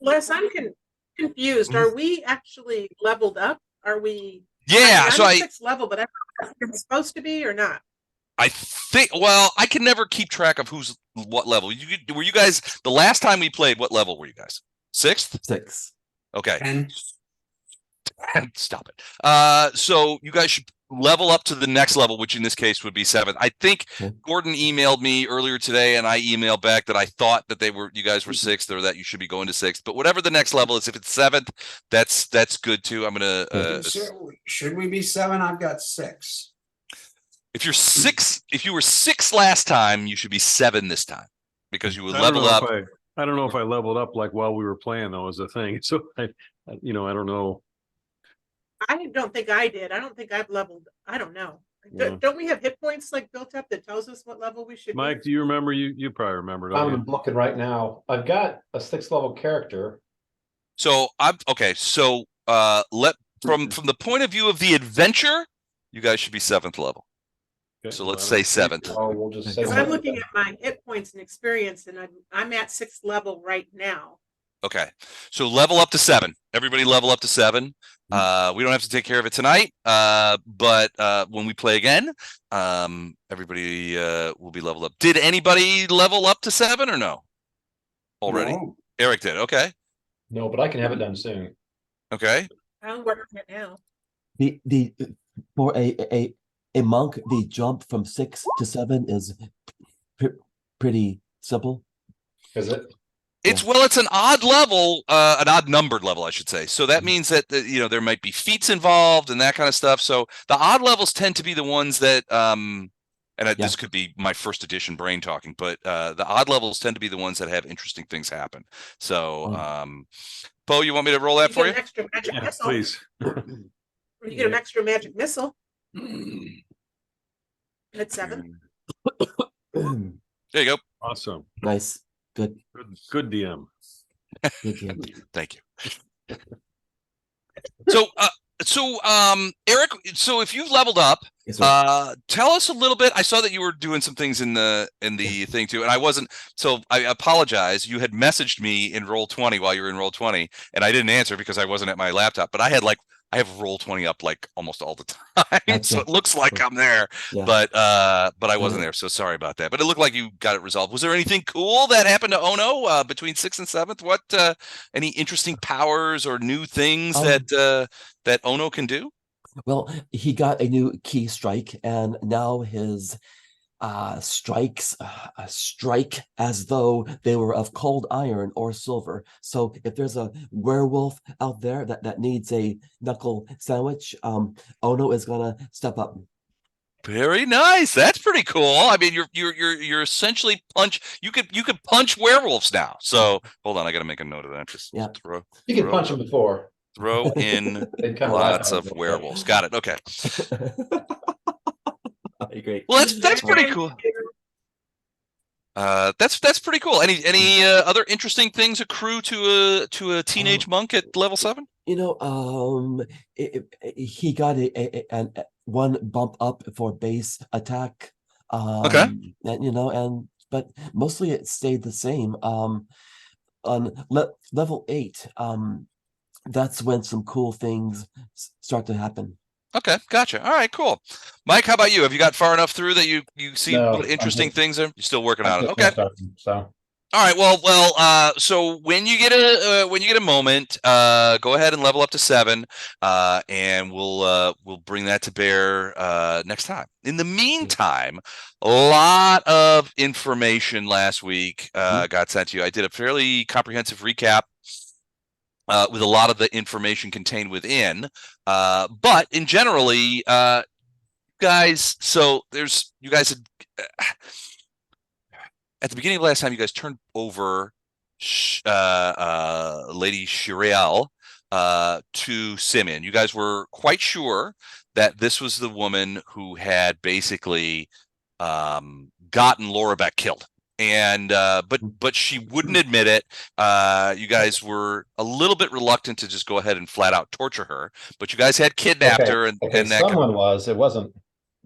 Les, confused. Are we actually leveled up? Are we? Yeah, I'm so at sixth level, but I'm supposed to be or not? I think, well, I can never keep track of who's what level. Were you guys, the last time we played, what level were you guys? Sixth? Six. Okay. And Stop it. So you guys should level up to the next level, which in this case would be seventh. I think Gordon emailed me earlier today, and I emailed back that I thought that you guys were sixth, or that you should be going to sixth. But whatever the next level is, if it's seventh, that's good too. I'm gonna. Should we be seven? I've got six. If you were six last time, you should be seven this time, because you would level up. I don't know if I leveled up like while we were playing, though, is a thing. So I don't know. I don't think I did. I don't think I've leveled. I don't know. Yeah. Don't we have hit points like built up that tells us what level we should Mike, be? do you remember? You probably remember. I'm looking right now. I've got a 6th level character. So I'm okay. So from the point of view of the adventure, you guys should be seventh level. Okay, so let's say seventh. Oh, we'll just say. I'm looking at my hit points and experience, and I'm at sixth level right now. Okay, so level up to seven. Everybody level up to seven. We don't have to take care of it tonight, but when we play again, everybody will be leveled up. Did anybody level up to seven or no? Already, No. Eric did. Okay. No, but I can have it done soon. Okay. I'm working it now. The for a monk, the jump from 6 to 7 is pretty simple. Is it? It's an odd level, an odd numbered level, I should say. So that means that there might be feats involved and that kind of stuff. So the odd levels tend to be the ones that, this could be my first edition brain talking, but the odd levels tend to be the ones that have interesting things happen. So, Bo, you want me to roll that for you? An extra magic missile. Please. You get an extra magic missile. At 7. There you go. Awesome. Nice. Good DM. Good DM. Thank you. So Eric, so if you've leveled up, tell us a little bit. I saw that you were doing some things in the thing too, and I wasn't, so I apologize. You had messaged me in Roll20 while you were in Roll20, and I didn't answer because I wasn't at my laptop, but I have Roll20 up like almost all the time. So it looks like I'm there, but I wasn't there. So sorry about that. But it looked like you got it resolved. Was there anything cool that happened to Ono between 6th and 7th? What any interesting powers or new things that Ono can do? Well, he got a new key strike, and now his strikes strike as though they were of cold iron or silver. So if there's a werewolf out there that needs a knuckle sandwich, Ono is gonna step up. Very nice. That's pretty cool. I mean, you're essentially you could punch werewolves now. So hold on, I got to make a note of that. Just throw. You can punch them before. Throw in lots of werewolves. Got it. Okay. Great. Well, that's pretty cool. That's pretty cool. Any other interesting things accrue to a teenage monk at level 7? He got a one bump up for base attack. Okay. And but mostly it stayed the same. On level 8, that's when some cool things start to happen. Okay, gotcha. All right, cool. Mike, how about you? Have you got far enough through that you see interesting things there? You're still working on it. Okay. So. All right. Well. So when you get a moment, go ahead and level up to 7, and we'll bring that to bear next time. In the meantime, a lot of information last week got sent to you. I did a fairly comprehensive recap with a lot of the information contained within, but in generally, guys. So you guys had. At the beginning of last time, you guys turned over Lady Shaloska to Simeon. You guys were quite sure that this was the woman who had basically gotten Lorbeck killed. And but she wouldn't admit it. You guys were a little bit reluctant to just go ahead and flat out torture her. But you guys had kidnapped her, and that someone was. It wasn't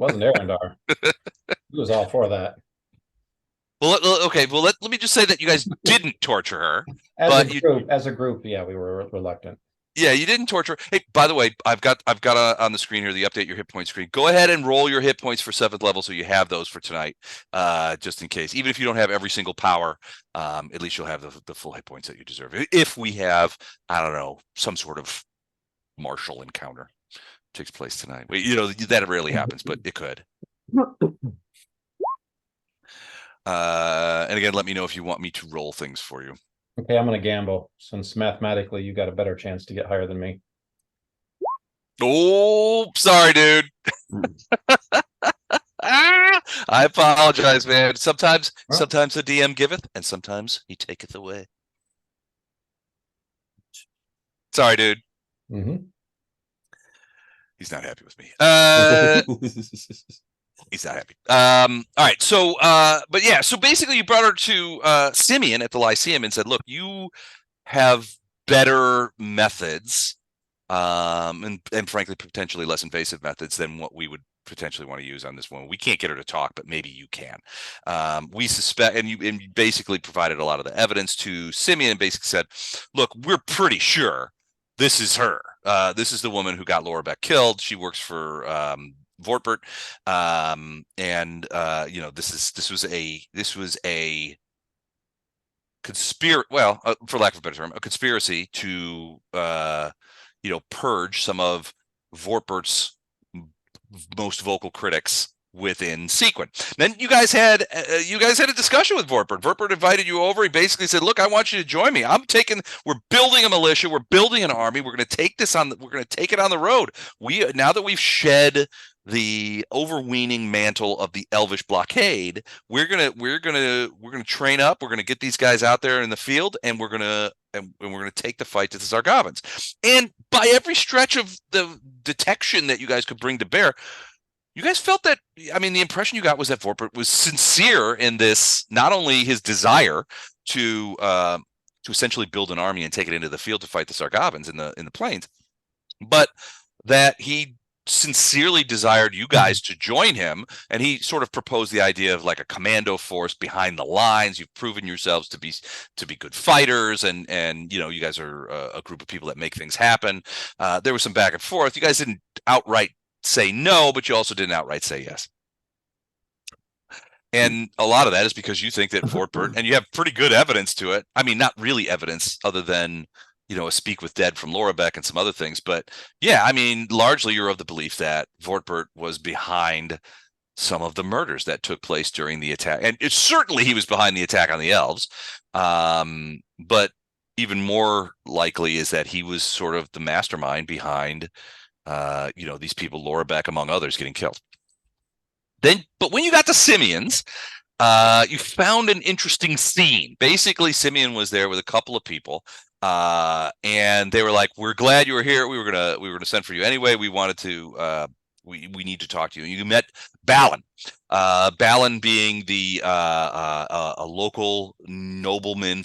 Arendar. He was all for that. Okay. Well, let me just say that you guys didn't torture her. As a group, yeah, we were reluctant. Yeah, you didn't torture. Hey, by the way, I've got on the screen here the update your hit point screen. Go ahead and roll your hit points for 7th level so you have those for tonight, just in case. Even if you don't have every single power, at least you'll have the full hit points that you deserve. If we have, I don't know, some sort of martial encounter takes place tonight. That rarely happens, but it could. And again, let me know if you want me to roll things for you. Okay, I'm going to gamble since mathematically you got a better chance to get higher than me. Oh, sorry, dude. I apologize, man. Sometimes the DM giveth, and sometimes he taketh away. Sorry, dude. He's not happy with me. He's not happy. All right. So, but yeah. So basically, you brought her to Simeon at the Lyceum and said, "Look, you have better methods, and frankly, potentially less invasive methods than what we would potentially want to use on this woman. We can't get her to talk, but maybe you can. We suspect, and you basically provided a lot of the evidence to Simeon and basically said, look, we're pretty sure this is her. This is the woman who got Laura Beck killed. She works for Vortbert, and this was a conspiracy. Well, for lack of a better term, a conspiracy to purge some of Vortbert's most vocal critics within Seaquen. Then you guys had a discussion with Vortbert. Vortbert invited you over. He basically said, "Look, I want you to join me. We're building a militia. We're building an army. We're going to take this on. We're going to take it on the road. Now that we've shed the overweening mantle of the Elvish blockade, we're gonna train up. We're gonna get these guys out there in the field, and we're gonna take the fight to the Sargovans. And by every stretch of the detection that you guys could bring to bear, you guys felt that. I mean, the impression you got was that Vorpert was sincere in this, not only his desire to essentially build an army and take it into the field to fight the Sargovans in the plains, but that he sincerely desired you guys to join him, and he sort of proposed the idea of like a commando force behind the lines. You've proven yourselves to be good fighters, and you guys are a group of people that make things happen. There was some back and forth. You guys didn't outright say no, but you also didn't outright say yes. And a lot of that is because you think that Vortbert, and you have pretty good evidence to it. I mean, not really evidence other than a speak with dead from Laura Beck and some other things. But yeah, I mean, largely you're of the belief that Vortbert was behind some of the murders that took place during the attack. And certainly he was behind the attack on the elves. But even more likely is that he was sort of the mastermind behind, these people, Laura Beck, among others, getting killed. But when you got to Simeon's, you found an interesting scene. Basically, Simeon was there with a couple of people. And they were like, "We're glad you were here. We were gonna send for you anyway. We wanted to. We need to talk to you." And you met Balan. Balan being a local nobleman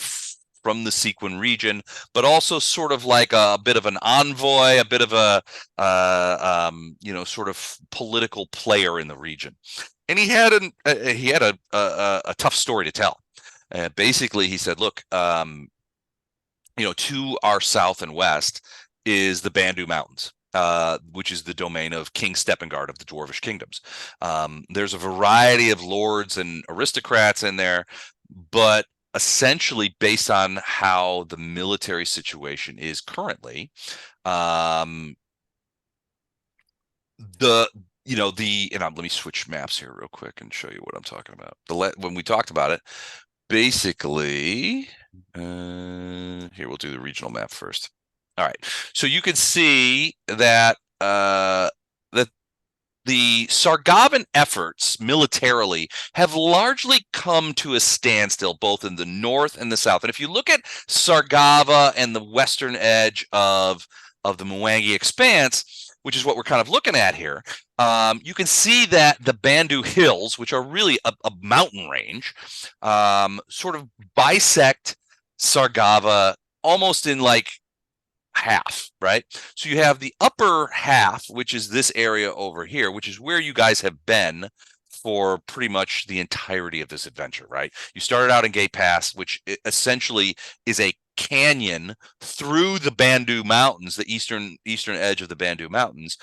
from the Seaquen region, but also sort of like a bit of an envoy, a bit of a sort of political player in the region. And he had a tough story to tell. Basically, he said, "Look, to our south and west is the Bandu Mountains, which is the domain of King Steppengard of the Dwarvish Kingdoms. There's a variety of lords and aristocrats in there, but essentially based on how the military situation is currently, let me switch maps here real quick and show you what I'm talking about. When we talked about it, basically, here, we'll do the regional map first. All right, so you can see that the Sargovan efforts militarily have largely come to a standstill, both in the north and the south. And if you look at Sargava and the western edge of the Mwangi Expanse, which is what we're kind of looking at here, you can see that the Bandu Hills, which are really a mountain range, sort of bisect Sargava almost in like half, right? So you have the upper half, which is this area over here, which is where you guys have been for pretty much the entirety of this adventure, right? You started out in Gate Pass, which essentially is a canyon through the Bandu Mountains, the eastern edge of the Bandu Mountains,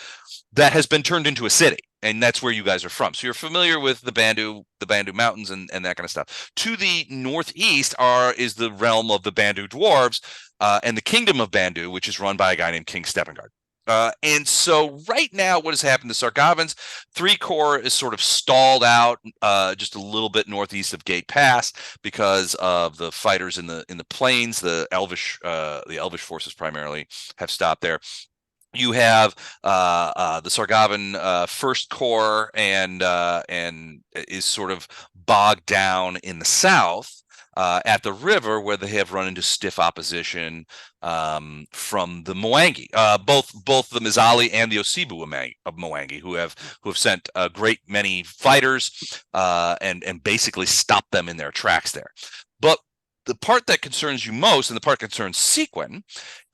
that has been turned into a city, and that's where you guys are from. So you're familiar with the Bandu Mountains and that kind of stuff. To the northeast is the realm of the Bandu dwarves and the kingdom of Bandu, which is run by a guy named King Steppengard. And so right now, what has happened to Sargavans? 3 Corps is sort of stalled out just a little bit northeast of Gate Pass because of the fighters in the plains. The Elvish forces primarily have stopped there. You have the Sargavan First Corps and is sort of bogged down in the south at the river, where they have run into stiff opposition from the Mwangi, both the Mizali and the Osibu of Mwangi, who have sent a great many fighters and basically stopped them in their tracks there. But the part that concerns you most, and the part that concerns Seaquen,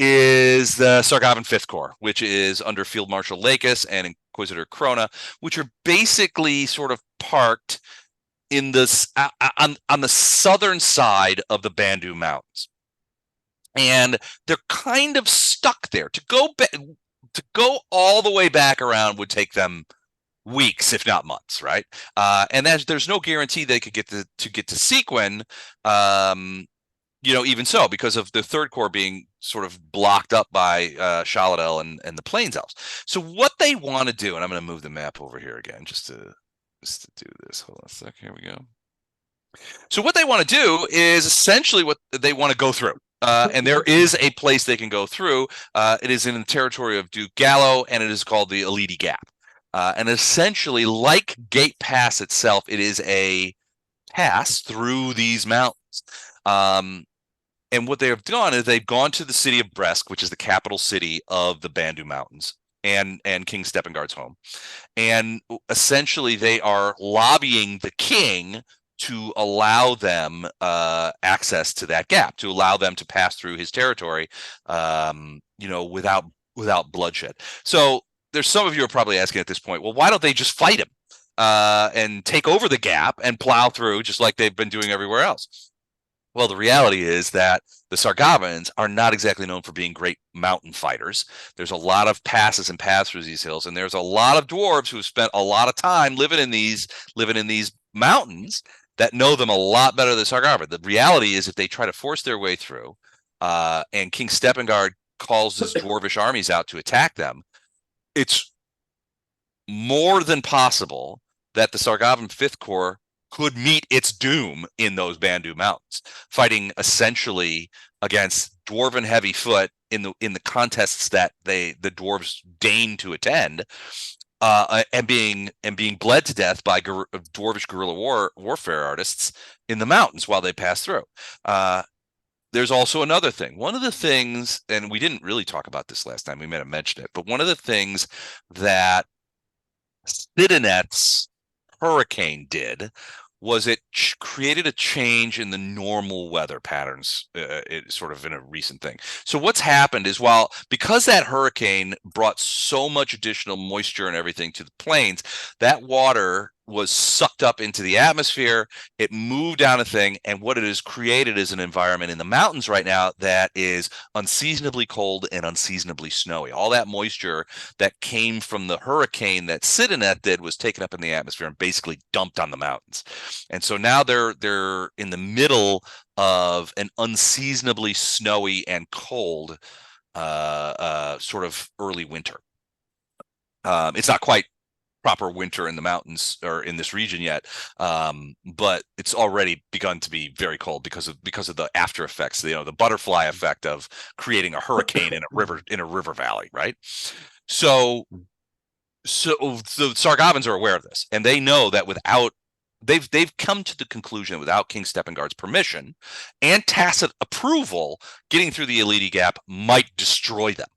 is the Sargavan Fifth Corps, which is under Field Marshal Lakis and Inquisitor Krona, which are basically sort of parked in this on the southern side of the Bandu Mountains, and they're kind of stuck there. To go all the way back around would take them weeks, if not months, right? And there's no guarantee they could get to Seaquen, even so, because of the Third Corps being sort of blocked up by Shaladel and the Plains Elves. So what they want to do, and I'm going to move the map over here again just to do this. Hold on a sec. Here we go. So what they want to do is essentially what they want to go through. And there is a place they can go through. It is in the territory of Duke Gallo, and it is called the Alydi Gap. And essentially, like Gate Pass itself, it is a pass through these mountains. And what they have done is they've gone to the city of Bresk, which is the capital city of the Bandu Mountains, and King Steppengard's home. And essentially, they are lobbying the king to allow them access to that gap, to allow them to pass through his territory, without bloodshed. So there's some of you are probably asking at this point, well, why don't they just fight him and take over the gap and plow through just like they've been doing everywhere else? Well, the reality is that the Sargavans are not exactly known for being great mountain fighters. There's a lot of passes and paths through these hills, and there's a lot of dwarves who have spent a lot of time living in these mountains that know them a lot better than Sargavan. The reality is, if they try to force their way through, and King Steppengard calls his dwarvish armies out to attack them, it's more than possible that the Sargavan Fifth Corps could meet its doom in those Bandu Mountains, fighting essentially against dwarven heavy foot in the contests that the dwarves deign to attend, and being bled to death by dwarvish guerrilla warfare artists in the mountains while they pass through. There's also another thing. One of the things, and we didn't really talk about this last time, we may have mentioned it, but one of the things that Sidonet's hurricane did was it created a change in the normal weather patterns, sort of in a recent thing. So what's happened is, because that hurricane brought so much additional moisture and everything to the plains, that water was sucked up into the atmosphere. It moved down a thing, and what it has created is an environment in the mountains right now that is unseasonably cold and unseasonably snowy. All that moisture that came from the hurricane that Sidonet did was taken up in the atmosphere and basically dumped on the mountains. And so now they're in the middle of an unseasonably snowy and cold sort of early winter. It's not quite proper winter in the mountains or in this region yet, but it's already begun to be very cold because of the after effects, the butterfly effect of creating a hurricane in a river valley, right? So the Sargavans are aware of this, and they know that they've come to the conclusion that without King Steppengard's permission and tacit approval, getting through the Alydi Gap might destroy them,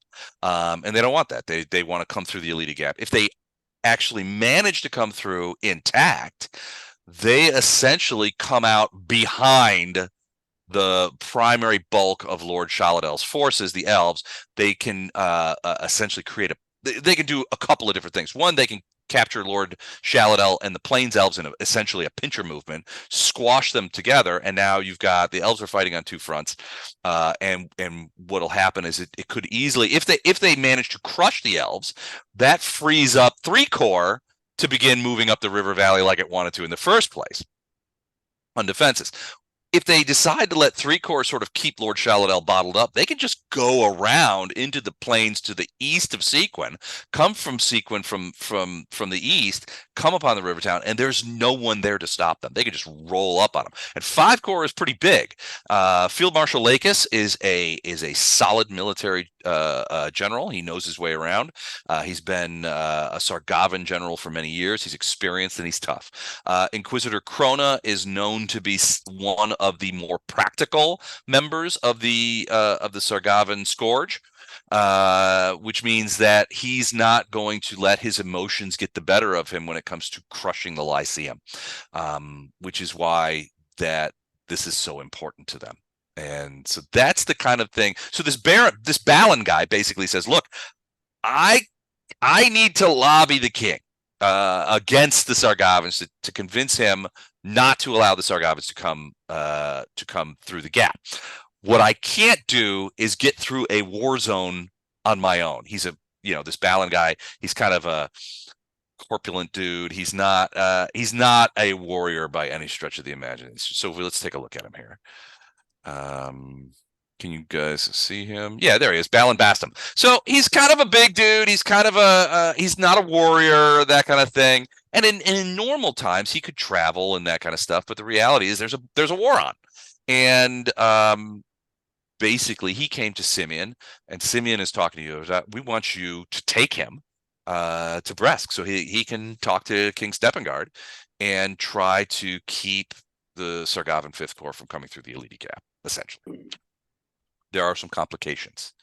and they don't want that. They want to come through the Alydi Gap. If they actually manage to come through intact, they essentially come out behind the primary bulk of Lord Shaladel's forces, the elves. They can essentially they can do a couple of different things. One, they can capture Lord Shaladel and the Plains Elves in essentially a pincher movement, squash them together, and now you've got the elves are fighting on two fronts. And what'll happen is it could easily, if they manage to crush the elves, that frees up 3 corps to begin moving up the river valley like it wanted to in the first place on defenses. If they decide to let 3 corps sort of keep Lord Shaladel bottled up, they can just go around into the plains to the east of Seaquen, come from Seaquen from the east, come upon the river town, and there's no one there to stop them. They can just roll up on them. And 5 corps is pretty big. Field Marshal Lakis is a solid military general. He knows his way around. He's been a Sargavan general for many years. He's experienced and he's tough. Inquisitor Krona is known to be one of the more practical members of the Sargavan Scourge, which means that he's not going to let his emotions get the better of him when it comes to crushing the Lyceum, which is why that this is so important to them. And so that's the kind of thing. So this Balan guy basically says, look, I need to lobby the king against the Sargavans to convince him not to allow the Sargavans to come through the gap. What I can't do is get through a war zone on my own. He's this Balan guy. He's kind of a corpulent dude. He's not a warrior by any stretch of the imagination. So let's take a look at him here. Can you guys see him? Yeah, there he is, Balan Bastum. So he's kind of a big dude. He's kind of he's not a warrior, that kind of thing. And in normal times, he could travel and that kind of stuff. But the reality is there's a war on. And basically, he came to Simeon, and Simeon is talking to you. We want you to take him to Bresk so he can talk to King Steppengard and try to keep the Sargavan 5th Corps from coming through the Alydi Gap, essentially. There are some complications.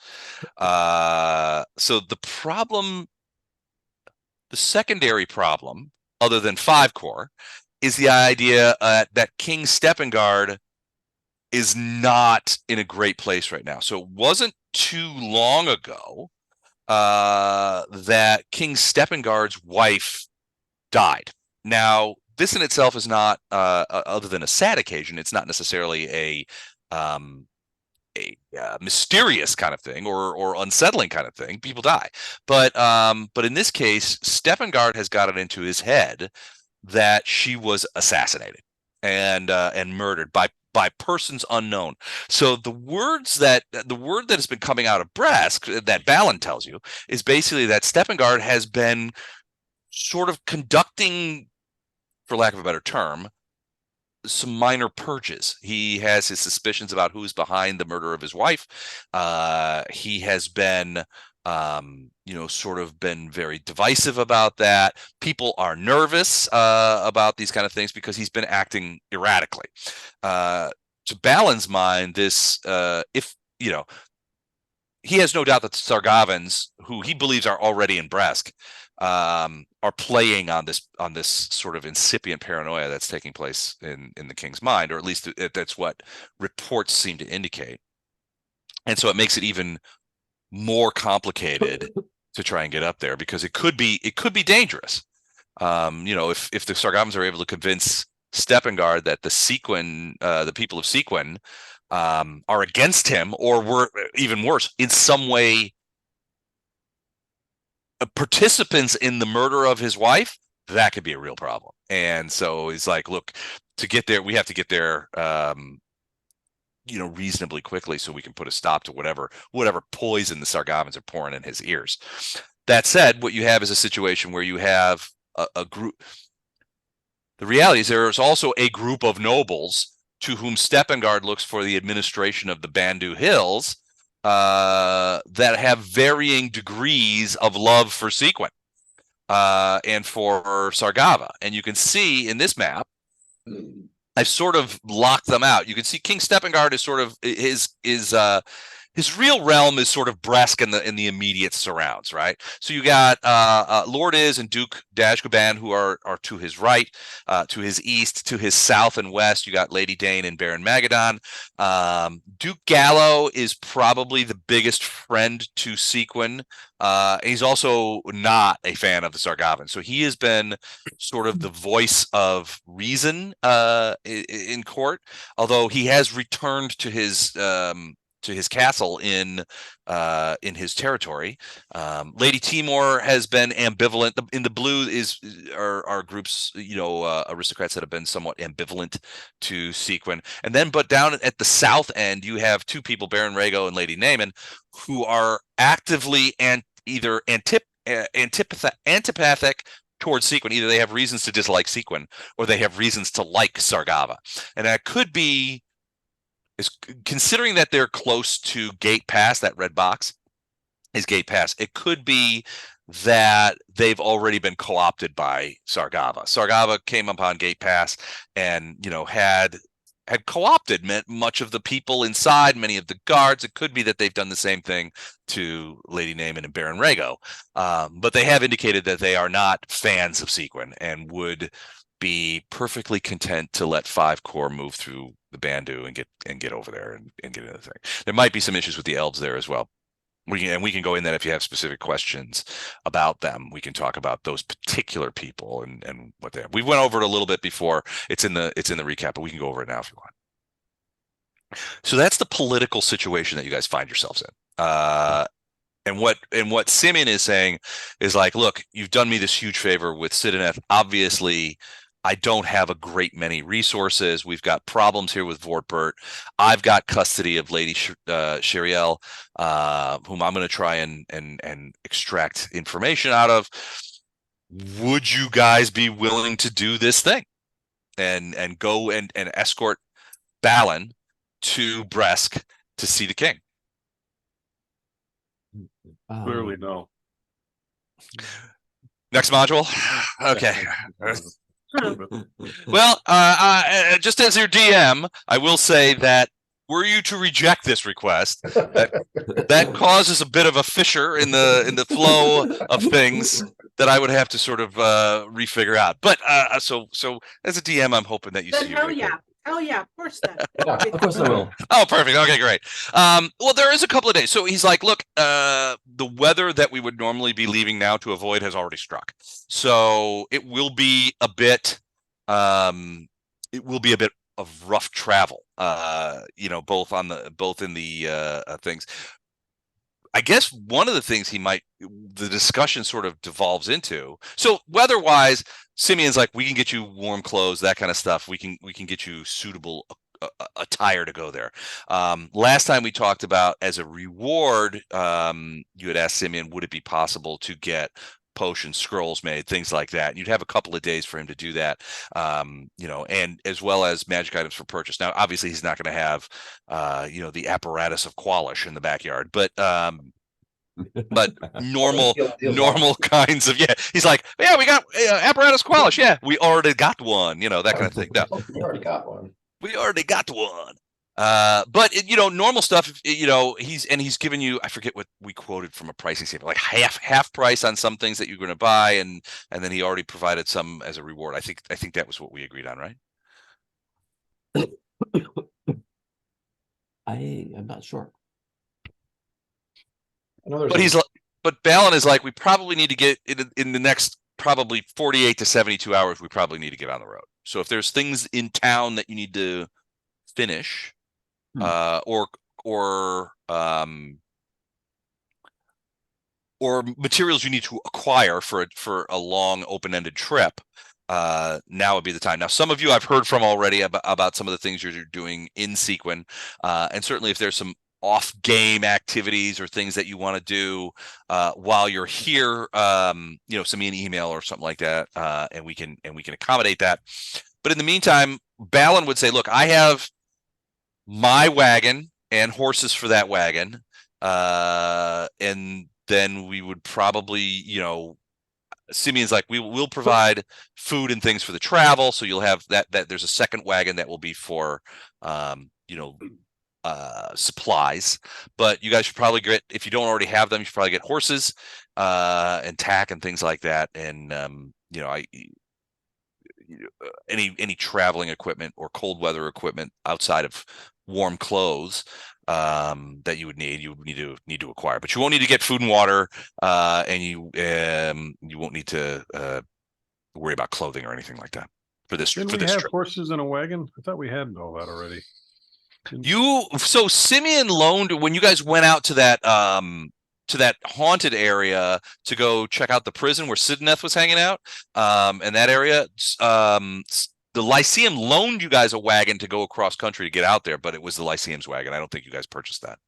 So the secondary problem, other than 5 corps, is the idea that King Steppengard is not in a great place right now. So it wasn't too long ago that King Steppengard's wife died. Now, this in itself is not, other than a sad occasion, it's not necessarily a mysterious kind of thing or unsettling kind of thing. People die, but in this case, Steppengard has got it into his head that she was assassinated and murdered by persons unknown. So the word that has been coming out of Bresk that Balan tells you is basically that Steppengard has been sort of conducting, for lack of a better term, some minor purges. He has his suspicions about who's behind the murder of his wife. He has been, sort of been very divisive about that. People are nervous about these kind of things because he's been acting erratically. To Balan's mind, this, he has no doubt that the Sargavans, who he believes are already in Bresk, are playing on this sort of incipient paranoia that's taking place in the king's mind, or at least that's what reports seem to indicate. And so it makes it even more complicated to try and get up there, because it could be dangerous. If the Sargavans are able to convince Steppengard that the people of Seaquen are against him, or even worse, in some way participants in the murder of his wife, that could be a real problem. And so he's like, look, to get there, we have to get there reasonably quickly so we can put a stop to whatever poison the Sargavans are pouring in his ears. That said, what you have is a situation where you have a group. The reality is there is also a group of nobles to whom Steppengard looks for the administration of the Bandu Hills, that have varying degrees of love for Seaquen and for Sargava. And you can see in this map, I've sort of locked them out. You can see King Steppengard is sort of his his real realm is sort of Bresk in the immediate surrounds, right? So you got Lord Is and Duke Dashgaban, who are to his right, to his east, to his south and west. You got Lady Dane and Baron Magadon. Duke Gallo is probably the biggest friend to Seaquen. He's also not a fan of the Sargavan, so he has been sort of the voice of reason in court. Although he has returned to his castle in his territory. Lady Timor has been ambivalent. In the blue are groups, aristocrats that have been somewhat ambivalent to Seaquen. And then, but down at the south end, you have two people, Baron Rhaego and Lady Naaman, who are actively either antipathic towards Seaquen. Either they have reasons to dislike Seaquen, or they have reasons to like Sargava. And that could be, considering that they're close to Gate Pass, that red box is Gate Pass. It could be that they've already been co-opted by Sargava. Sargava came upon Gate Pass and, had co-opted much of the people inside, many of the guards. It could be that they've done the same thing to Lady Naaman and Baron Rhaego. But they have indicated that they are not fans of Seaquen and would be perfectly content to let 5 corps move through the Bandu and get over there and get into the thing. There might be some issues with the elves there as well. We can go in that if you have specific questions about them. We can talk about those particular people and what they are. We went over it a little bit before. It's in the recap, but we can go over it now if you want. So that's the political situation that you guys find yourselves in. And what Simeon is saying is like, look, you've done me this huge favor with Sidoneth. Obviously, I don't have a great many resources. We've got problems here with Vortbert. I've got custody of Lady Shiriel, whom I'm going to try and extract information out of. Would you guys be willing to do this thing and go and escort Balan to Bresk to see the king? Clearly, no. Next module. Okay. Well, just as your DM, I will say that were you to reject this request, that causes a bit of a fissure in the flow of things that I would have to sort of refigure out. But so as a DM, I'm hoping that you Then see. hell yeah, of course that. Yeah, of course I will. Oh, perfect. Okay, great. Well, there is a couple of days. So he's like, look, the weather that we would normally be leaving now to avoid has already struck. So it will be a bit of rough travel. Both in the things. I guess one of the things the discussion sort of devolves into. So weather-wise, Simeon's like, we can get you warm clothes, that kind of stuff. We can get you suitable attire to go there. Last time we talked about, as a reward, you had asked Simeon, would it be possible to get potion scrolls made, things like that. And you'd have a couple of days for him to do that, and as well as magic items for purchase. Now, obviously, he's not going to have, the apparatus of Qualish in the backyard, but normal kinds of, he's like, yeah, we got apparatus Qualish. Yeah, we already got one, that kind of thing. No, We already got one. we already got one. But normal stuff, he's given you, I forget what we quoted from a pricing standpoint, like half price on some things that you're going to buy. And then he already provided some as a reward. I think that was what we agreed on, right? I am not sure. But Balan is like, we probably need to get in the next probably 48 to 72 hours. We probably need to get on the road. So if there's things in town that you need to finish, or materials you need to acquire for a long open-ended trip, now would be the time. Now, some of you I've heard from already about some of the things you're doing in Seaquen, and certainly if there's some off-game activities or things that you want to do while you're here, send me an email or something like that, and we can accommodate that. But in the meantime, Balan would say, look, I have my wagon and horses for that wagon, and then we would probably, Simeon's like, we'll provide food and things for the travel, so you'll have that there's a second wagon that will be for supplies, but you guys should probably get, if you don't already have them, you should probably get horses and tack and things like that. And any traveling equipment or cold weather equipment outside of warm clothes that you would need to acquire. But you won't need to get food and water, and you won't need to worry about clothing or anything like that for this Didn't for we this have trip. horses and a wagon? I thought we had all that already. So Simeon loaned, when you guys went out to that haunted area to go check out the prison where Sidneth was hanging out, and that area, the Lyceum loaned you guys a wagon to go across country to get out there, but it was the Lyceum's wagon. I don't think you guys purchased that.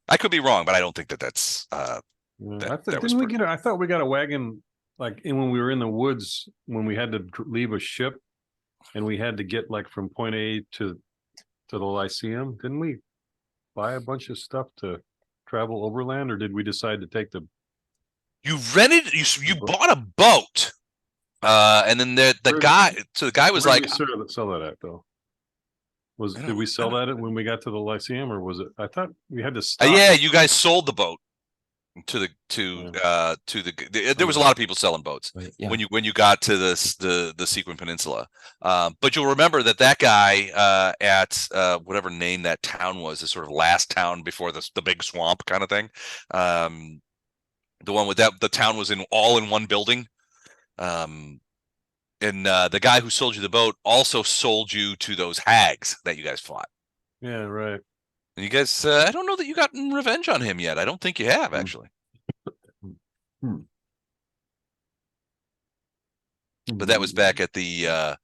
I could be wrong, but I don't think that's Didn't we get I thought we got a wagon like when we were in the woods when we had to leave a ship and we had to get like from point A to the Lyceum. Didn't we buy a bunch of stuff to travel overland, or did we decide to take the? You rented, you bought a boat, and then the guy was like, sell that at though. Did we sell that when we got to the Lyceum, or was it? I thought we had to stop. Yeah, you guys sold the boat to the there was a lot of people selling boats when you got to the Seaquen Peninsula. But you'll remember that guy at whatever name that town was, the sort of last town before the big swamp kind of thing. The one with the town was all in one building. And the guy who sold you the boat also sold you to those hags that you guys fought. Yeah, right. And you guys, I don't know that you gotten revenge on him yet. I don't think you have, actually. But that was back at the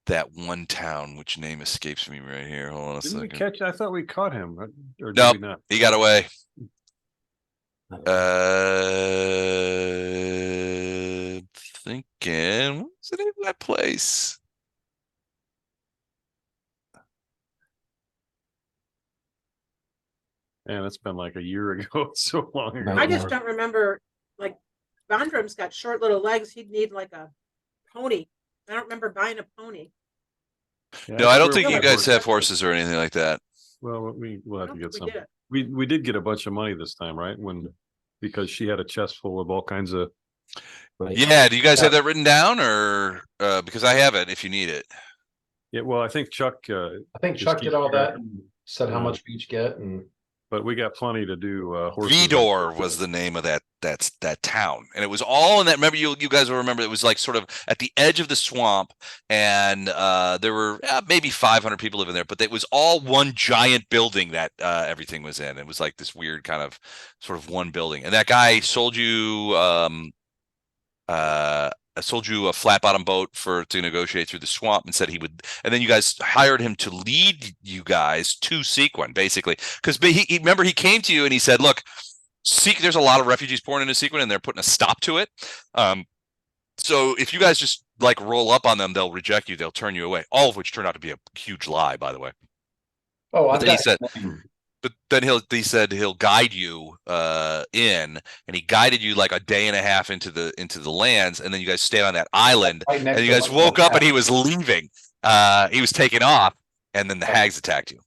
that one town, which name escapes me right here. Hold on a second. I thought we caught him. Or no, did we not? He got away. Thinking, what's the name of that place? Man, it's been like a year ago. It's so long ago. I just don't remember. Like, Bondrum's got short little legs. He'd need like a pony. I don't remember buying a pony. Yeah, no, I don't think you guys have horses or anything like that. Well, we'll have to get some. We did get a bunch of money this time, right? Because she had a chest full of all kinds of. Yeah, do you guys have that written down, or because I have it if you need it? Yeah, well, I think Chuck. I think Chuck did all that and said how much we each get, but we got plenty to do. Vidor was the name of that town, and it was all in that. Remember, you guys will remember it was like sort of at the edge of the swamp, and there were maybe 500 people living there, but it was all one giant building that everything was in. It was like this weird kind of sort of one building, and that guy sold you a flat bottom boat to negotiate through the swamp, and said he would, and then you guys hired him to lead you guys to Seaquen, basically, because he remember he came to you and he said, look, there's a lot of refugees pouring into Seaquen and they're putting a stop to it. So if you guys just like roll up on them, they'll reject you, they'll turn you away, all of which turned out to be a huge lie, by the way. But then he said he'll guide you in, and he guided you like a day and a half into the lands, and then you guys stayed on that island, and you guys woke up and he was leaving. He was taking off, and then the hags attacked you.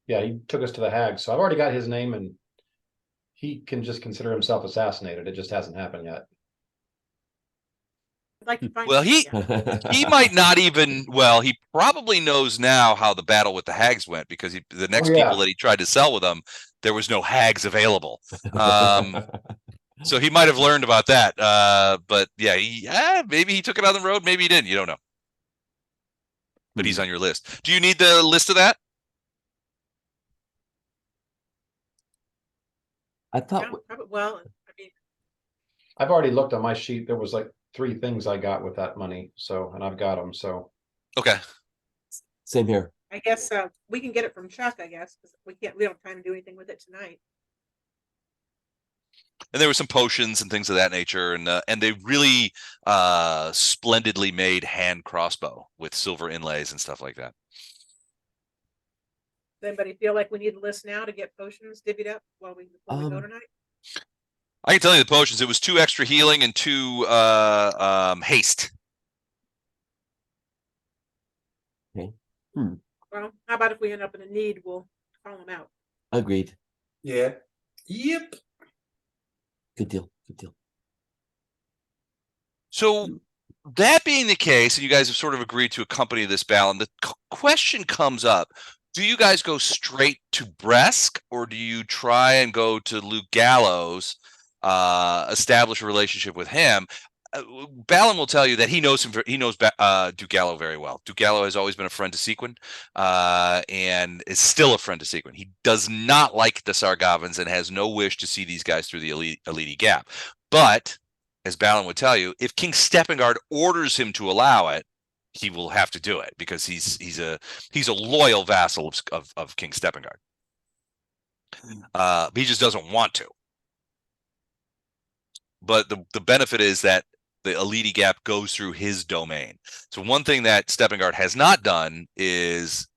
Yeah, he took us to the hags. So I've already got his name, and he can just consider himself assassinated. It just hasn't happened yet. Like to find he might not even. Well, he probably knows now how the battle with the hags went, because the next people that he tried to sell with them, there was no hags available. So he might have learned about that. But yeah, maybe he took it on the road, maybe he didn't. You don't know. But he's on your list. Do you need the list of that? I thought. Well, I mean, I've already looked on my sheet. There was like 3 things I got with that money. So, and I've got them. So, okay. Same here. I guess we can get it from Chuck, I guess, because we don't have time to do anything with it tonight. And there were some potions and things of that nature, and they really splendidly made hand crossbow with silver inlays and stuff like that. Does anybody feel like we need a list now to get potions divvied up before we go tonight? I can tell you the potions. It was 2 extra healing and 2 haste. Okay. Well, how about if we end up in a need, we'll call him out. Agreed. Yeah. Yep. Good deal. Good deal. So that being the case, and you guys have sort of agreed to accompany this Balan, the question comes up: do you guys go straight to Bresk, or do you try and go to Luke Gallows, establish a relationship with him? Balan will tell you that he knows him. He knows Duke Gallo very well. Duke Gallo has always been a friend to Seaquen, and is still a friend to Seaquen. He does not like the Sargavans and has no wish to see these guys through the Alydi Gap. But as Balan would tell you, if King Steppengard orders him to allow it, he will have to do it because he's a loyal vassal of King Steppengard. He just doesn't want to. But the benefit is that the Alydi Gap goes through his domain. So one thing that Steppengard has not done is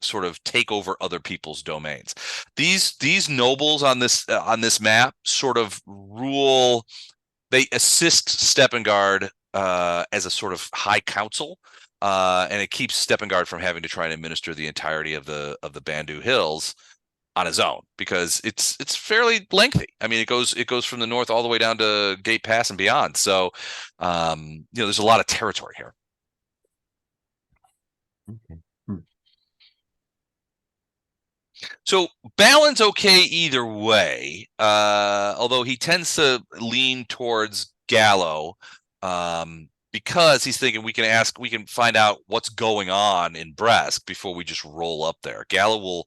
sort of take over other people's domains. These nobles on this map sort of rule. They assist Steppengard as a sort of high council, and it keeps Steppengard from having to try and administer the entirety of the Bandu Hills on his own, because it's fairly lengthy. I mean, it goes from the north all the way down to Gate Pass and beyond. So, there's a lot of territory here. Okay. So Balan's okay either way, although he tends to lean towards Gallo, because he's thinking we can find out what's going on in Bresk before we just roll up there. Gallo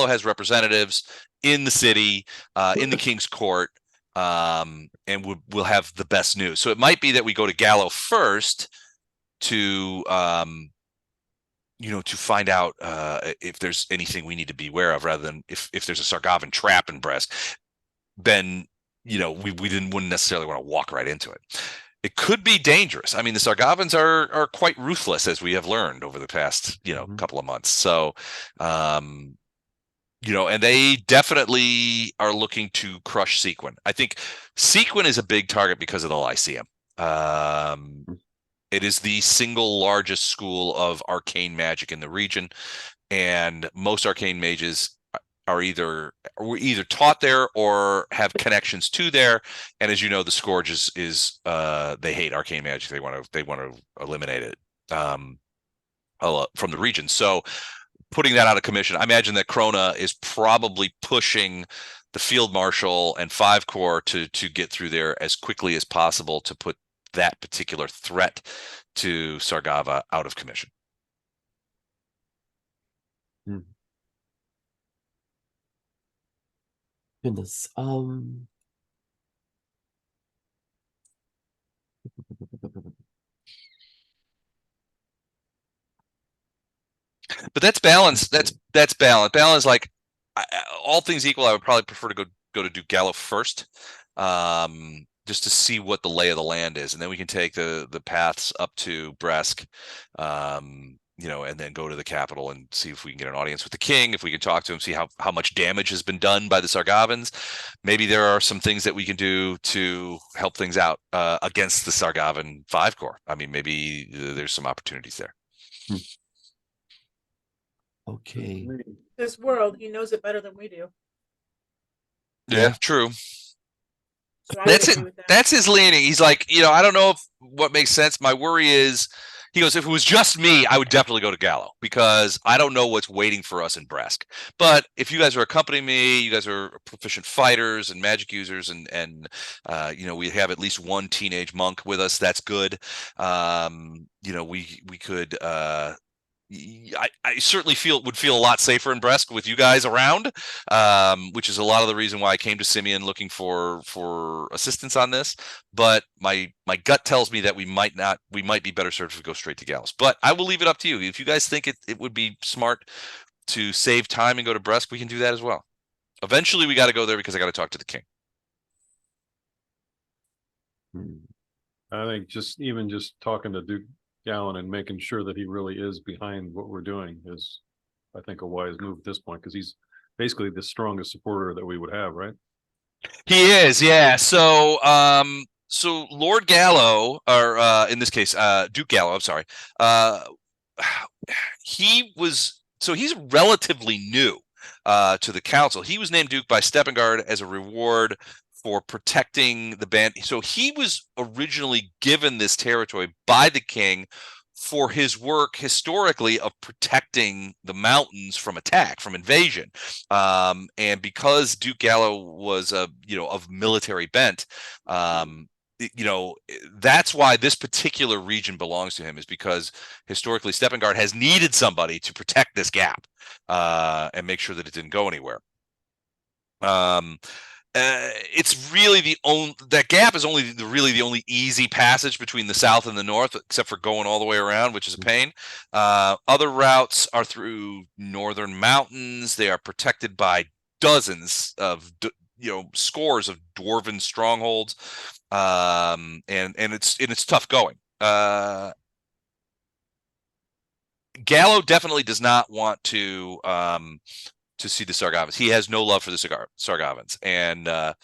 has representatives in the city, in the King's Court, and we'll have the best news. So it might be that we go to Gallo first to to find out if there's anything we need to be aware of, rather than if there's a Sargavan trap in Bresk, then we wouldn't necessarily want to walk right into it. It could be dangerous. I mean, the Sargavans are quite ruthless, as we have learned over the past couple of months. So, and they definitely are looking to crush Seaquen. I think Seaquen is a big target because of the Lyceum. It is the single largest school of arcane magic in the region, and most arcane mages were either taught there or have connections to there. And as you know, the Scourge is they hate arcane magic. They want to eliminate it from the region. So putting that out of commission, I imagine that Krona is probably pushing the Field Marshal and 5 Corps to get through there as quickly as possible to put that particular threat to Sargava out of commission. Goodness. But that's balance. That's balance. Balance, like all things equal, I would probably prefer to go to Duke Gallo first, just to see what the lay of the land is, and then we can take the paths up to Bresk, and then go to the capital and see if we can get an audience with the king, if we can talk to him, see how much damage has been done by the Sargavans. Maybe there are some things that we can do to help things out against the Sargavan 5 Corps. I mean, maybe there's some opportunities there. Okay. This world, he knows it better than we do. Yeah, true. So That's it. That's his leaning. He's like, I don't know what makes sense. My worry is, he goes, if it was just me, I would definitely go to Gallo, because I don't know what's waiting for us in Bresk. But if you guys are accompanying me, you guys are proficient fighters and magic users, and we have at least one teenage monk with us. That's good. We could. I certainly would feel a lot safer in Bresk with you guys around, which is a lot of the reason why I came to Simeon looking for assistance on this. But my gut tells me that we might be better served to go straight to Gallus. But I will leave it up to you. If you guys think it would be smart to save time and go to Bresk, we can do that as well. Eventually, we got to go there because I got to talk to the king. I think just talking to Duke Gallen and making sure that he really is behind what we're doing is, I think, a wise move at this point, because he's basically the strongest supporter that we would have, right? He is, yeah. So Lord Gallo, or in this case, Duke Gallo, I'm sorry. He was so he's relatively new to the council. He was named Duke by Steppengard as a reward for protecting the band. So he was originally given this territory by the king for his work historically of protecting the mountains from attack, from invasion. And because Duke Gallo was of military bent, that's why this particular region belongs to him, is because historically Steppengard has needed somebody to protect this gap and make sure that it didn't go anywhere. It's really that gap is really the only easy passage between the south and the north, except for going all the way around, which is a pain. Other routes are through northern mountains. They are protected by dozens of scores of dwarven strongholds, and it's tough going. Gallo definitely does not want to see the Sargavans. He has no love for the Sargavans, and that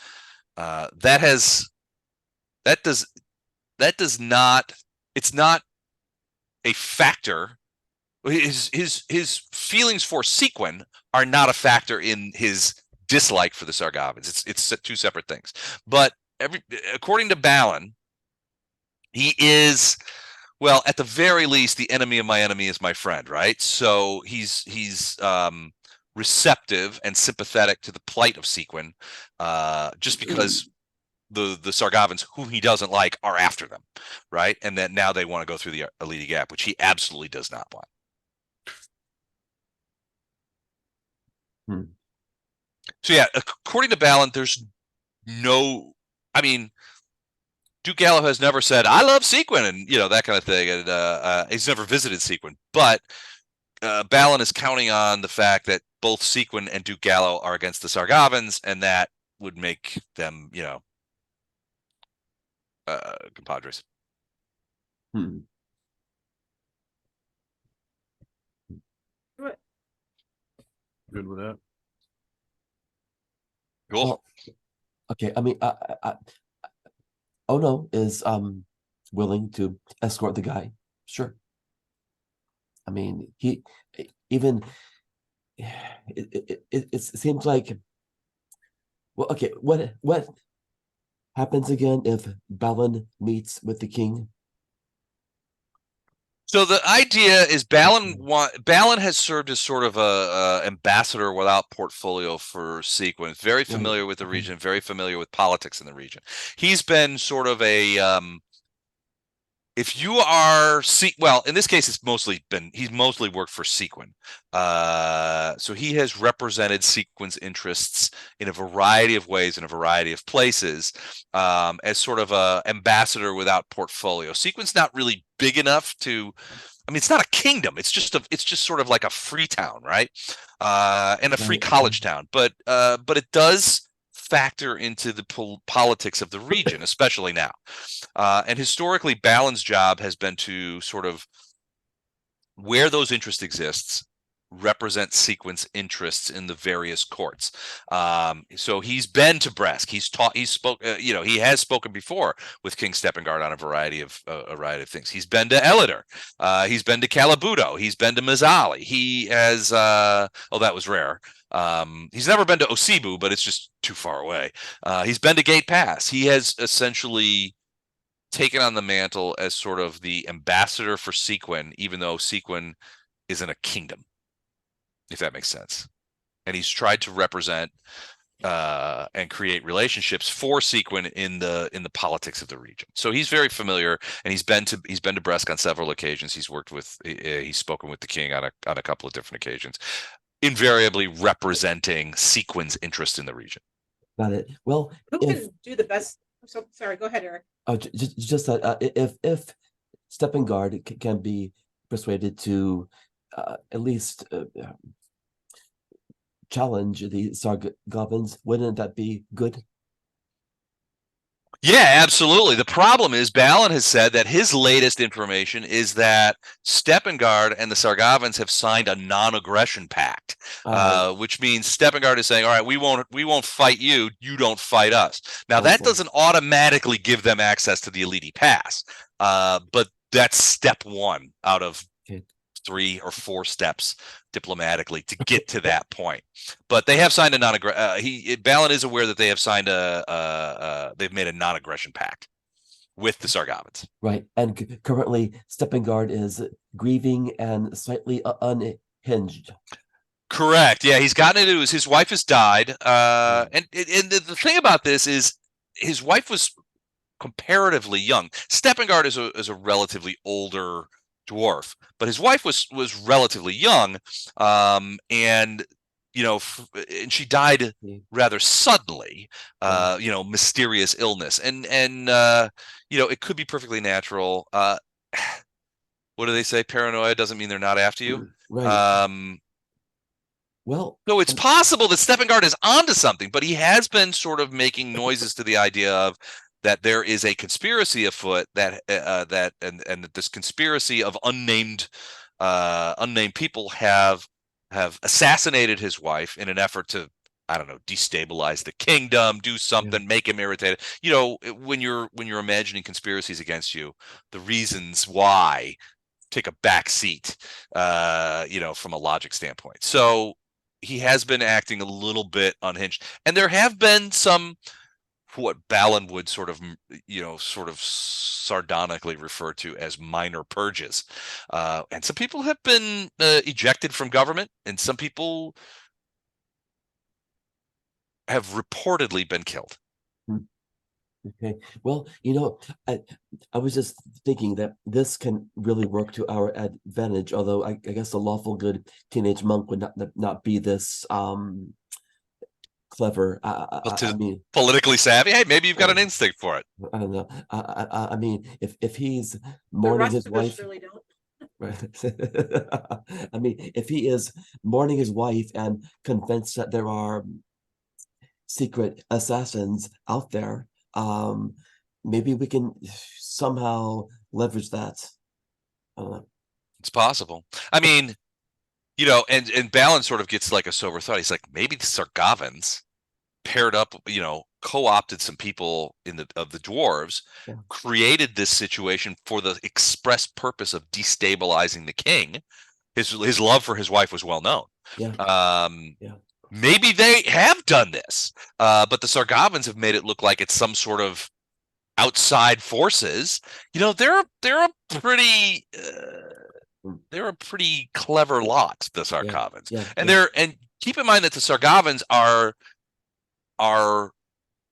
does not. It's not a factor. His feelings for Seaquen are not a factor in his dislike for the Sargavans. It's two separate things. But according to Balan, he is, well, at the very least, the enemy of my enemy is my friend, right? So he's receptive and sympathetic to the plight of Seaquen, just because the Sargavans, whom he doesn't like, are after them, right? And then now they want to go through the Alydi Gap, which he absolutely does not want. So yeah, according to Balan, there's no, I mean, Duke Gallo has never said, I love Seaquen, and that kind of thing, and he's never visited Seaquen, but Balan is counting on the fact that both Seaquen and Duke Gallo are against the Sargavans, and that would make them, compadres. Hmm. Good with that. Cool. Well, okay, I mean, Ono is willing to escort the guy. Sure. I mean, he even it seems like, well, okay, what happens again if Balan meets with the king? So the idea is Balan has served as sort of a ambassador without portfolio for Seaquen. Very familiar with the region, very familiar with politics in the region. He's been sort of a if you are well, in this case, he's mostly worked for Seaquen. So he has represented Sequen's interests in a variety of ways, in a variety of places, as sort of a ambassador without portfolio. Sequen's not really big enough to, I mean, it's not a kingdom. It's just sort of like a free town, right? And a free college town, but it does factor into the politics of the region, especially now. And historically, Balan's job has been to sort of, where those interests exists, represent Sequen's interests in the various courts. So he's been to Bresk. He has spoken before with King Steppengard on a variety of things. He's been to Elidor. He's been to Calabudo. He's been to Mazzali. He has, that was rare. He's never been to Osibu, but it's just too far away. He's been to Gate Pass. He has essentially taken on the mantle as sort of the ambassador for Seaquen, even though Seaquen isn't a kingdom, if that makes sense. And he's tried to represent and create relationships for Seaquen in the politics of the region. So he's very familiar, and he's been to Bresk on several occasions. He's spoken with the king on a couple of different occasions, invariably representing Sequen's interest in the region. Got it. Well, who can do the best? So sorry, go ahead, Eric. Just that if Steppengard can be persuaded to at least challenge the Sargavans, wouldn't that be good? Yeah, absolutely. The problem is Balan has said that his latest information is that Steppengard and the Sargavans have signed a non-aggression pact, which means Steppengard is saying, all right, we won't fight you, you don't fight us. Now, that doesn't automatically give them access to the Alydi Pass, but that's step one out of 3 or 4 steps diplomatically to get to that point. But they have signed a Balan is aware that they have signed they've made a non-aggression pact with the Sargavans. Right. And currently Steppengard is grieving and slightly unhinged. Correct. Yeah, he's gotten into his wife has died. And the thing about this is his wife was comparatively young. Steppengard is a relatively older dwarf, but his wife was relatively young, and and she died rather suddenly. Mysterious illness, and it could be perfectly natural. What do they say? Paranoia doesn't mean they're not after you. Right. Well, so it's possible that Steppengard is onto something, but he has been sort of making noises to the idea of that there is a conspiracy afoot that that this conspiracy of unnamed people have assassinated his wife in an effort to, I don't know, destabilize the kingdom, do something, make him irritated. When you're imagining conspiracies against you, the reasons why take a back seat, from a logic standpoint. So he has been acting a little bit unhinged, and there have been some what Balan would sort of sardonically refer to as minor purges, and some people have been ejected from government, and some people have reportedly been killed. Okay. Well, I was just thinking that this can really work to our advantage, although I guess the lawful good teenage monk would not be this clever. I mean, politically savvy. Hey, maybe you've got an instinct for it. I don't know. I mean, if he's mourning his wife, really don't. Right. I mean, if he is mourning his wife and convinced that there are secret assassins out there, maybe we can somehow leverage that. It's possible. I mean, and Balan sort of gets like a sober thought. He's like, maybe the Sargavans paired up, co-opted some people of the dwarves, created this situation for the express purpose of destabilizing the king. His love for his wife was well known. Maybe they have done this, but the Sargavans have made it look like it's some sort of outside forces. They're a pretty clever lot, the Sargavans, and keep in mind that the Sargavans are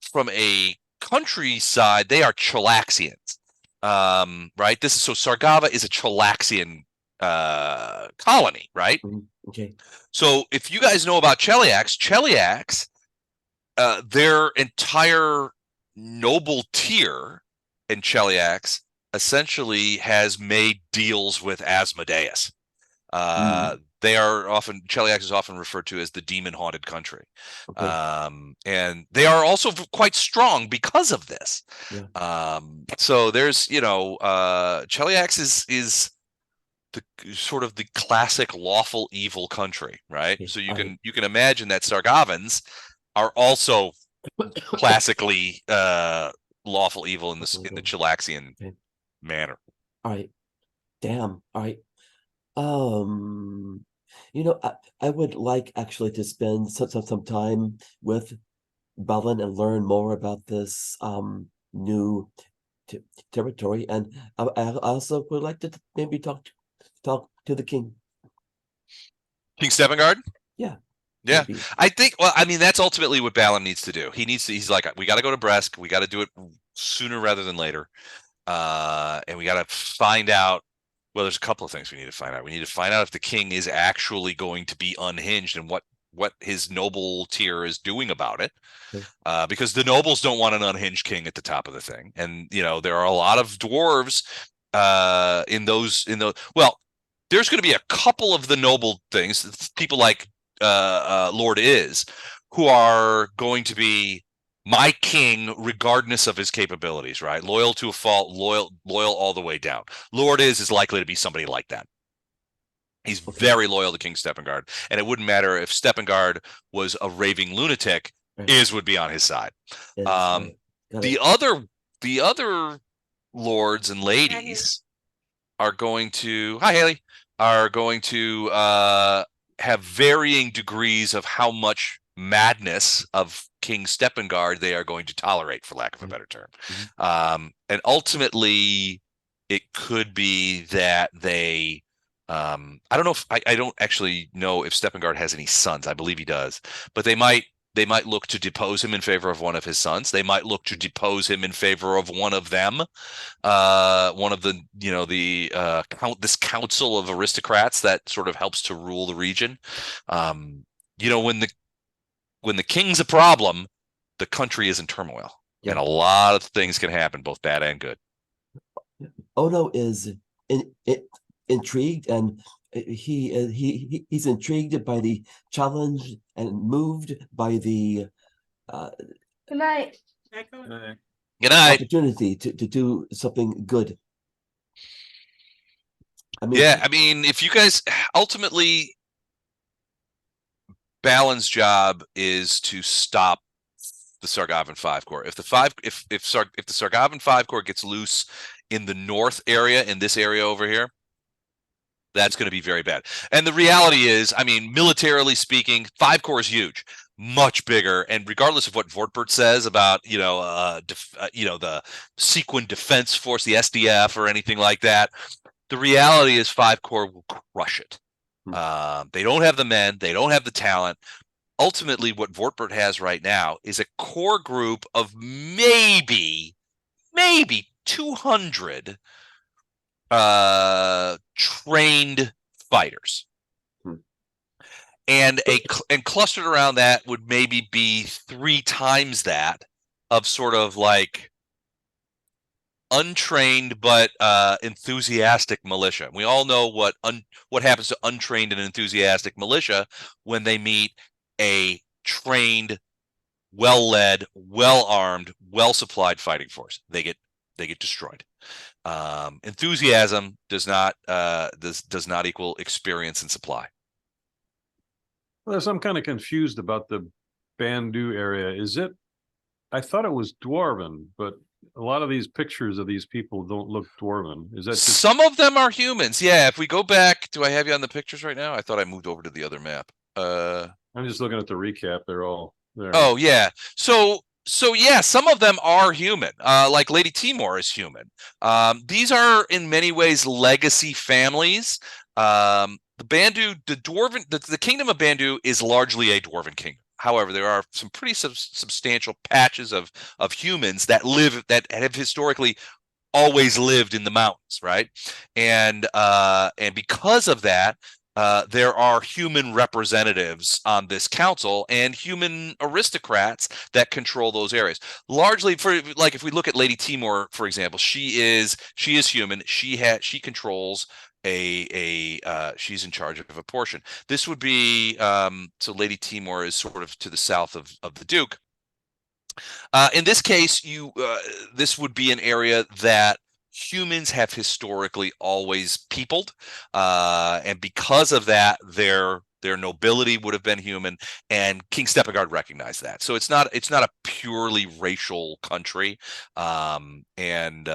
from a countryside. They are Chalaxians, right? Sargava is a Chalaxian colony, right? Okay. So if you guys know about Cheliax, their entire noble tier in Cheliax essentially has made deals with Asmodeus. Cheliax is often referred to as the demon-haunted country. Okay. And they are also quite strong because of this. So there's, Cheliax is the sort of the classic lawful evil country, right? So you can imagine that Sargavans are also classically lawful evil in the Chelaxian manner. All right. Damn. All right. I would like actually to spend some time with Balan and learn more about this new territory, and I also would like to maybe talk to the king. King Steppengard? Yeah. Yeah. Maybe. I think, well, I mean, that's ultimately what Balan needs to do. He's like, we got to go to Bresk. We got to do it sooner rather than later. And we got to find out, well, there's a couple of things we need to find out. We need to find out if the king is actually going to be unhinged and what his noble tier is doing about it. Because the nobles don't want an unhinged king at the top of the thing. And, there are a lot of dwarves well, there's going to be a couple of the noble things, people like Lord Is, who are going to be my king regardless of his capabilities, right? Loyal to a fault, loyal all the way down. Lord Is likely to be somebody like that. He's very loyal to King Steppengard, and it wouldn't matter if Steppengard was a raving lunatic. Is would be on his side. The other lords and ladies are going to, hi Haley, are going to have varying degrees of how much madness of King Steppengard they are going to tolerate, for lack of a better term. And ultimately, it could be that they. I don't know if I don't actually know if Steppengard has any sons. I believe he does, but they might look to depose him in favor of one of his sons. They might look to depose him in favor of one of them. One of the this council of aristocrats that sort of helps to rule the region. When the king's a problem, the country is in turmoil, and a lot of things can happen, both bad and good. Odo is intrigued, and he's intrigued by the challenge and moved by the Good night. Good night. opportunity to do something good. I mean, if you guys ultimately, Balan's job is to stop the Sargovan 5 Corps. If the Sargovan 5 Corps gets loose in the north area, in this area over here, that's going to be very bad. And the reality is, I mean, militarily speaking, 5 Corps is huge, much bigger. And regardless of what Vortbert says about, the Seaquen Defense Force, the SDF, or anything like that, the reality is 5 Corps will crush it. They don't have the men, they don't have the talent. Ultimately, what Vortbert has right now is a core group of maybe 200 trained fighters. And clustered around that would maybe be 3 times that of sort of like untrained but enthusiastic militia. We all know what happens to untrained and enthusiastic militia when they meet a trained, well-led, well-armed, well-supplied fighting force. They get destroyed. Enthusiasm does not equal experience and supply. Well, I'm kind of confused about the Bandu area. I thought it was Dwarven, but a lot of these pictures of these people don't look Dwarven. Is that just... Some of them are humans? Yeah. If we go back, do I have you on the pictures right now? I thought I moved over to the other map. I'm just looking at the recap. They're all there. Oh yeah. So yeah, some of them are human. Like Lady Timor is human. These are in many ways legacy families. The Bandu, the Dwarven, the kingdom of Bandu is largely a Dwarven kingdom. However, there are some pretty substantial patches of humans that have historically always lived in the mountains, right? And because of that, there are human representatives on this council and human aristocrats that control those areas. Largely, if we look at Lady Timor, for example, she is human. She controls she's in charge of a portion. This would be so Lady Timor is sort of to the south of the Duke. In this case, this would be an area that humans have historically always peopled, and because of that, their nobility would have been human, and King Steppengard recognized that. So it's not a purely racial country, and there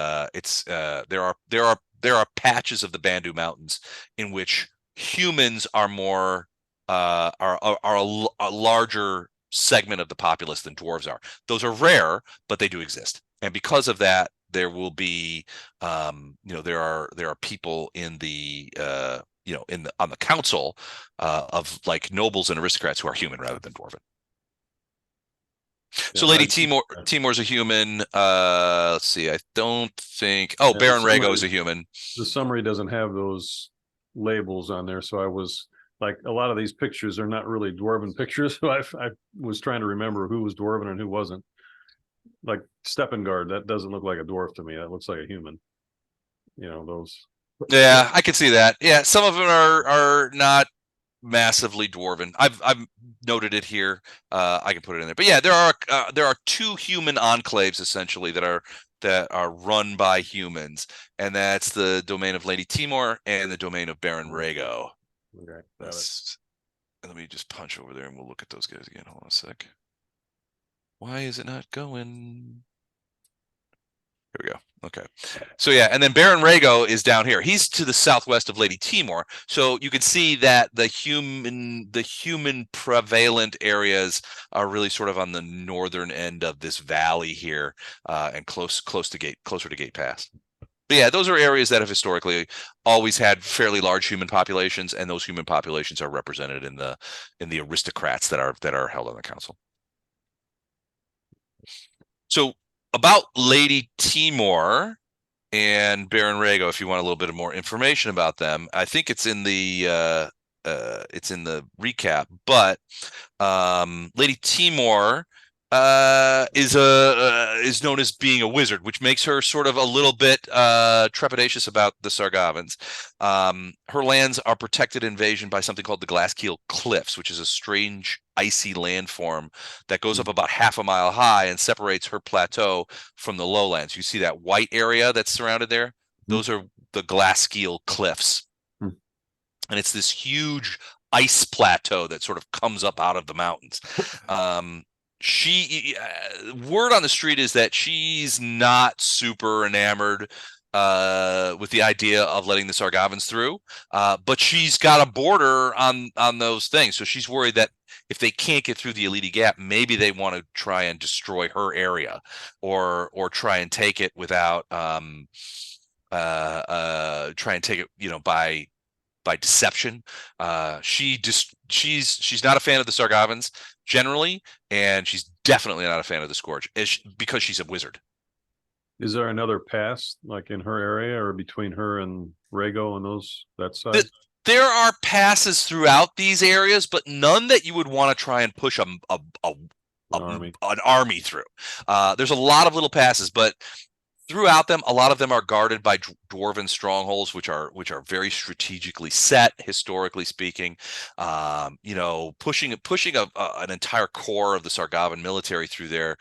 are patches of the Bandu Mountains in which humans are more are a larger segment of the populace than dwarves are. Those are rare, but they do exist, and because of that, there will be there are people in the on the council of like nobles and aristocrats who are human rather than dwarven. So Lady Timor's a human. Let's see. I don't think. Oh, Baron Rhaego is a human. The summary doesn't have those labels on there, so I was like, a lot of these pictures are not really Dwarven pictures. So I was trying to remember who was Dwarven and who wasn't. Like Steppengard, that doesn't look like a dwarf to me. That looks like a human. Those. Yeah, I can see that. Yeah, some of them are not massively dwarven. I've noted it here. I can put it in there. But yeah, there are 2 human enclaves essentially that are run by humans, and that's the domain of Lady Timor and the domain of Baron Rhaego. Okay, let me just punch over there and we'll look at those guys again. Hold on a sec. Why is it not going? Here we go. Okay. So yeah, and then Baron Rhaego is down here. He's to the southwest of Lady Timor. So you can see that the human prevalent areas are really sort of on the northern end of this valley here, and closer to Gate Pass. But yeah, those are areas that have historically always had fairly large human populations, and those human populations are represented in the aristocrats that are held on the council. So about Lady Timor and Baron Rhaego, if you want a little bit of more information about them, I think it's in the recap. But Lady Timor is known as being a wizard, which makes her sort of a little bit trepidatious about the Sargavans. Her lands are protected invasion by something called the Glasskeel Cliffs, which is a strange icy landform that goes up about half a mile high and separates her plateau from the lowlands. You see that white area that's surrounded there? Those are the Glasskeel Cliffs. And it's this huge ice plateau that sort of comes up out of the mountains. Word on the street is that she's not super enamored with the idea of letting the Sargavans through, but she's got a border on those things. So she's worried that if they can't get through the Alydi Gap, maybe they want to try and destroy her area, or try and take it without try and take it, by deception. She's not a fan of the Sargavans generally, and she's definitely not a fan of the Scourge because she's a wizard. Is there another pass like in her area or between her and Rhaego and that side? There are passes throughout these areas, but none that you would want to try and push an army through. There's a lot of little passes, but throughout them, a lot of them are guarded by dwarven strongholds, which are very strategically set, historically speaking. Pushing an entire core of the Sargavan military through there,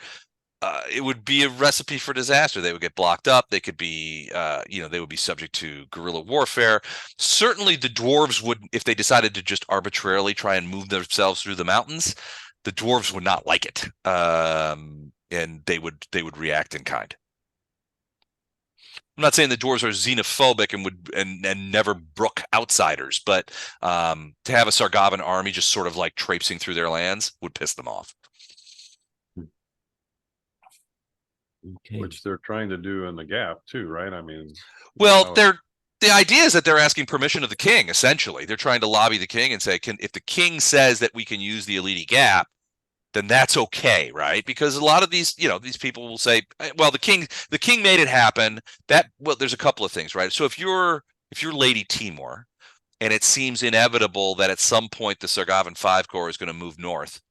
it would be a recipe for disaster. They would get blocked up. They could be, they would be subject to guerrilla warfare. Certainly, the dwarves would, if they decided to just arbitrarily try and move themselves through the mountains, the dwarves would not like it, and they would react in kind. I'm not saying the dwarves are xenophobic and never brook outsiders, but to have a Sargavan army just sort of like traipsing through their lands would piss them off. Okay. Which they're trying to do in the Gap too, right? I mean, well, the idea is that they're asking permission of the king. Essentially, they're trying to lobby the king and say, if the king says that we can use the Alydi Gap, then that's okay, right? Because a lot of these people will say, well, the king made it happen. There's a couple of things, right? So if you're Lady Timor, and it seems inevitable that at some point the Sargavan 5 Corps is going to move north,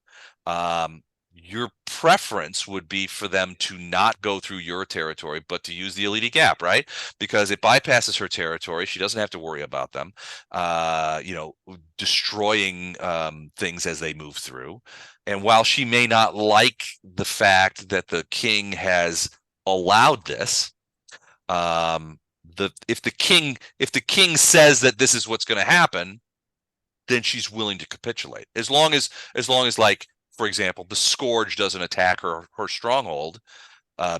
your preference would be for them to not go through your territory, but to use the Alydi Gap, right? Because it bypasses her territory. She doesn't have to worry about them, destroying things as they move through. And while she may not like the fact that the king has allowed this, if the king says that this is what's going to happen, then she's willing to capitulate. As long as like, for example, the Scourge doesn't attack her stronghold,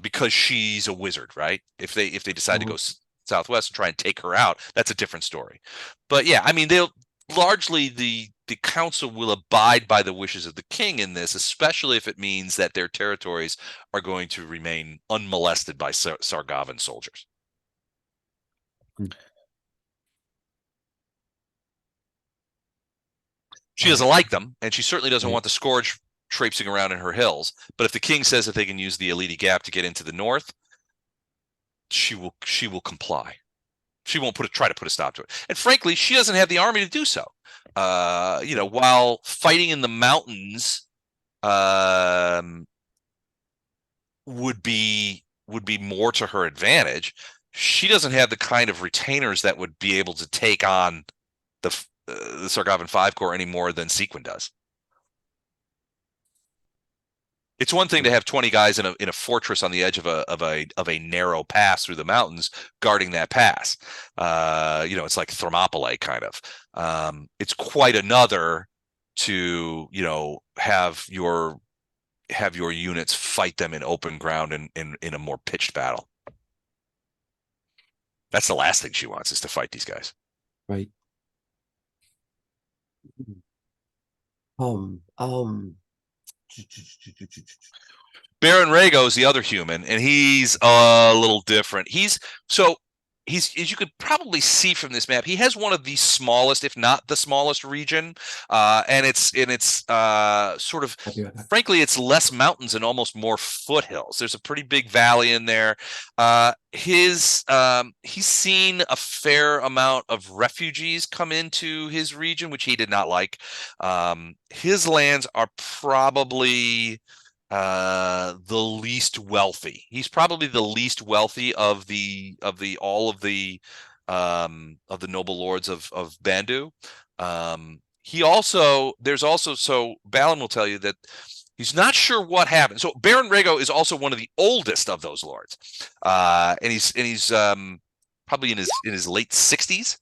because she's a wizard, right? If they decide to go southwest and try and take her out, that's a different story. But yeah, I mean, they'll largely the council will abide by the wishes of the king in this, especially if it means that their territories are going to remain unmolested by Sargavan soldiers. She doesn't like them, and she certainly doesn't want the Scourge traipsing around in her hills. But if the king says that they can use the Alydi Gap to get into the north, she will comply. She won't try to put a stop to it. And frankly, she doesn't have the army to do so. While fighting in the mountains would be more to her advantage, she doesn't have the kind of retainers that would be able to take on the Sargavan 5 Corps any more than Seaquen does. It's one thing to have 20 guys in a fortress on the edge of a narrow pass through the mountains guarding that pass. It's like Thermopylae kind of. It's quite another to have your units fight them in open ground in a more pitched battle. That's the last thing she wants, is to fight these guys. Right. Um. Baron Rhaego is the other human, and he's a little different. He's as you could probably see from this map, he has one of the smallest, if not the smallest region, and it's sort of, frankly, it's less mountains and almost more foothills. There's a pretty big valley in there. He's seen a fair amount of refugees come into his region, which he did not like. His lands are probably the least wealthy. He's probably the least wealthy of the noble lords of Bandu. So Balan will tell you that he's not sure what happened. So Baron Rhaego is also one of the oldest of those lords, and he's probably in his late 60s.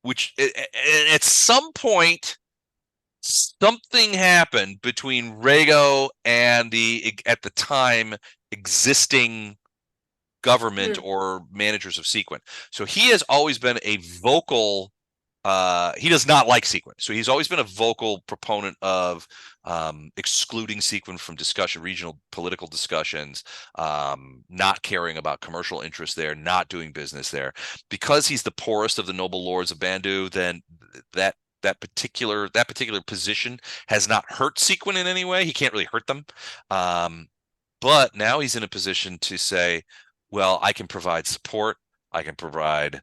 Which at some point, something happened between Rhaego and the, at the time, existing government or managers of Seaquen. So he has always been a vocal, he does not like Seaquen. So he's always been a vocal proponent of excluding Seaquen from regional political discussions, not caring about commercial interests there, not doing business there. Because he's the poorest of the noble lords of Bandu, then that particular position has not hurt Seaquen in any way. He can't really hurt them. But now he's in a position to say, well, I can provide support. I can provide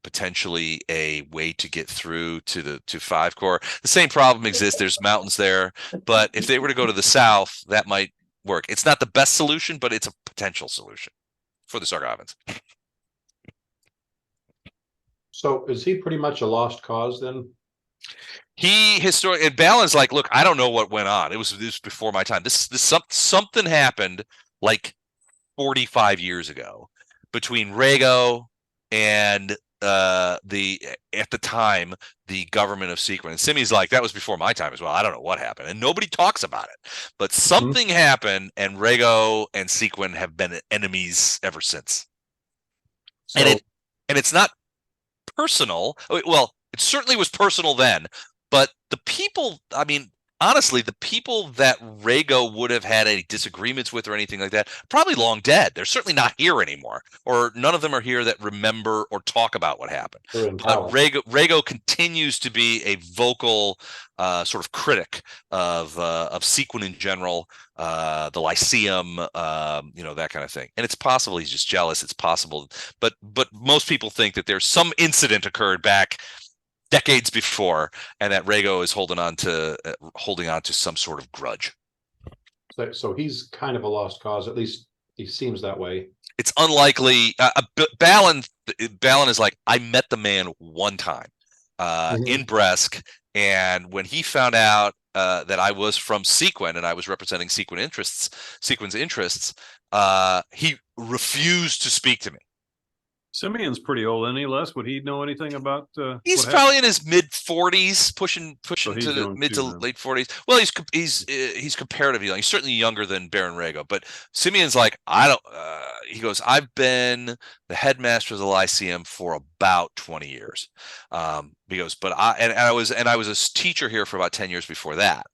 potentially a way to get through to 5 Corps. The same problem exists. There's mountains there, but if they were to go to the south, that might work. It's not the best solution, but it's a potential solution for the Sargavans. So is he pretty much a lost cause then? And Balan's like, look, I don't know what went on. It was before my time. Something happened like 45 years ago between Rhaego and at the time, the government of Seaquen. And Simi's like, that was before my time as well. I don't know what happened, and nobody talks about it. But something happened, and Rhaego and Seaquen have been enemies ever since. So, and it's not personal. Well, it certainly was personal then, but the people, I mean, honestly, the people that Rhaego would have had any disagreements with or anything like that, probably long dead. They're certainly not here anymore, or none of them are here that remember or talk about what happened. But Rhaego continues to be a vocal sort of critic of Seaquen in general, the Lyceum, that kind of thing. And it's possible he's just jealous. It's possible, but most people think that there's some incident occurred back decades before, and that Rhaego is holding on to some sort of grudge. So he's kind of a lost cause. At least he seems that way. It's unlikely. Balan is like, I met the man one time in Bresk, and when he found out that I was from Seaquen and I was representing Sequen's interests, he refused to speak to me. Simeon's pretty old, isn't he, Les? Would he know anything about? He's probably in his mid 40s, pushing to the mid to late 40s. Well, he's comparatively young. He's certainly younger than Baron Rhaego, but Simeon's like, I don't. He goes, I've been the headmaster of the Lyceum for about 20 years. He goes, but I was a teacher here for about 10 years before that.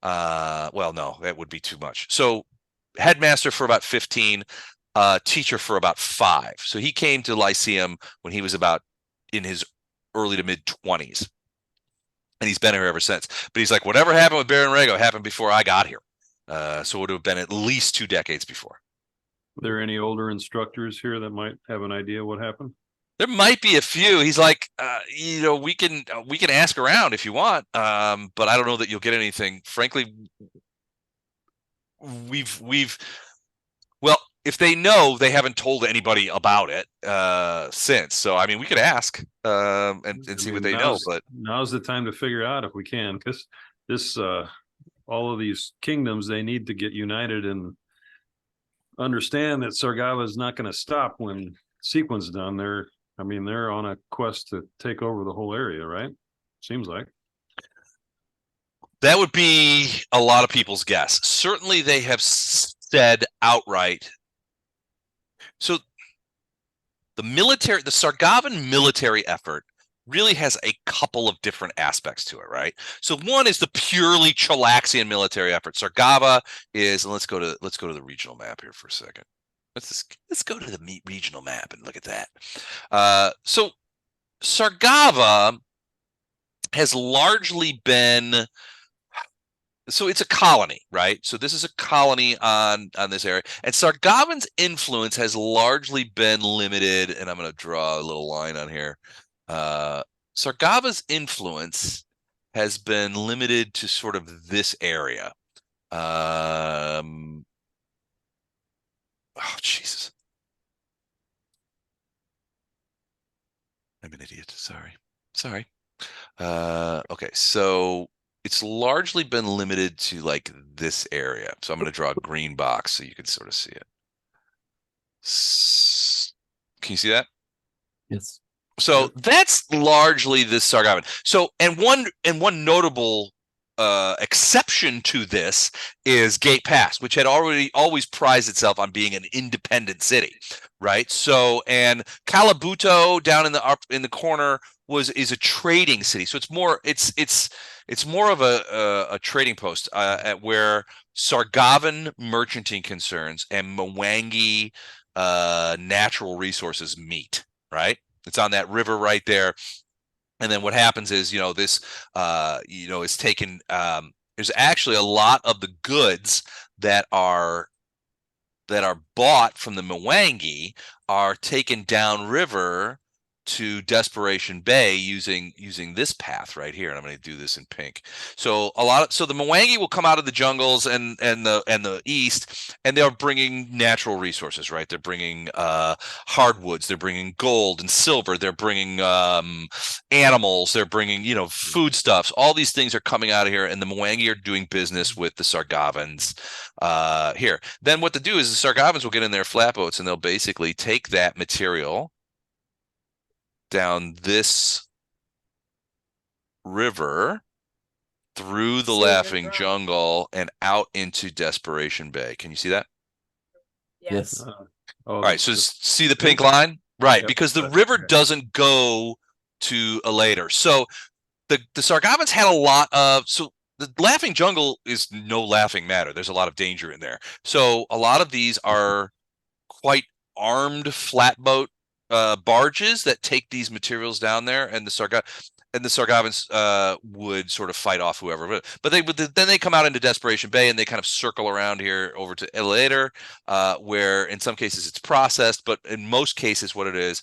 Well, no, that would be too much. So headmaster for about 15. Teacher for about 5. So he came to Lyceum when he was about in his early to mid 20s, and he's been here ever since. But he's like, whatever happened with Baron Rhaego happened before I got here. So it would have been at least 2 decades before. Are there any older instructors here that might have an idea what happened? There might be a few. He's like, we can ask around if you want, but I don't know that you'll get anything. Frankly, well, if they know, they haven't told anybody about it since. So, I mean, we could ask and see what they know. But now's the time to figure out if we can, because this all of these kingdoms, they need to get united and understand that Sargava is not going to stop when Sequen's done. They're on a quest to take over the whole area, right? Seems like. That would be a lot of people's guess. Certainly, they have said outright So the Sargavan military effort really has a couple of different aspects to it, right? So one is the purely Chalaxian military effort. Sargava is, and let's go to the regional map here for a second. Let's go to the regional map and look at that. So Sargava has largely been, so it's a colony, right? So this is a colony on this area, and Sargavan's influence has largely been limited. And I'm going to draw a little line on here. Sargava's influence has been limited to sort of this area. Oh, Jesus. I'm an idiot. Sorry. Okay, so it's largely been limited to like this area. So I'm going to draw a green box so you can sort of see it. Can you see that? Yes. So that's largely the Sargavan. So, and one notable exception to this is Gate Pass, which had always prized itself on being an independent city, right? So, and Calabuto down in the corner is a trading city. So it's more of a trading post at where Sargavan merchanting concerns and Mwangi natural resources meet, right? It's on that river right there. And then what happens is, this, is taken. There's actually a lot of the goods that are bought from the Mwangi are taken downriver to Desperation Bay using this path right here, and I'm going to do this in pink. So the Mwangi will come out of the jungles and the east, and they're bringing natural resources, right? They're bringing hardwoods, they're bringing gold and silver, they're bringing animals, they're bringing foodstuffs. All these things are coming out of here, and the Mwangi are doing business with the Sargavans here. Then what to do is the Sargavans will get in their flatboats, and they'll basically take that material down this river through the Laughing Jungle and out into Desperation Bay. Can you see that? Yes. All right. So see the pink line? Right. Yep. Because the river doesn't go to Elater. So the Sargavans had a lot of, so the Laughing Jungle is no laughing matter. There's a lot of danger in there. So a lot of these are quite armed flatboat barges that take these materials down there, and the Sargavans would sort of fight off whoever. But then they come out into Desperation Bay, and they kind of circle around here over to Elater, where in some cases it's processed, but in most cases what it is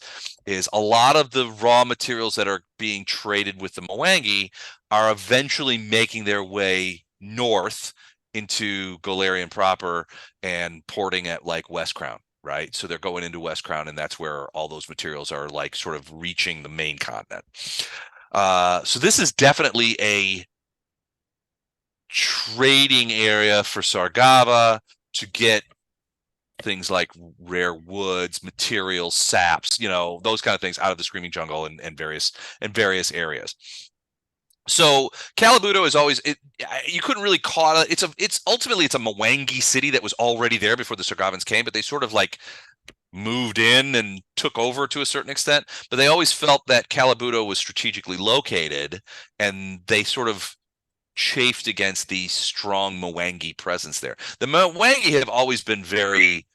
a lot of the raw materials that are being traded with the Mwangi are eventually making their way north into Golarion proper and porting at like West Crown. Right. So they're going into West Crown, and that's where all those materials are like sort of reaching the main continent. So this is definitely a trading area for Sargava to get things like rare woods, materials, saps, those kind of things out of the Screaming Jungle and various areas. So Calabuto is always you couldn't really call it. It's ultimately a Mwangi city that was already there before the Sargavans came, but they sort of like moved in and took over to a certain extent. But they always felt that Calabuto was strategically located, and they sort of chafed against the strong Mwangi presence there. The Mwangi have always been very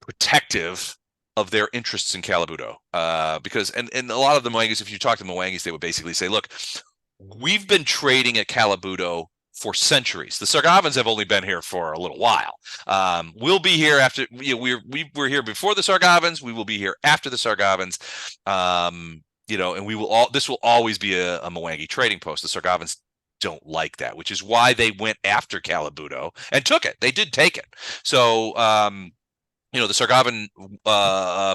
protective of their interests in Calabuto, because and a lot of the Mwangis, if you talk to the Mwangis, they would basically say, look, we've been trading at Calabuto for centuries. The Sargavans have only been here for a little while. We'll be here after we were here before the Sargavans. We will be here after the Sargavans. And this will always be a Mwangi trading post. The Sargavans don't like that, which is why they went after Calabuto and took it. They did take it. So the Sargavan,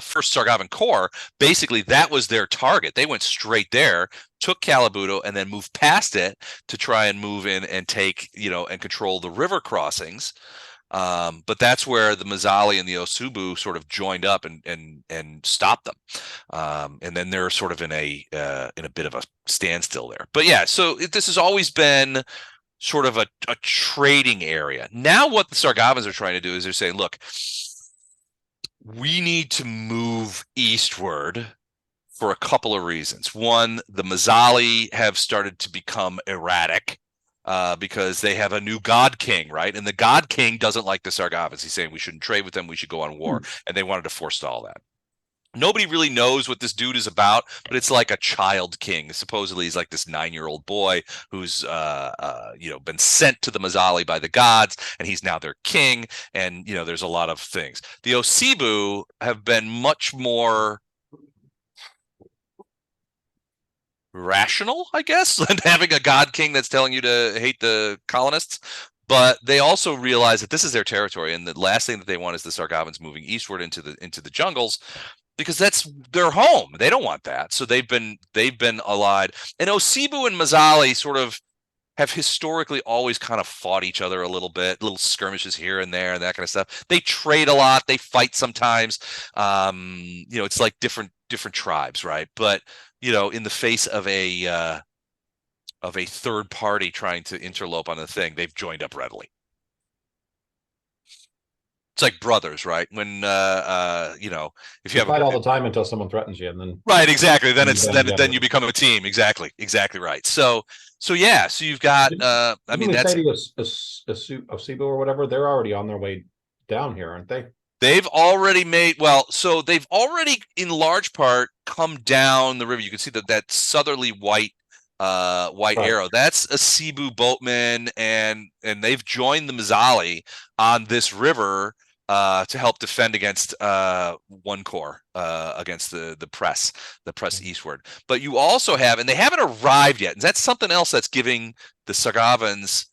first Sargavan Corps, basically that was their target. They went straight there, took Calabuto, and then moved past it to try and move in and take, and control the river crossings. But that's where the Mazzali and the Osubu sort of joined up and stopped them. And then they're sort of in a bit of a standstill there. But yeah, so this has always been sort of a trading area. Now what the Sargavans are trying to do is they're saying, look, we need to move eastward for a couple of reasons. One, the Mazzali have started to become erratic because they have a new God King, right? And the God King doesn't like the Sargavans. He's saying we shouldn't trade with them, we should go on war. And they wanted to forestall that. Nobody really knows what this dude is about, but it's like a child king. Supposedly, he's like this 9-year-old boy who's, been sent to the Mazzali by the gods, and he's now their king. And there's a lot of things. The Osibu have been much more rational, I guess, than having a god king that's telling you to hate the colonists. But they also realize that this is their territory, and the last thing that they want is the Sargavans moving eastward into the jungles, because that's their home. They don't want that. So they've been allied. And Osibu and Mazzali sort of have historically always kind of fought each other a little bit, little skirmishes here and there and that kind of stuff. They trade a lot. They fight sometimes. It's like different tribes, right? But in the face of a third party trying to interlope on the thing, they've joined up readily. It's like brothers, right? When if you have fight all the time until someone threatens you, and then right, exactly. Then then you become a team. Exactly right. So you've got. I mean, that's Osibu or whatever. They're already on their way down here, aren't they? They've already they've already in large part come down the river. You can see that southerly white arrow. That's a Cebu boatman, and they've joined the Mazzali on this river to help defend against one corps against the press eastward. But you also have, and they haven't arrived yet, and that's something else that's giving the Sargavans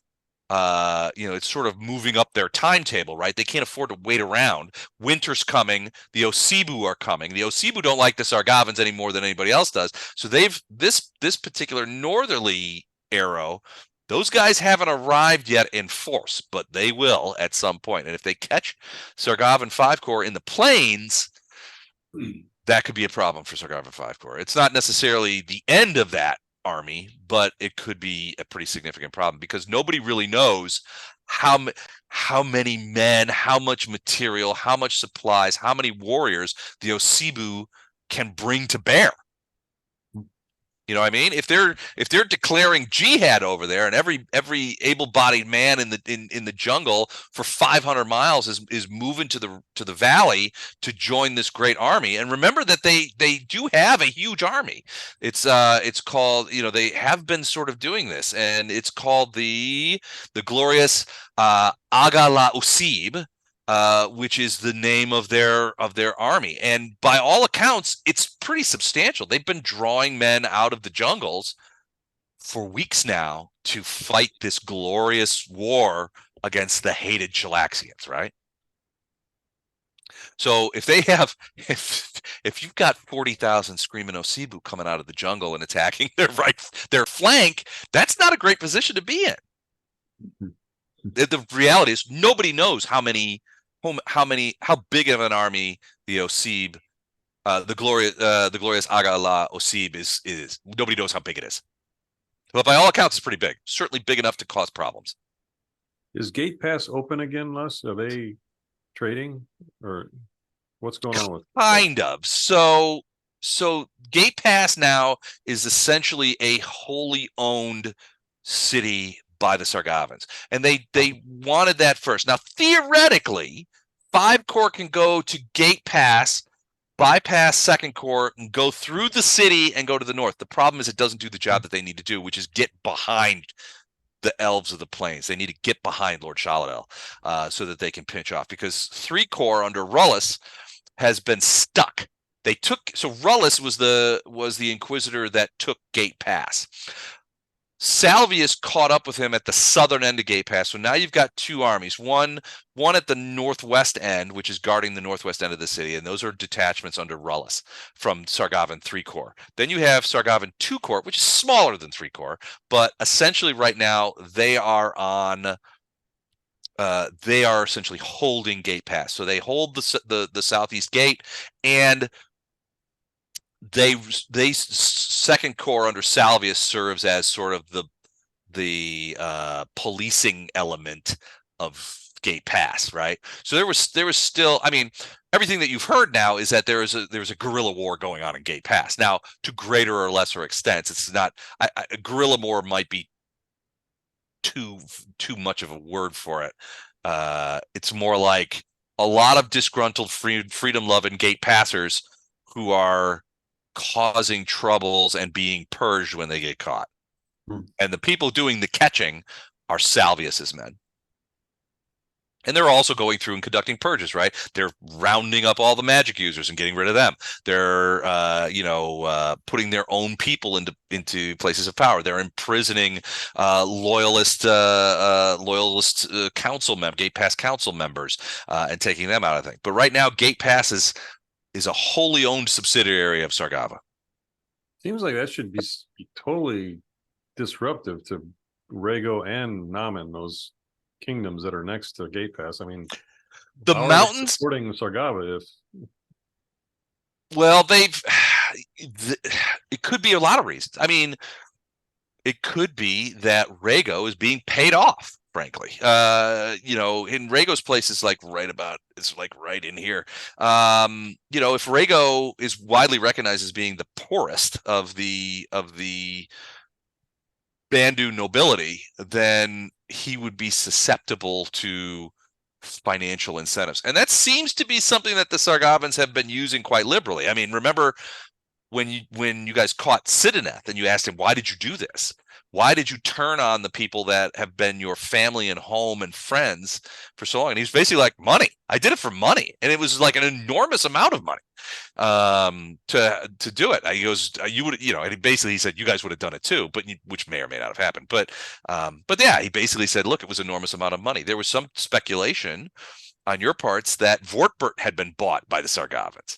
it's sort of moving up their timetable, right? They can't afford to wait around. Winter's coming. The Osibu are coming. The Osibu don't like the Sargavans any more than anybody else does. So they've this particular northerly arrow, those guys haven't arrived yet in force, but they will at some point. And if they catch Sargavan 5 Corps in the plains, that could be a problem for Sargavan 5 Corps. It's not necessarily the end of that army, but it could be a pretty significant problem because nobody really knows how many men, how much material, how much supplies, how many warriors the Osibu can bring to bear. You know what I mean? If they're declaring jihad over there, and every able-bodied man in the jungle for 500 miles is moving to the valley to join this great army. And remember that they do have a huge army. It's called, they have been sort of doing this, and it's called the glorious Aga la Usib. Which is the name of their army, and by all accounts, it's pretty substantial. They've been drawing men out of the jungles for weeks now to fight this glorious war against the hated Shalaxians, right? So if you've got 40,000 screaming Osibu coming out of the jungle and attacking their flank, that's not a great position to be in. The reality is nobody knows how big of an army the Osib, the glorious Aga la Osib is. Nobody knows how big it is, but by all accounts, it's pretty big. Certainly big enough to cause problems. Is Gate Pass open again, Les? Are they trading, or what's going on with? Kind of. So Gate Pass now is essentially a wholly owned city by the Sargavans, and they wanted that first. Now, theoretically, 5 Corps can go to Gate Pass, bypass 2nd Corps, and go through the city and go to the north. The problem is it doesn't do the job that they need to do, which is get behind the elves of the plains. They need to get behind Lord Shaladel so that they can pinch off, because 3 Corps under Rullus has been stuck. Rullus was the Inquisitor that took Gate Pass. Salvius caught up with him at the southern end of Gate Pass. So now you've got 2 armies, one at the northwest end, which is guarding the northwest end of the city, and those are detachments under Rullus from Sargavan 3 Corps. Then you have Sargavan 2 Corps, which is smaller than 3 Corps, but essentially right now they are essentially holding Gate Pass. So they hold the southeast gate, and they 2nd Corps under Salvius serves as sort of the policing element of Gate Pass, right? So there was still, I mean, everything that you've heard now is that there's a guerrilla war going on in Gate Pass. Now, to greater or lesser extents, it's not a guerrilla war might be too much of a word for it. It's more like a lot of disgruntled freedom loving Gate Passers who are causing troubles and being purged when they get caught. And the people doing the catching are Salvius's men. And they're also going through and conducting purges, right? They're rounding up all the magic users and getting rid of them. They're, putting their own people into places of power. They're imprisoning loyalist council Gate Pass council members and taking them out of things. But right now, Gate Pass is a wholly owned subsidiary of Sargava. Seems like that should be totally disruptive to Rhaego and Namen, those kingdoms that are next to Gate Pass. I mean, the mountains supporting Sargava. It could be a lot of reasons. I mean, it could be that Rhaego is being paid off, frankly. In Rhaego's place is like right in here. If Rhaego is widely recognized as being the poorest of the Bandu nobility, then he would be susceptible to financial incentives. And that seems to be something that the Sargavans have been using quite liberally. I mean, remember when you guys caught Sidoneth and you asked him, why did you do this? Why did you turn on the people that have been your family and home and friends for so long? And he was basically like, money. I did it for money. And it was like an enormous amount of money to do it. He goes, you would, and he said, you guys would have done it too, which may or may not have happened. But yeah, he basically said, look, it was an enormous amount of money. There was some speculation on your parts that Vortbert had been bought by the Sargavans.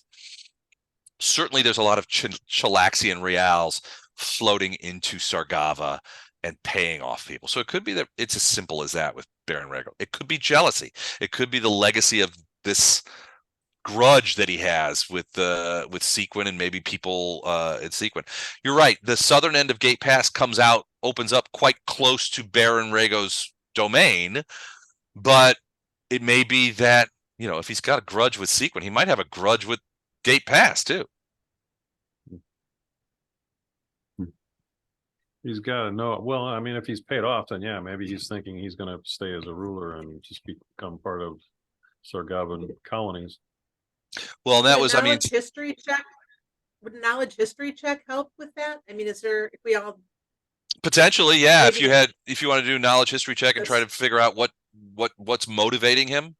Certainly there's a lot of Chalaxian reals floating into Sargava and paying off people. So it could be that it's as simple as that with Baron Rhaego. It could be jealousy. It could be the legacy of this grudge that he has with Seaquen and maybe people in Seaquen. You're right. The southern end of Gate Pass opens up quite close to Baron Rhaego's domain, but it may be that, if he's got a grudge with Seaquen, he might have a grudge with Gate Pass too. He's got to know. Well, I mean, if he's paid off, then yeah, maybe he's thinking he's going to stay as a ruler and just become part of Sargavan colonies. Well, that was, history check. Would knowledge history check help with that? I mean, is there, if we all potentially, yeah, maybe, if you want to do knowledge history check and try to figure out what's motivating him.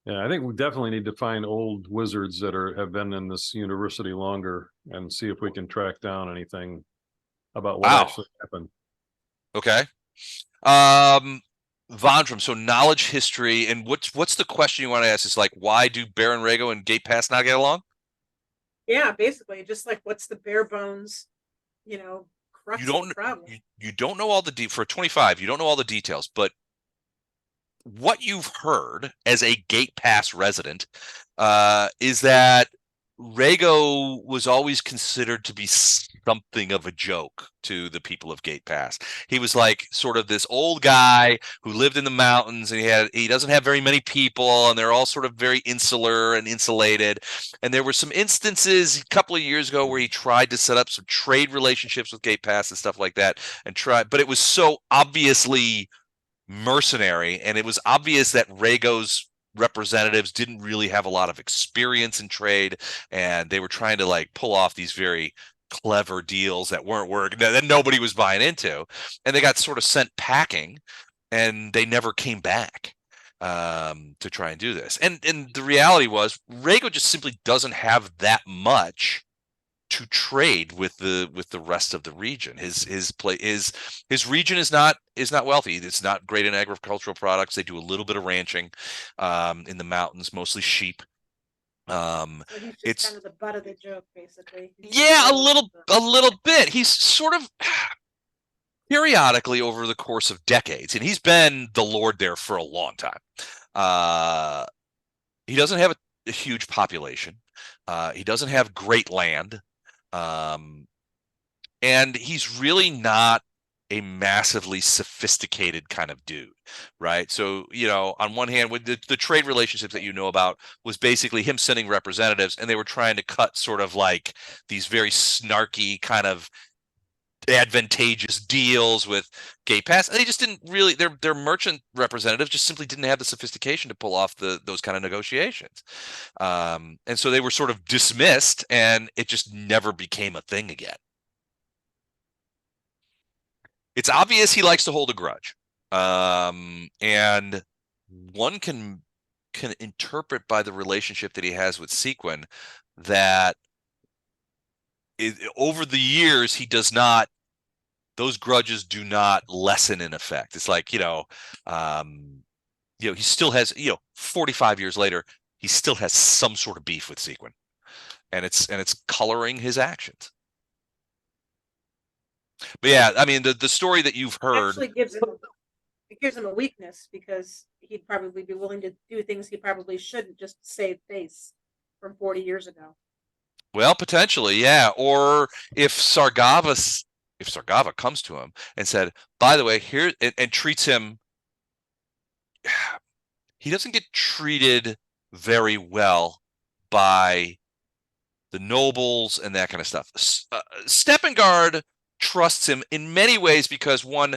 Yeah, I think we definitely need to find old wizards that have been in this university longer and see if we can track down anything about what actually happened. Okay. Vondram, so knowledge history, and what's the question you want to ask? Is like, why do Baron Rhaego and Gate Pass not get along? Yeah, basically, just like what's the bare bones, crux you don't of the problem. You don't know all the for 25, you don't know all the details, but what you've heard as a Gate Pass resident is that Rhaego was always considered to be something of a joke to the people of Gate Pass. He was like sort of this old guy who lived in the mountains, and he doesn't have very many people, and they're all sort of very insular and insulated. And there were some instances a couple of years ago where he tried to set up some trade relationships with Gate Pass and stuff like that, but it was so obviously mercenary, and it was obvious that Rhaego's representatives didn't really have a lot of experience in trade, and they were trying to like pull off these very clever deals that weren't working, that nobody was buying into, and they got sort of sent packing, and they never came back to try and do this. And the reality was Rhaego just simply doesn't have that much to trade with the rest of the region. His region is not wealthy. It's not great in agricultural products. They do a little bit of ranching in the mountains, mostly sheep. So it's kind of the butt of the joke, basically. Yeah, a little bit. He's sort of periodically over the course of decades, and he's been the lord there for a long time. He doesn't have a huge population. He doesn't have great land. And he's really not a massively sophisticated kind of dude, right? So, you know, on one hand, with the trade relationships that you know about was basically him sending representatives, and they were trying to cut sort of like these very snarky kind of advantageous deals with Gate Pass. And they just didn't really, their merchant representatives just simply didn't have the sophistication to pull off those kind of negotiations. And so they were sort of dismissed, and it just never became a thing again. It's obvious he likes to hold a grudge. And one can interpret by the relationship that he has with Seaquen that over the years, those grudges do not lessen in effect. It's like, he still has, 45 years later, he still has some sort of beef with Seaquen, and it's coloring his actions. But yeah, I mean, the story that you've heard actually gives him a weakness, because he'd probably be willing to do things he probably shouldn't just to save face from 40 years ago. Well, potentially, yeah. Or if Sargava comes to him and said, by the way, here, and treats him, he doesn't get treated very well by the nobles and that kind of stuff. Steppengard trusts him in many ways because, one,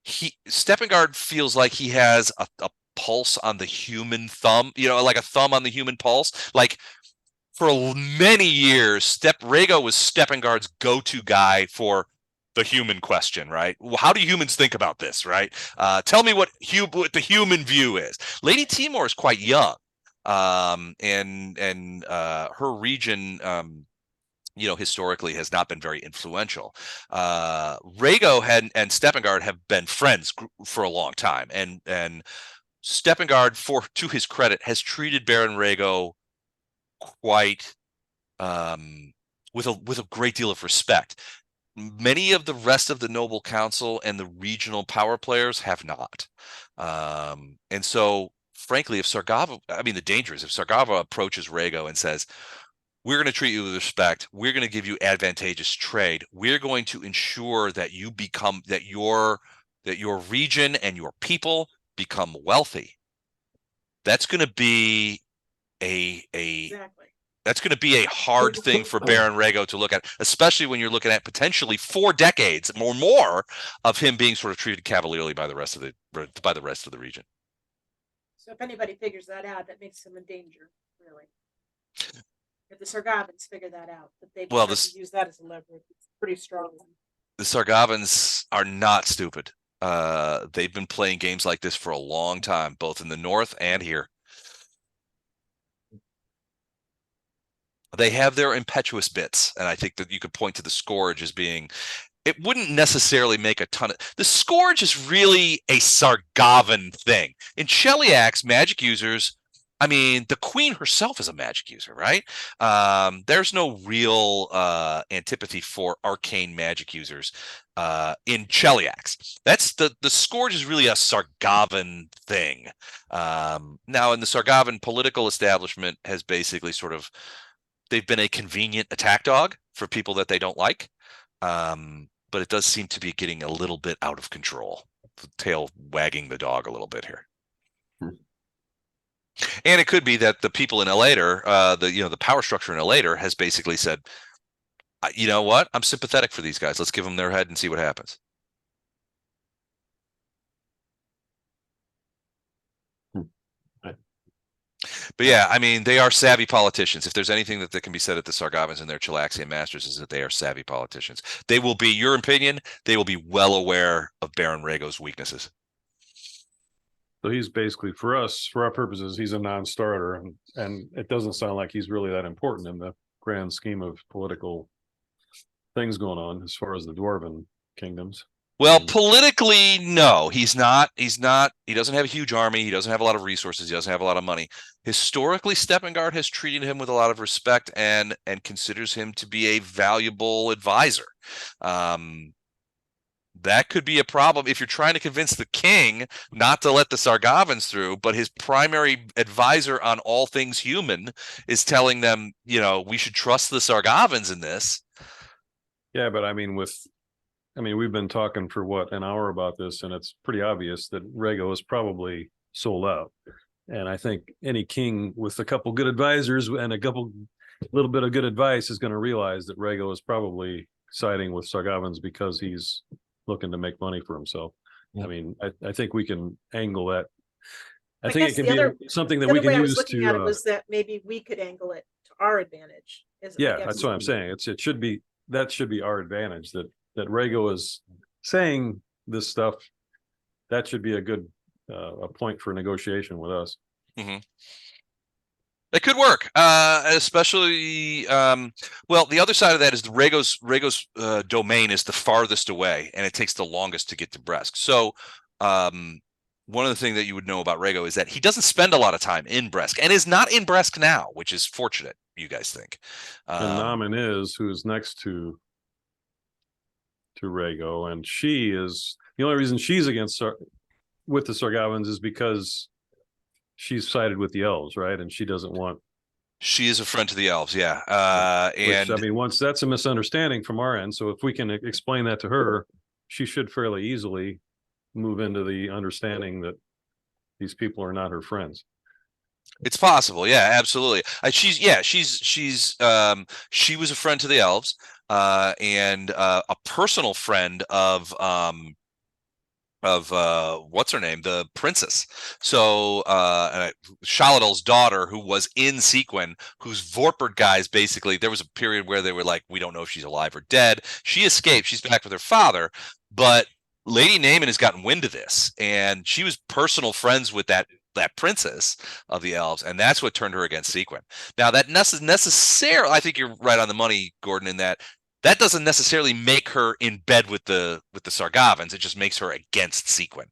Steppengard feels like he has a pulse on the human thumb, like a thumb on the human pulse. Like, for many years, Rhaego was Steppengard's go-to guy for the human question, right? How do humans think about this, right? Tell me what the human view is. Lady Timor is quite young, and her region, historically has not been very influential. Rhaego and Steppengard have been friends for a long time, and Steppengard, to his credit, has treated Baron Rhaego quite with a great deal of respect. Many of the rest of the noble council and the regional power players have not. And so, frankly, the danger is if Sargava approaches Rhaego and says, we're going to treat you with respect, we're going to give you advantageous trade, we're going to ensure that your region and your people become wealthy, that's going to be Exactly. That's going to be a hard thing for Baron Rhaego to look at, especially when you're looking at potentially 4 decades or more of him being sort of treated cavalierly by the rest of the region. So if anybody figures that out, that makes him in danger, really. If the Sargavans figure that out, that they use that as a leverage, it's pretty strong. The Sargavans are not stupid. They've been playing games like this for a long time, both in the north and here. They have their impetuous bits, and I think that you could point to the Scourge as being, it wouldn't necessarily make a ton of, the Scourge is really a Sargavan thing. In Cheliax, magic users, the Queen herself is a magic user, right? There's no real antipathy for arcane magic users in Cheliax. That's the Scourge is really a Sargavan thing. Now, in the Sargavan political establishment has basically sort of, they've been a convenient attack dog for people that they don't like. But it does seem to be getting a little bit out of control. The tail wagging the dog a little bit here. And it could be that the people in Elater, the power structure in Elater has basically said, you know what? I'm sympathetic for these guys. Let's give them their head and see what happens. But yeah, they are savvy politicians. If there's anything that can be said at the Sargavans and their Chilaxian masters, is that they are savvy politicians. They will be, your opinion, they will be well aware of Baron Rhaego's weaknesses. So he's basically, for our purposes, he's a non-starter, and it doesn't sound like he's really that important in the grand scheme of political things going on as far as the Dwarven kingdoms. Well, politically, no, he's not. He doesn't have a huge army. He doesn't have a lot of resources. He doesn't have a lot of money. Historically, Steppengard has treated him with a lot of respect and considers him to be a valuable advisor. That could be a problem if you're trying to convince the king not to let the Sargavans through, but his primary advisor on all things human is telling them, we should trust the Sargavans in this. Yeah, but with I mean, we've been talking for what, an hour about this, and it's pretty obvious that Rhaego is probably sold out. And I think any king with a couple good advisors and little bit of good advice is going to realize that Rhaego is probably siding with Sargavans because he's looking to make money for himself. Yeah. I mean, I think we can angle that. I I think guess it can be something that we can I was use looking at it to. was that maybe we could angle it to our advantage. Yeah, that's what I'm saying. It should be our advantage that Rhaego is saying this stuff. That should be a good a point for negotiation with us. Mm-hmm. It could work, especially. Well, the other side of that is the Rhaego's domain is the farthest away, and it takes the longest to get to Bresk. So, one of the things that you would know about Rhaego is that he doesn't spend a lot of time in Bresk, and is not in Bresk now, which is fortunate. You guys think? And Naman is who's next to Rhaego, and she is the only reason she's with the Sargavans is because she's sided with the elves, right? And she doesn't want. She is a friend to the elves, yeah. Which, I mean, once that's a misunderstanding from our end. So if we can explain that to her, she should fairly easily move into the understanding that these people are not her friends. It's possible, yeah, absolutely. She was a friend to the elves, and a personal friend of what's her name, the princess. So Shaladol's daughter, who was in Seaquen, whose Vorpert guys basically, there was a period where they were like, we don't know if she's alive or dead. She escaped. She's back with her father, but Lady Naaman has gotten wind of this, and she was personal friends with that princess of the elves, and that's what turned her against Seaquen. Now, that necessarily, I think you're right on the money, Gordon, in that doesn't necessarily make her in bed with the Sargavans. It just makes her against Seaquen,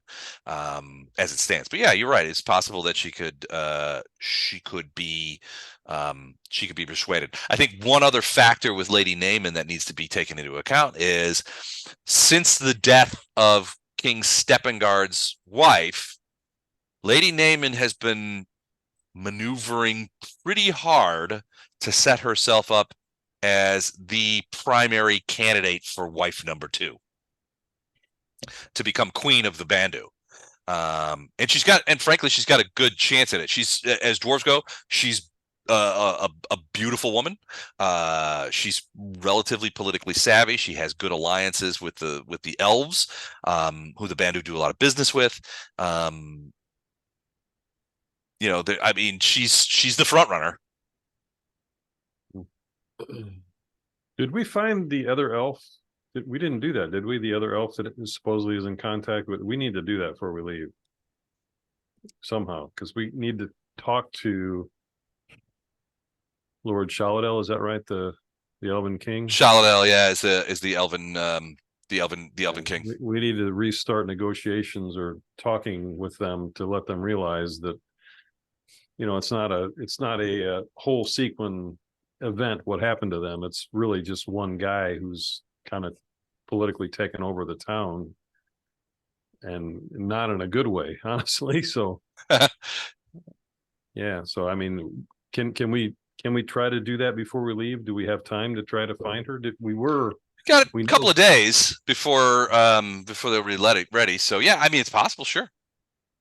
as it stands. But yeah, you're right. It's possible that she could be persuaded. I think one other factor with Lady Naaman that needs to be taken into account is, since the death of King Steppengard's wife, Lady Naaman has been maneuvering pretty hard to set herself up as the primary candidate for wife number 2 to become queen of the Bandu. And frankly, she's got a good chance at it. She's, as dwarves go, she's a beautiful woman. She's relatively politically savvy. She has good alliances with the elves, who the Bandu do a lot of business with. I mean, she's the front runner. Did we find the other elf? We didn't do that, did we? The other elf that supposedly is in contact with. We need to do that before we leave somehow, because we need to talk to Lord Shaladel. Is that right? The Elven King. Shaladel, yeah, is the Elven Elven King. We need to restart negotiations or talking with them to let them realize that, it's not a whole Seaquen event what happened to them. It's really just one guy who's kind of politically taken over the town, and not in a good way, honestly. So yeah, so I mean, can we try to do that before we leave? Do we have time to try to find her? We got a couple of days before they're ready. So yeah, I mean, it's possible, sure.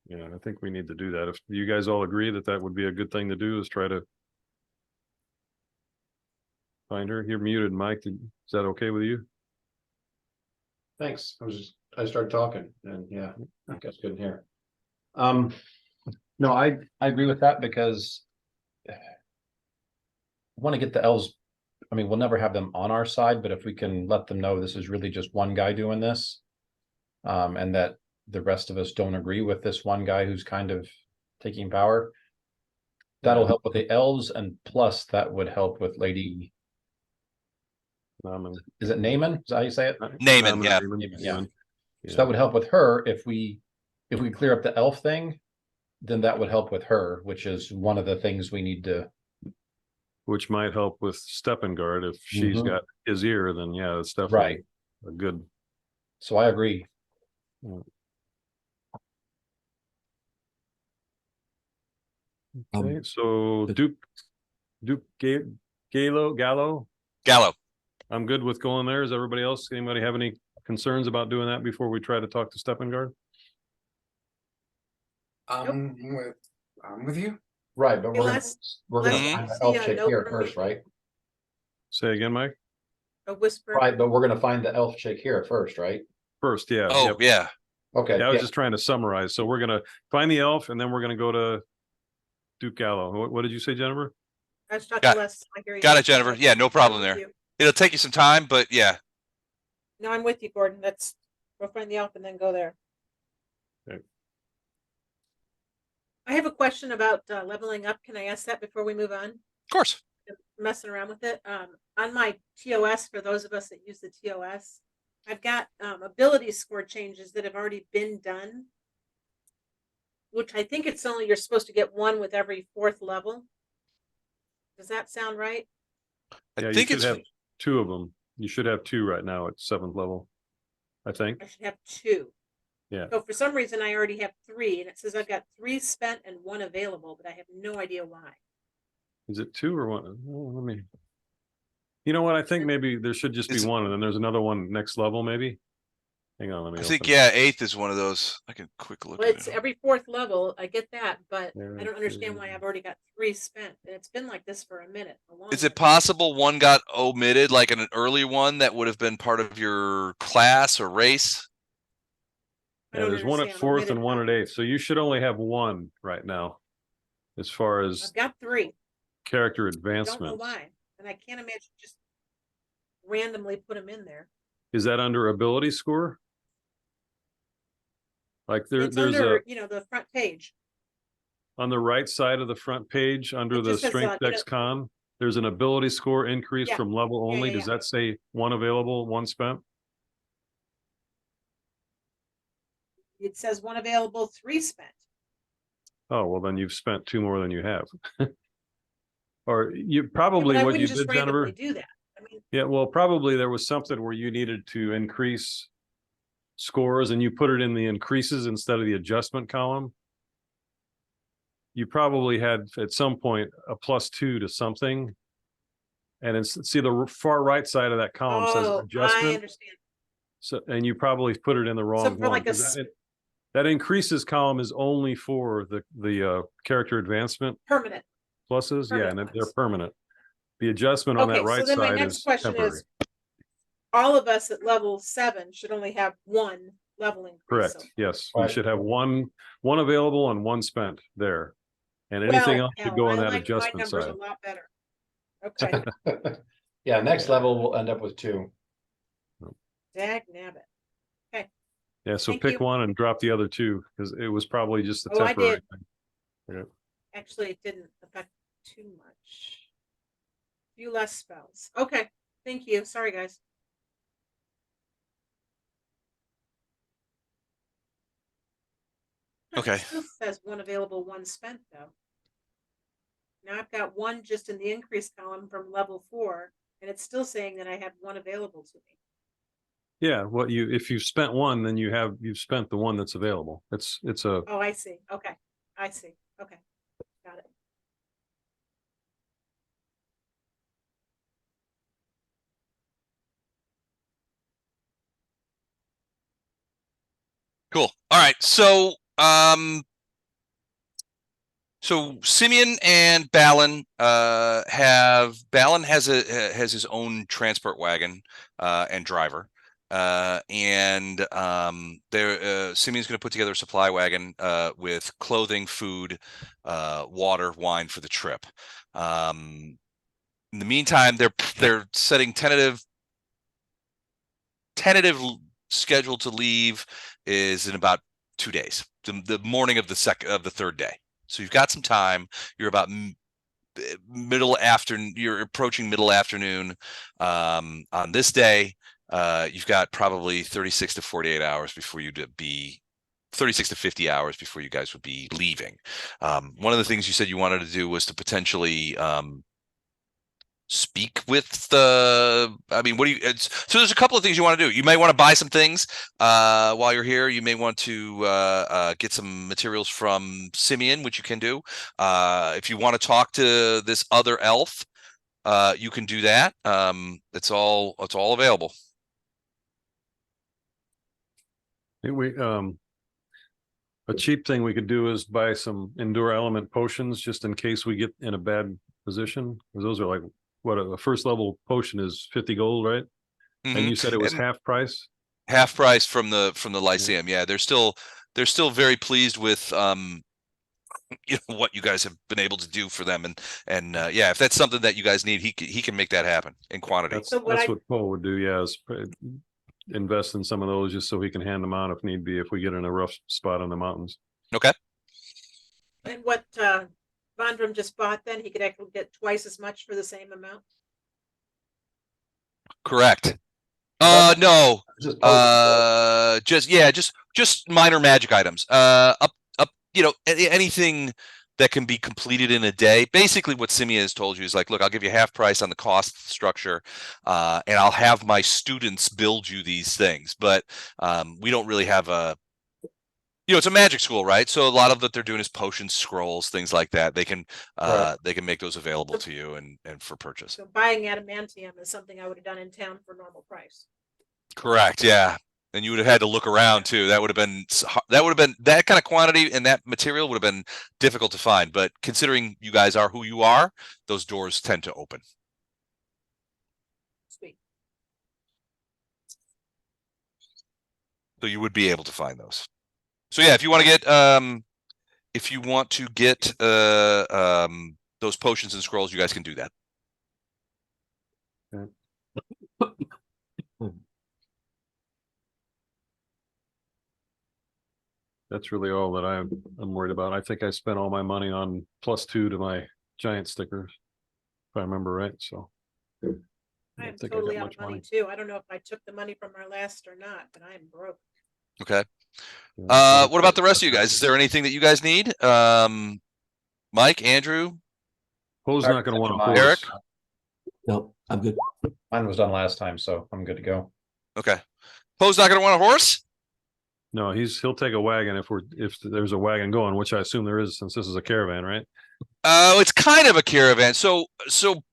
Yeah, I think we need to do that. If you guys all agree that would be a good thing to do, is try to find her. You're muted, Mike. Is that okay with you? Thanks. I started talking, and yeah, I guess couldn't hear. No, I agree with that, because I want to get the elves. I mean, we'll never have them on our side, but if we can let them know this is really just one guy doing this, and that the rest of us don't agree with this one guy who's kind of taking power, that'll help with the elves, and plus that would help with Lady. Is it Naaman? Is that how you say it? Naaman, yeah. Yeah. So that would help with her. If we clear up the elf thing, then that would help with her, which is one of the things we need to. Which might help with Steppengard. If she's got his ear, then yeah, it's definitely right. A good. So I agree. Okay, so Duke Gallo. I'm good with going there. Is everybody else? Anybody have any concerns about doing that before we try to talk to Steppengard? I'm with you. Right, but we're gonna Mhm. find the elf chick here first, right? Say again, Mike? A whisper. Right, but we're gonna find the elf chick here first, right? First, yeah. Oh, yep. yeah. Okay. Yeah, I was just trying to summarize. So we're gonna find the elf, and then we're gonna go to Duke Gallo. What did you say, Jennifer? I was talking less. I hear you. Got it, Jennifer. Yeah, no problem there. You. It'll take you some time, but yeah. No, I'm with you, Gordon. Let's go find the elf and then go there. Okay. I have a question about leveling up. Can I ask that before we move on? Of course. I'm messing around with it. On my TOS, for those of us that use the TOS, I've got ability score changes that have already been done, which I think it's only you're supposed to get one with every 4th level. Does that sound right? Yeah, you should have 2 of them. You should have 2 right now at 7th level, I think. I should have 2. Yeah. So for some reason, I already have 3, and it says I've got 3 spent and 1 available, but I have no idea why. Is it 2 or 1? Oh, let me. You know what? I think maybe there should just be 1, and then there's another one next level, maybe. Hang on, let me. I think yeah, 8th is one of those. I can quick look. Well, at it's it. every 4th level. I get that, but Yeah, I don't understand why I've already got 3 spent, and it's been like this for a minute. Is it possible one got omitted, like an early one that would have been part of your class or race? Yeah, there's one at 4th and 1 at 8th, so you should only have 1 right now, as far as I've got 3 character I don't know advancements. why, and I can't imagine just randomly put them in there. Is that under ability score? Like It's there's under, the front page. on the right side of the front page under It the just says, strength dex con, there's an ability score increase Yeah. from level Yeah, only. yeah, Does yeah. that say 1 available, 1 spent? It says 1 available, 3 spent. Oh, well, then you've spent 2 more than you have. Or you Yeah, probably but I what you wouldn't just did, Jennifer. randomly do that. I mean, Yeah, well, probably there was something where you needed to increase scores and you put it in the increases instead of the adjustment column. You probably had at some point a +2 to something. And it's, see the far right side of that column says I adjustment. understand. So, and you probably put it in the wrong for one. like 'Cause that increases column is only for the character advancement Permanent. pluses. Yeah, Permanent and they're ones. permanent. The adjustment on that Okay, so right then my side next is question temporary. is, all of us at level 7 should only have 1 level increase. Correct. So, Yes, Right. we should have one available and 1 spent there, and anything else should go on that I adjustment like my numbers side. a lot better. Okay. Yeah, next level we'll end up with 2. Dag nabbit. Yeah, so Thank pick you. 1 and drop the other 2 because it was probably just a Oh, I temporary did. thing. Yeah. Actually, it didn't affect too much. Few less spells. Okay. Thank you. Sorry, guys. Okay. It still says 1 available, 1 spent, though. Now I've got 1 just in the increase column from level 4, and it's still saying that I have 1 available to me. Yeah, what if you've spent 1, then you've spent the 1 that's available. It's a Oh, I see. Okay. I see. Okay. Got it. Cool. All right. So Simeon and Balan Balan has his own transport wagon and driver. And Simeon's going to put together a supply wagon with clothing, food, water, wine for the trip. In the meantime, they're setting tentative schedule to leave is in about 2 days, the morning of the 3rd day. So you've got some time. You're about middle afternoon. You're approaching middle afternoon on this day. You've got probably 36 to 48 hours before you'd be 36 to 50 hours before you guys would be leaving. One of the things you said you wanted to do was to potentially speak with so there's a couple of things you want to do. You may want to buy some things while you're here. You may want to get some materials from Simeon, which you can do. If you want to talk to this other elf, you can do that. It's all available. A cheap thing we could do is buy some endure element potions just in case we get in a bad position. Because those are like what a first level potion is 50 gold, right? And you said it was And half price. half price from the Lyceum. Yeah, they're still very pleased with what you guys have been able to do for them, and yeah, if that's something that you guys need, he can make that happen in quantity. That's what Paul would do. Yeah, is invest in some of those just so he can hand them out if need be, if we get in a rough spot on the mountains. Okay. And what Vondrum just bought, then he could actually get twice as much for the same amount. Correct. No. Just minor magic items. Up. Anything that can be completed in a day. Basically, what Simia has told you is like, look, I'll give you half price on the cost structure, and I'll have my students build you these things. But we don't really have a, it's a magic school, right? So a lot of what they're doing is potions, scrolls, things like that. They can make those available to you and for purchase. So buying adamantium is something I would have done in town for normal price. Correct. Yeah. And you would have had to look around too. That would have been that kind of quantity and that material would have been difficult to find. But considering you guys are who you are, those doors tend to open. Sweet. So you would be able to find those. So yeah, if you want to get those potions and scrolls, you guys can do that. Okay. That's really all that I'm worried about. I think I spent all my money on +2 to my giant stickers, if I remember right. So I'm totally out of money too. I don't know if I took the money from our last or not, but I'm broke. Okay. What about the rest of you guys? Is there anything that you guys need? Mike, Andrew? Poe's not going to want a horse. Eric? No, I'm good. Mine was done last time, so I'm good to go. Okay. Poe's not going to want a horse? No, he'll take a wagon if there's a wagon going, which I assume there is since this is a caravan, right? It's kind of a caravan. So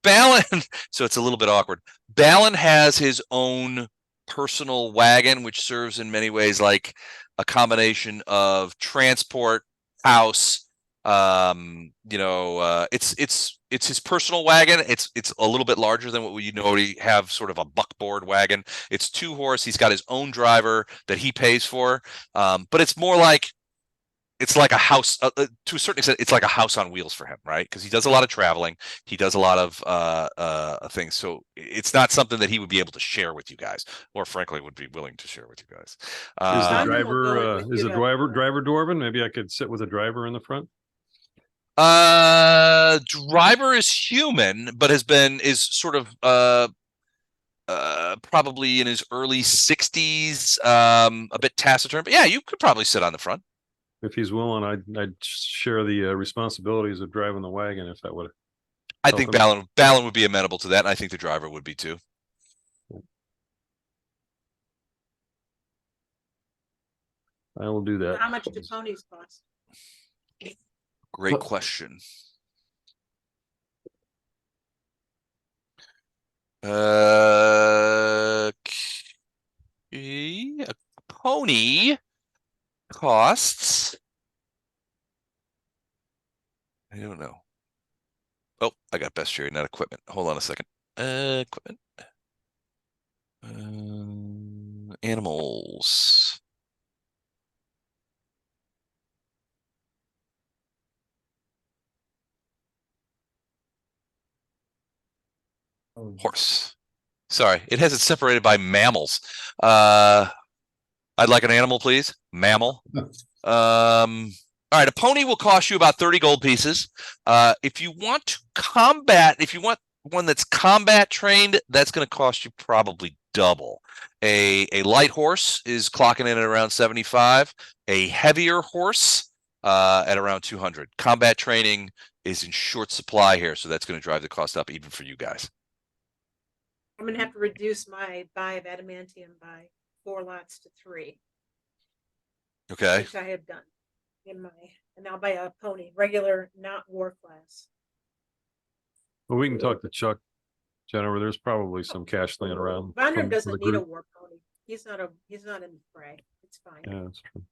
Balan, so it's a little bit awkward. Balan has his own personal wagon, which serves in many ways like a combination of transport, house. It's his personal wagon. It's a little bit larger than what we already have, sort of a buckboard wagon. It's 2 horse. He's got his own driver that he pays for. But it's more like a house to a certain extent. It's like a house on wheels for him, right? Because he does a lot of traveling. He does a lot of things. So it's not something that he would be able to share with you guys, or frankly would be willing to share with you guys. Is the driver dwarven? Maybe I could sit with a driver in the front. Driver is human, but is sort of probably in his early 60s, a bit taciturn. But yeah, you could probably sit on the front. If he's willing, I'd share the responsibilities of driving the wagon if that would. I think Balan would be amenable to that, and I think the driver would be too. I will do that. How much do ponies cost? Great question. A pony costs, I don't know. Oh, I got bestiary, not equipment. Hold on a second. Equipment. Animals. Horse. Sorry, it has it separated by mammals. I'd like an animal, please. Mammal. All right, a pony will cost you about 30 gold pieces. If you want one that's combat trained, that's going to cost you probably double. A light horse is clocking in at around 75. A heavier horse at around 200. Combat training is in short supply here, so that's going to drive the cost up even for you guys. I'm going to have to reduce my buy of adamantium by 4 lots to 3. Okay. Which I have done and I'll buy a pony, regular, not war class. Well, we can talk to Chuck, Jennifer. There's probably some cash laying around. Vondrum doesn't need a war pony. He's not in the fray. It's fine. Yeah, that's true.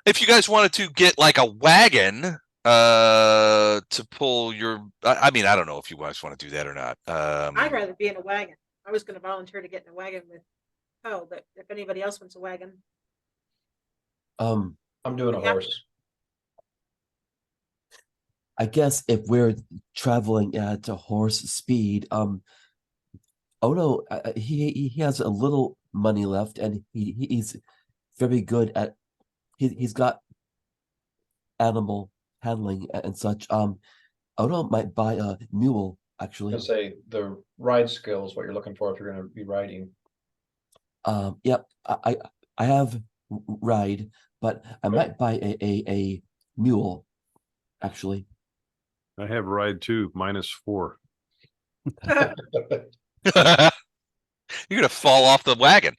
If you guys wanted to get like a wagon to pull your, I mean, I don't know if you guys want to do that or not. I'd rather be in a wagon. I was going to volunteer to get in a wagon with Poe, but if anybody else wants a wagon, I'm doing a Yeah. horse. I guess if we're traveling at a horse speed, oh no, he has a little money left, and he's very good at he's got animal handling and such. Odo might buy a mule actually. Let's say the ride skills, what you're looking for if you're going to be riding. Yep, I have ride, but I might buy a mule actually. I have ride too, -4. You're gonna fall off the wagon.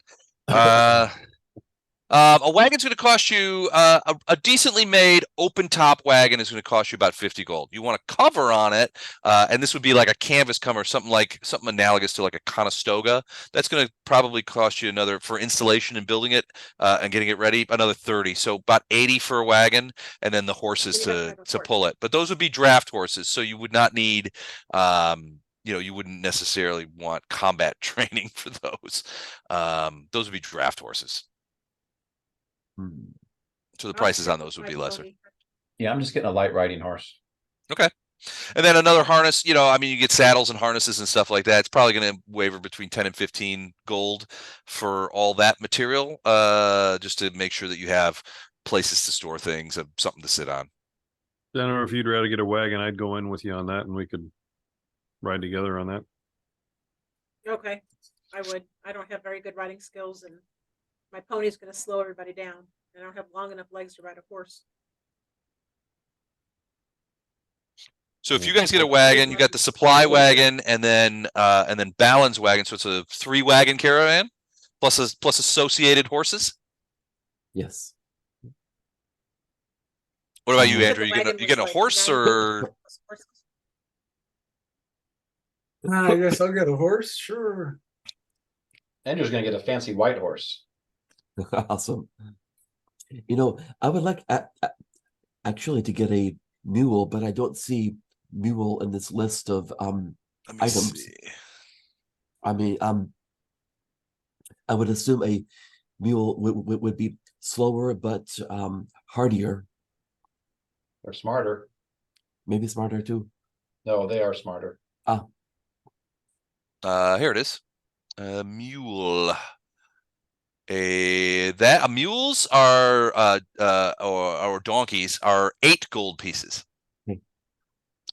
A wagon's going to cost you a decently made open top wagon is going to cost you about 50 gold. You want a cover on it, and this would be like a canvas cover, something analogous to like a Conestoga. That's going to probably cost you another for installation and building it and getting it ready, another 30. So about 80 for a wagon, and then the horses to pull it. But those would be draft horses, so you would not need. You wouldn't necessarily want combat training for those. Those would be draft horses. So the prices on those would be lesser. Yeah, I'm just getting a light riding horse. Okay. And then another harness, I mean, you get saddles and harnesses and stuff like that. It's probably going to waver between 10 and 15 gold for all that material, just to make sure that you have places to store things and something to sit on. I don't know if you'd rather get a wagon. I'd go in with you on that, and we could ride together on that. Okay, I would. I don't have very good riding skills, and my pony's going to slow everybody down. I don't have long enough legs to ride a horse. So if you guys get a wagon, you got the supply wagon and then Balan's wagon. So it's a 3-wagon caravan plus associated horses. Yes. What about you, Andrew? You getting a horse or? I guess I'll get a horse. Sure. Andrew's going to get a fancy white horse. Awesome. I would like actually to get a mule, but I don't see mule in this list of items. See. I mean, I would assume a mule would be slower but hardier. They're smarter. Maybe smarter too. No, they are smarter. Here it is. A mule. Mules are or donkeys are 8 gold pieces. Okay.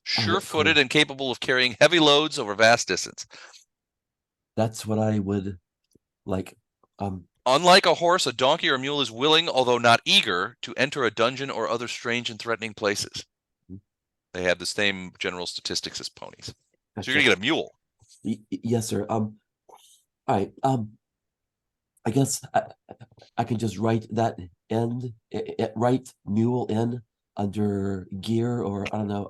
Sure-footed and capable of carrying heavy loads over vast distance. That's what I would like. Unlike a horse, a donkey or a mule is willing, although not eager, to enter a dungeon or other strange and threatening places. They have the same general statistics as ponies. So you're gonna get a mule. Yes, sir. All right. I guess I can just write that write mule in under gear, or I don't know.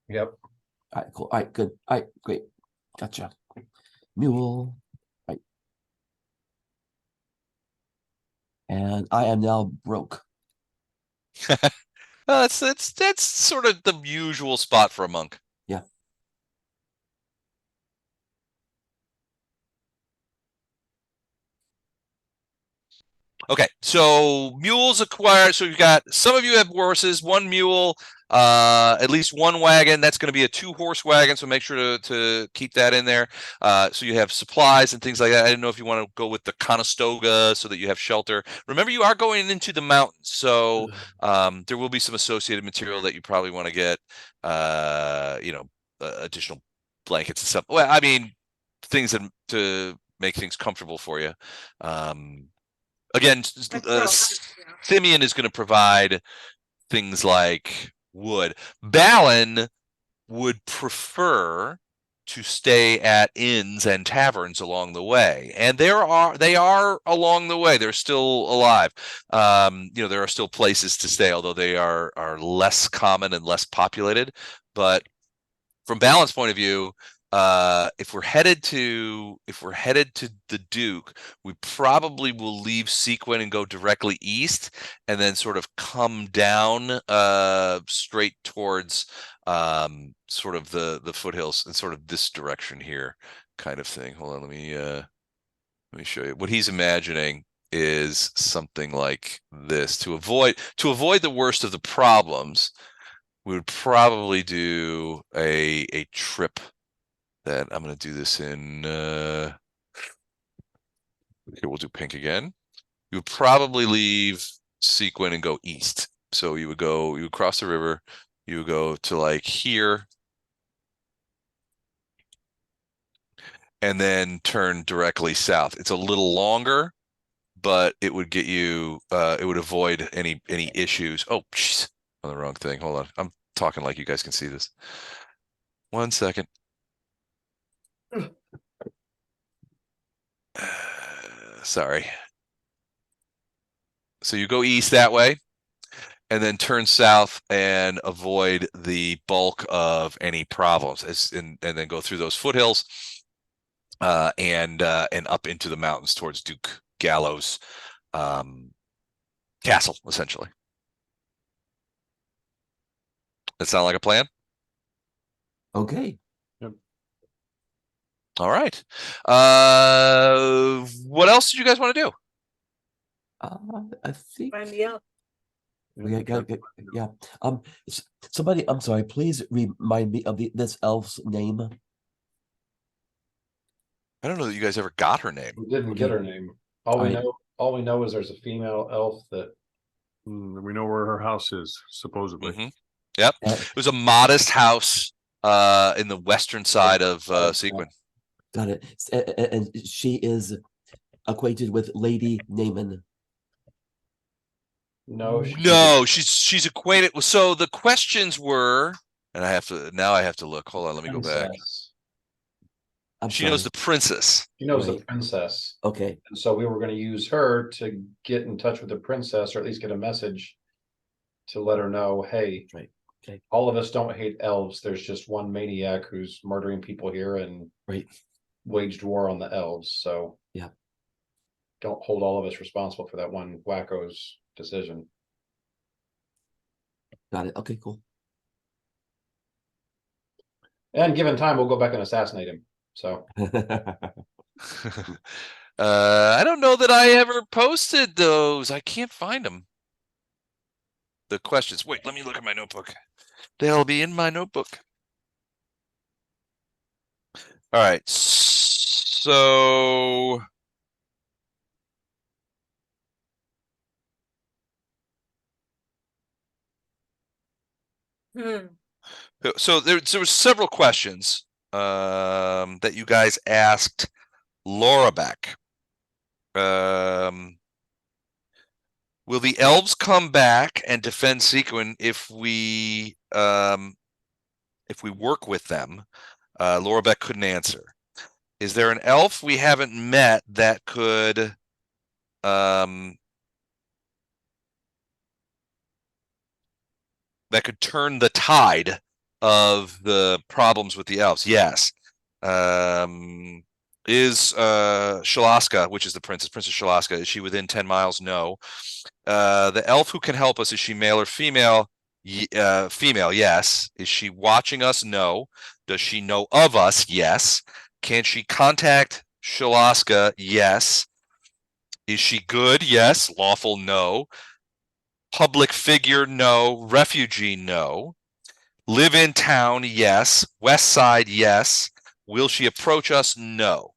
Yep. All right, cool. All right, good. All right, great. Gotcha. Mule. Right. And I am now broke. That's sort of the usual spot for a monk. Yeah. Okay, so mules acquired. So you've got some of you have horses, 1 mule, at least 1 wagon. That's going to be a 2-horse wagon, so make sure to keep that in there. So you have supplies and things like that. I didn't know if you want to go with the Conestoga so that you have shelter. Remember, you are going into the mountains, so there will be some associated material that you probably want to get. Additional blankets and stuff. Well, I mean, things to make things comfortable for you. Again, Simeon is going to provide things like wood. Balan would prefer to stay at inns and taverns along the way, and they are along the way. They're still alive. There are still places to stay, although they are less common and less populated. But from Balan's point of view, if we're headed to the Duke, we probably will leave Seaquen and go directly east, and then sort of come down straight towards sort of the foothills and sort of this direction here, kind of thing. Hold on, let me show you what he's imagining is something like this. To avoid the worst of the problems, we would probably do a trip that I'm going to do this in, here we'll do pink again. You would probably leave Seaquen and go east. So you would cross the river, you would go to like here, and then turn directly south. It's a little longer, but it would get you, it would avoid any issues. Oh, jeez, on the wrong thing. Hold on. I'm talking like you guys can see this. 1 second. Sorry. So you go east that way, and then turn south and avoid the bulk of any problems, and then go through those foothills, and up into the mountains towards Duke Gallows Castle, essentially. That sound like a plan? Okay. All right. What else did you guys want to do? I think Find the elf. yeah. Somebody, I'm sorry, please remind me of this elf's name. I don't know that you guys ever got her name. We didn't get her name. All we know is there's a female elf that we know where her house is, supposedly. Mm-hmm. Yep. It was a modest house in the western side of Seaquen. Got it. And she is acquainted with Lady Naaman. No, she's acquainted. So the questions were, and I have to look. Hold on, let me go back. She knows the princess. She knows the princess. Okay. And so we were going to use her to get in touch with the princess, or at least get a message to let her know, hey, okay, all of us don't hate elves. There's just one maniac who's murdering people here and waged war on the elves. So yeah, don't hold all of us responsible for that one wacko's decision. Got it. Okay, cool. And given time, we'll go back and assassinate him. So I don't know that I ever posted those. I can't find them. The questions. Wait, let me look at my notebook. They'll be in my notebook. All right. So So there were several questions that you guys asked Laura back. Will the elves come back and defend Seaquen if we work with them? Laura Beck couldn't answer. Is there an elf we haven't met that could turn the tide of the problems with the elves? Yes. Is Shaloska, which is the Princess Shaloska, is she within 10 miles? No. The elf who can help us, is she male or female? Female, yes. Is she watching us? No. Does she know of us? Yes. Can she contact Shaloska? Yes. Is she good? Yes. Lawful? No. Public figure? No. Refugee? No. Live in town? Yes. West side? Yes. Will she approach us? No.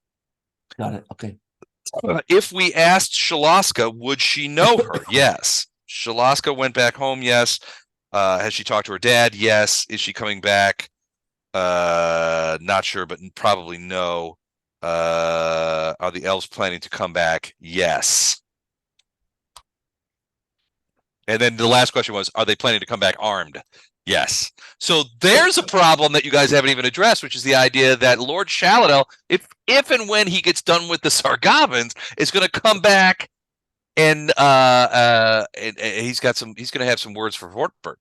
Got it. Okay. If we asked Shaloska, would she know her? Yes. Shaloska went back home. Yes. Has she talked to her dad? Yes. Is she coming back? Not sure, but probably no. Are the elves planning to come back? Yes. And then the last question was, are they planning to come back armed? Yes. So there's a problem that you guys haven't even addressed, which is the idea that Lord Shaladel, if and when he gets done with the Sargavans, is going to come back and he's going to have some words for Hortburg.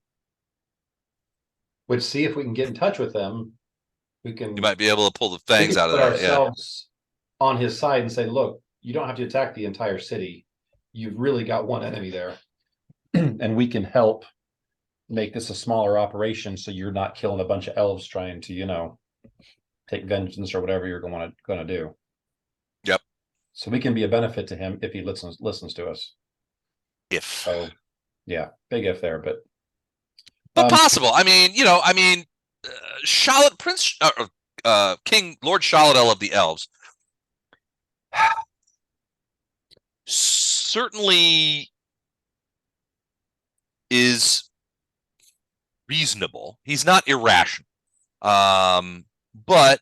Which, see if we can get in touch with them. We can. You might be able to pull the we fangs can out of put that. Yeah. ourselves on his side and say, look, you don't have to attack the entire city. You've really got one enemy there. And we can help make this a smaller operation so you're not killing a bunch of elves trying to, you know, take vengeance or whatever you're going to do. Yep. So we can be a benefit to him if he listens to us. If. So yeah, big if there, but possible. I mean, you know, Charlotte Prince King Lord Shaladel of the Elves certainly is reasonable. He's not irrational. But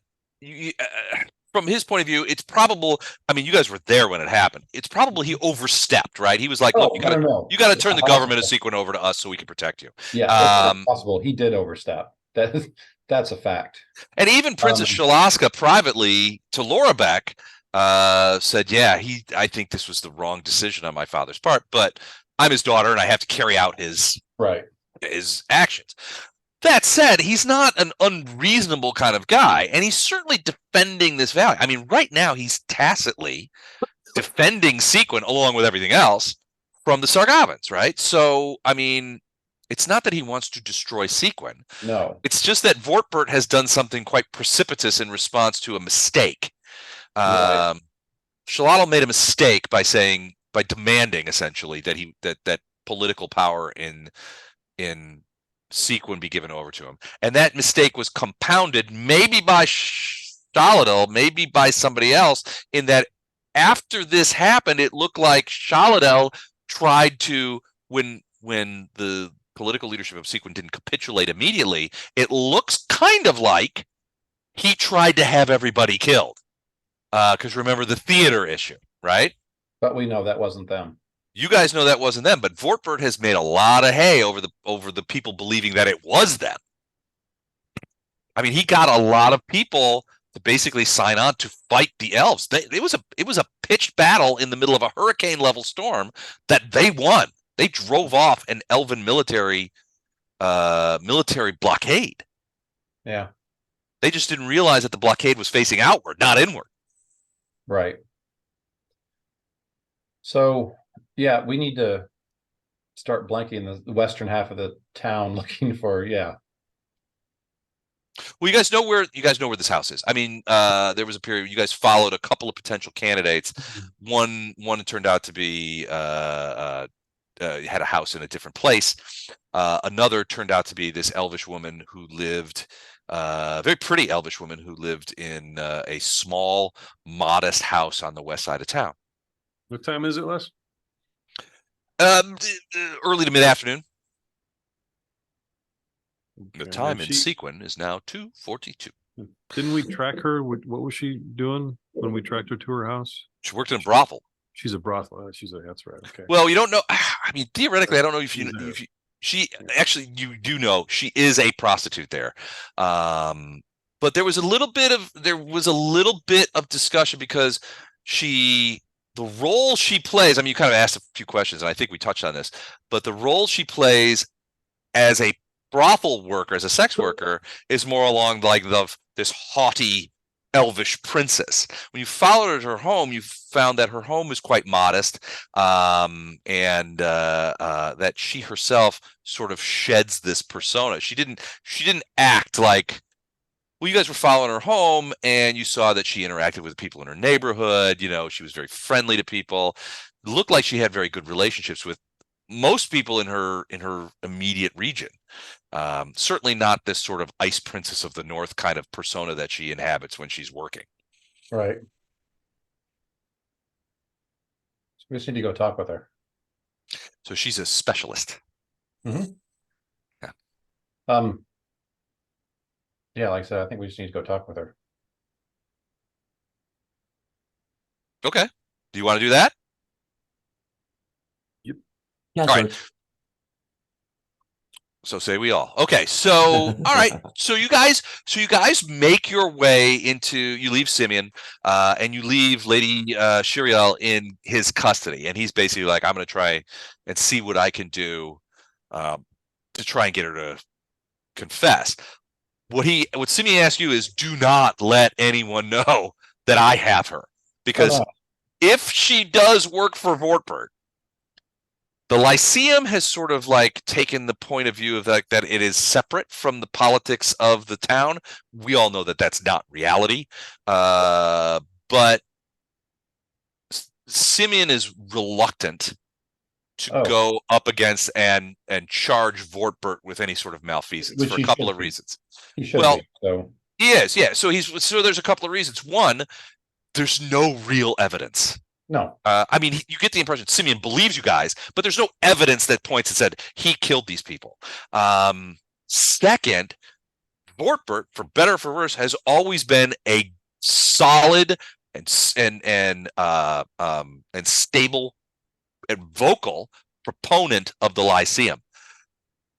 from his point of view, it's probable. I mean, you guys were there when it happened. It's probably he overstepped, right? He was like, "Look, you got to turn the government of Seaquen over to us so we can protect you." Yeah, it's possible. He did overstep. That's a fact. And even Princess Shaloska privately to Laura Beck said, "Yeah, I think this was the wrong decision on my father's part, but I'm his daughter and I have to carry out his actions." That said, he's not an unreasonable kind of guy, and he's certainly defending this valley. I mean, right now he's tacitly defending Seaquen along with everything else from the Sargavans, right? So, I mean, it's not that he wants to destroy Seaquen. No. It's just that Vortbert has done something quite precipitous in response to a mistake. Right. Shaladel made a mistake by demanding essentially that political power in Seaquen be given over to him, and that mistake was compounded maybe by Shaladel, maybe by somebody else, in that after this happened, it looked like Shaladel tried to, when the political leadership of Seaquen didn't capitulate immediately, it looks kind of like he tried to have everybody killed. Because remember the theater issue, right? But we know that wasn't them. You guys know that wasn't them, but Vortbert has made a lot of hay over the people believing that it was them. I mean, he got a lot of people to basically sign on to fight the elves. It was a pitched battle in the middle of a hurricane level storm that they won. They drove off an elven military blockade. Yeah. They just didn't realize that the blockade was facing outward, not inward. Right. So, yeah, we need to start blanking the western half of the town looking for, Well, you guys know where this house is. I mean, there was a period you guys followed a couple of potential candidates. One turned out to be had a house in a different place. Another turned out to be this elvish woman who lived, very pretty elvish woman who lived in a small, modest house on the west side of town. What time is it, Les? Early to mid-afternoon. The time in Seaquen is now 2:42. Didn't we track her? What was she doing when we tracked her to her house? She worked in a brothel. She's a brothel. That's right. Okay. Well, you don't know. I mean, theoretically, I don't know if you you do know she is a prostitute there. But there was a little bit of discussion because the role she plays, I mean, you kind of asked a few questions, and I think we touched on this, but the role she plays as a brothel worker, as a sex worker, is more along like this haughty, elvish princess. When you followed her to her home, you found that her home was quite modest, and that she herself sort of sheds this persona. She didn't act like. Well, you guys were following her home, and you saw that she interacted with people in her neighborhood. You know, she was very friendly to people. It looked like she had very good relationships with most people in her immediate region. Certainly not this sort of ice princess of the north kind of persona that she inhabits when she's working. Right. So we just need to go talk with her. So she's a specialist. Mm-hmm. Yeah. Yeah, like I said, I think we just need to go talk with her. Okay. Do you want to do that? Yep. Yeah, all sure. right. So say we all. Okay. So all right. So you guys make your way you leave Simeon, and you leave Lady Shiriel in his custody, and he's basically like, I'm going to try and see what I can do to try and get her to confess. what Simeon asked you is, do not let anyone know that I have her, because if she does work for Vortbert, the Lyceum has sort of like taken the point of view of like that it is separate from the politics of the town. We all know that that's not reality, but Simeon is reluctant to go up against and charge Vortbert with any sort of malfeasance for a couple of reasons. He should be, so. He is, yeah. So there's a couple of reasons. One, there's no real evidence. No. I mean, you get the impression Simeon believes you guys, but there's no evidence that points and said he killed these people. Second, Vortbert, for better or for worse, has always been a solid and stable and vocal proponent of the Lyceum.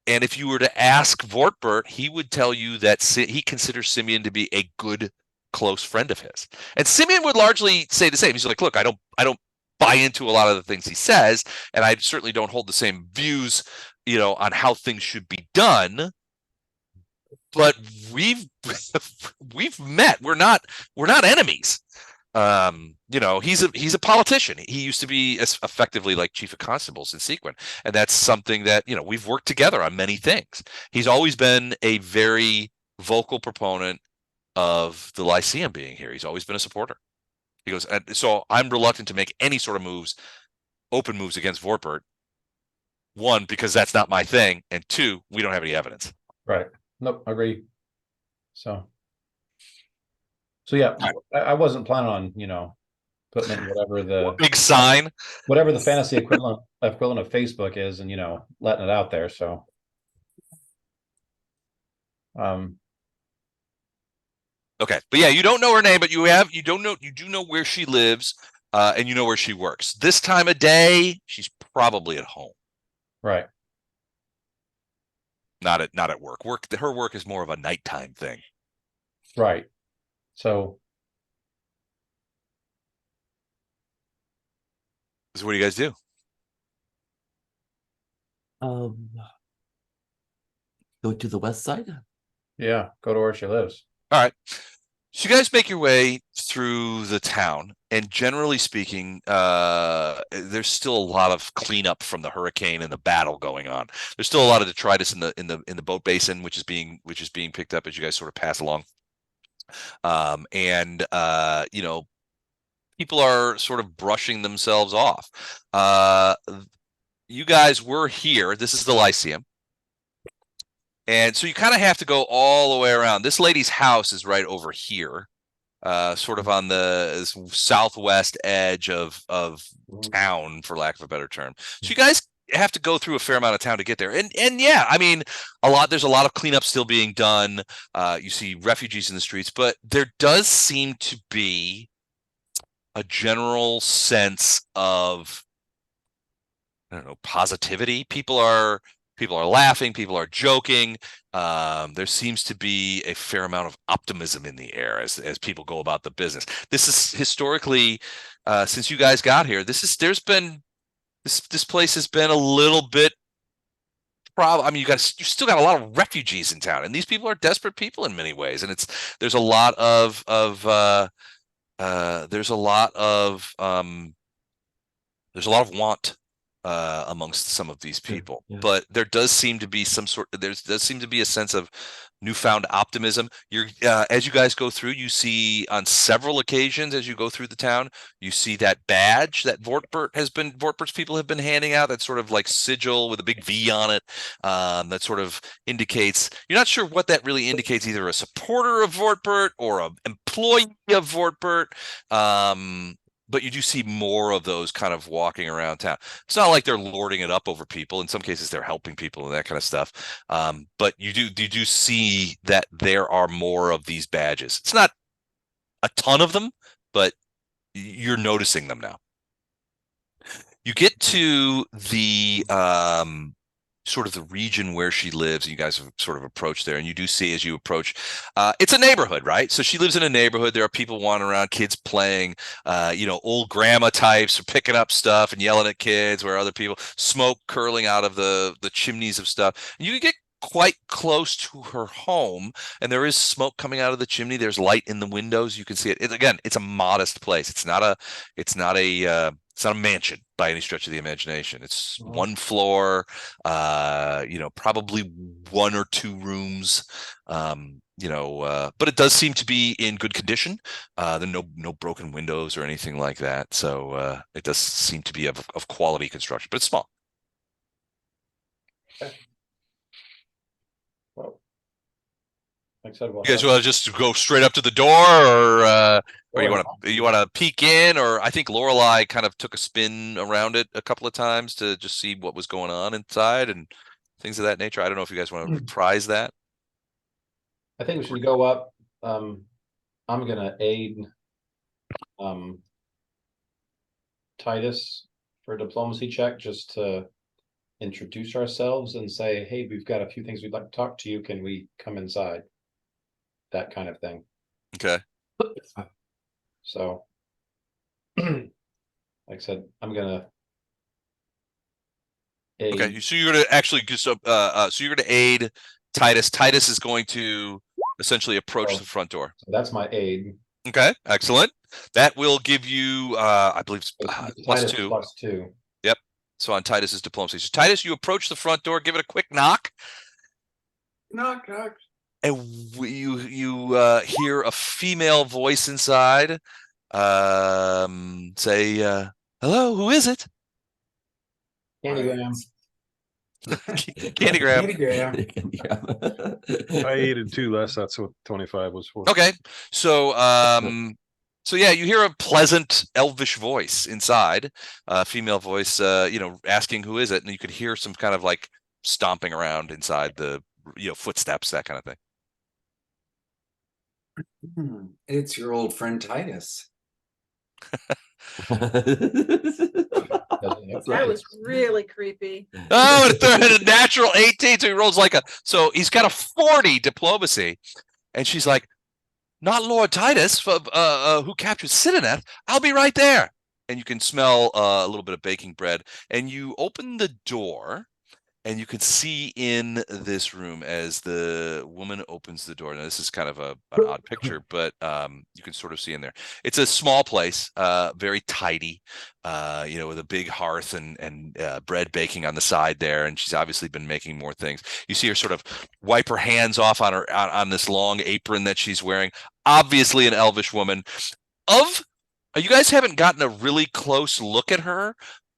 And if you were to ask Vortbert, he would tell you that he considers Simeon to be a good, close friend of his. And Simeon would largely say the same. He's like, look, I don't buy into a lot of the things he says, and I certainly don't hold the same views, on how things should be done. But we've met. We're not enemies. He's a politician. He used to be effectively like chief of constables in Seaquen, and that's something that we've worked together on many things. He's always been a very vocal proponent of the Lyceum being here. He's always been a supporter. He goes, and so I'm reluctant to make any sort of open moves against Vortbert. One, because that's not my thing, and two, we don't have any evidence. Right. Nope, agree. So yeah, I wasn't planning on, putting in whatever the big sign, whatever the fantasy equivalent of Facebook is, and letting it out there. So, okay, but yeah, you don't know her name, but you do know where she lives, and you know where she works. This time of day, she's probably at home. Right. Not at work. Her work is more of a nighttime thing. Right. So what do you guys do? Go to the west side. Yeah, go to where she lives. All right. So you guys make your way through the town, and generally speaking, there's still a lot of cleanup from the hurricane and the battle going on. There's still a lot of detritus in the boat basin, which is being picked up as you guys sort of pass along. People are sort of brushing themselves off. You guys were here. This is the Lyceum. And so you kind of have to go all the way around. This lady's house is right over here, sort of on the southwest edge of town, for lack of a better term. So you guys have to go through a fair amount of town to get there. And yeah, I mean, there's a lot of cleanup still being done. You see refugees in the streets, but there does seem to be a general sense of, I don't know, positivity. People are laughing, people are joking. There seems to be a fair amount of optimism in the air as people go about the business. This is historically, since you guys got here, this place has been a little bit problem. I mean, you still got a lot of refugees in town, and these people are desperate people in many ways. And there's a lot of want amongst some of these people, but there does seem to be a sense of newfound optimism. As you guys go through, you see on several occasions as you go through the town, you see that badge that Vortbert's people have been handing out, that sort of like sigil with a big V on it, that sort of indicates, you're not sure what that really indicates, either a supporter of Vortbert or an employee of Vortbert. But you do see more of those kind of walking around town. It's not like they're lording it up over people. In some cases, they're helping people and that kind of stuff. But you do see that there are more of these badges. It's not a ton of them, but you're noticing them now. You get to the sort of the region where she lives, and you guys have sort of approached there, and you do see as you approach, it's a neighborhood, right? So she lives in a neighborhood. There are people wandering around, kids playing, old grandma types are picking up stuff and yelling at kids, where other people, smoke curling out of the chimneys of stuff. And you can get quite close to her home, and there is smoke coming out of the chimney. There's light in the windows. You can see it. Again, it's a modest place. It's not a mansion by any stretch of the imagination. It's one floor, probably one or two rooms, but it does seem to be in good condition. There are no broken windows or anything like that. So it does seem to be of quality construction, but it's small. Okay. Well, like I said, You guys want to just go straight up to the door, or you want to peek in, or I think Lorelei kind of took a spin around it a couple of times to just see what was going on inside and things of that nature. I don't know if you guys want to reprise that. I think we should go up. I'm gonna aid Titus for a diplomacy check, just to introduce ourselves and say, hey, we've got a few things we'd like to talk to you. Can we come inside? That kind of thing. Okay. So, like I said, I'm gonna aid. Okay, so you're gonna actually just so you're gonna aid Titus. Titus is going to essentially approach the front door. So that's my aid. Okay, excellent. That will give you, I believe, +2. +2. Yep. So on Titus's diplomacy. So Titus, you approach the front door, give it a quick knock. Knock, knock. And you hear a female voice inside say, hello, who is it? Candygram. Candygram. I aided 2 less. That's what 25 was for. Okay. So yeah, you hear a pleasant elvish voice inside, female voice, asking who is it, and you could hear some kind of like stomping around inside, the footsteps, that kind of thing. It's your old friend Titus. That was really creepy. Oh, a natural 18, so he rolls so he's got a 40 diplomacy, and she's like, not Lord Titus, who captured Sidoneth. I'll be right there. And you can smell a little bit of baking bread, and you open the door, and you can see in this room as the woman opens the door. Now, this is kind of an odd picture, but you can sort of see in there. It's a small place, very tidy, with a big hearth and bread baking on the side there. And she's obviously been making more things. You see her sort of wipe her hands off on this long apron that she's wearing. Obviously an elvish woman. You guys haven't gotten a really close look at her,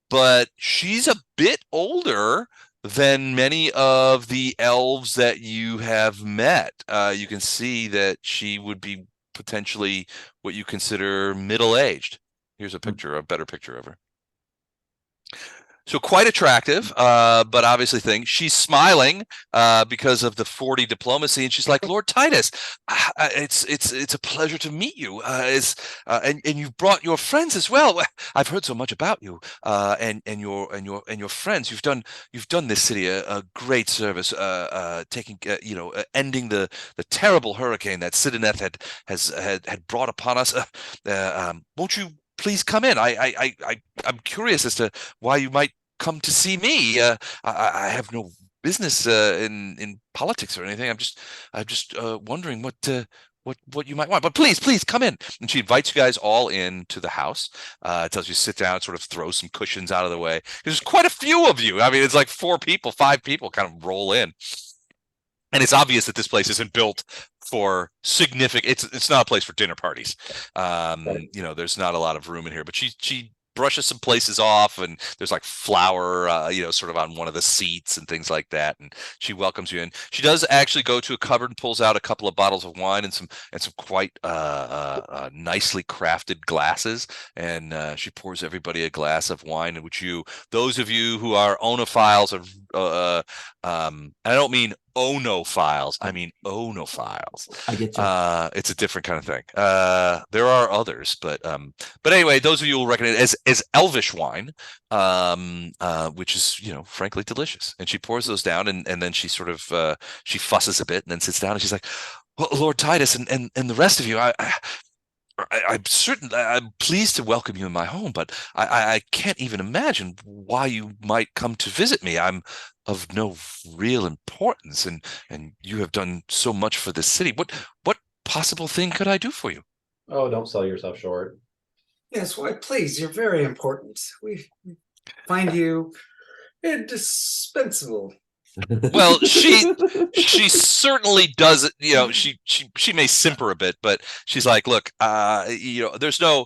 but she's a bit older than many of the elves that you have met. You can see that she would be potentially what you consider middle-aged. Here's a better picture of her. So quite attractive, but obviously she's smiling because of the 40 diplomacy, and she's like, Lord Titus, it's a pleasure to meet you. And you've brought your friends as well. I've heard so much about you and your friends. You've done this city a great service, ending the terrible hurricane that Sidoneth had brought upon us. Won't you please come in? I'm curious as to why you might come to see me. I have no business in politics or anything. I'm just wondering what you might want. But please come in. And she invites you guys all into the house. Tells you to sit down, sort of throw some cushions out of the way. There's quite a few of you. I mean, it's like 4 people, 5 people kind of roll in. And it's obvious that this place isn't built for significant. It's not a place for dinner parties. Right. There's not a lot of room in here. But she brushes some places off, and there's like flour, sort of on one of the seats and things like that. And she welcomes you in. She does actually go to a cupboard and pulls out a couple of bottles of wine and some quite nicely crafted glasses. And she pours everybody a glass of wine, in which those of you who are onophiles and I don't mean onophiles, I mean onophiles. I get you. It's a different kind of thing. There are others, but anyway, those of you will recognize it as elvish wine, which is frankly delicious. And she pours those down, and then she sort of she fusses a bit and then sits down, and she's like, well, Lord Titus and the rest of you, I'm pleased to welcome you in my home, but I can't even imagine why you might come to visit me. I'm of no real importance, and you have done so much for this city. What possible thing could I do for you? Oh, don't sell yourself short. Yes, why, please, you're very important. We find you indispensable. Well, she certainly does it. You know, she may simper a bit, but she's like, look, there's no.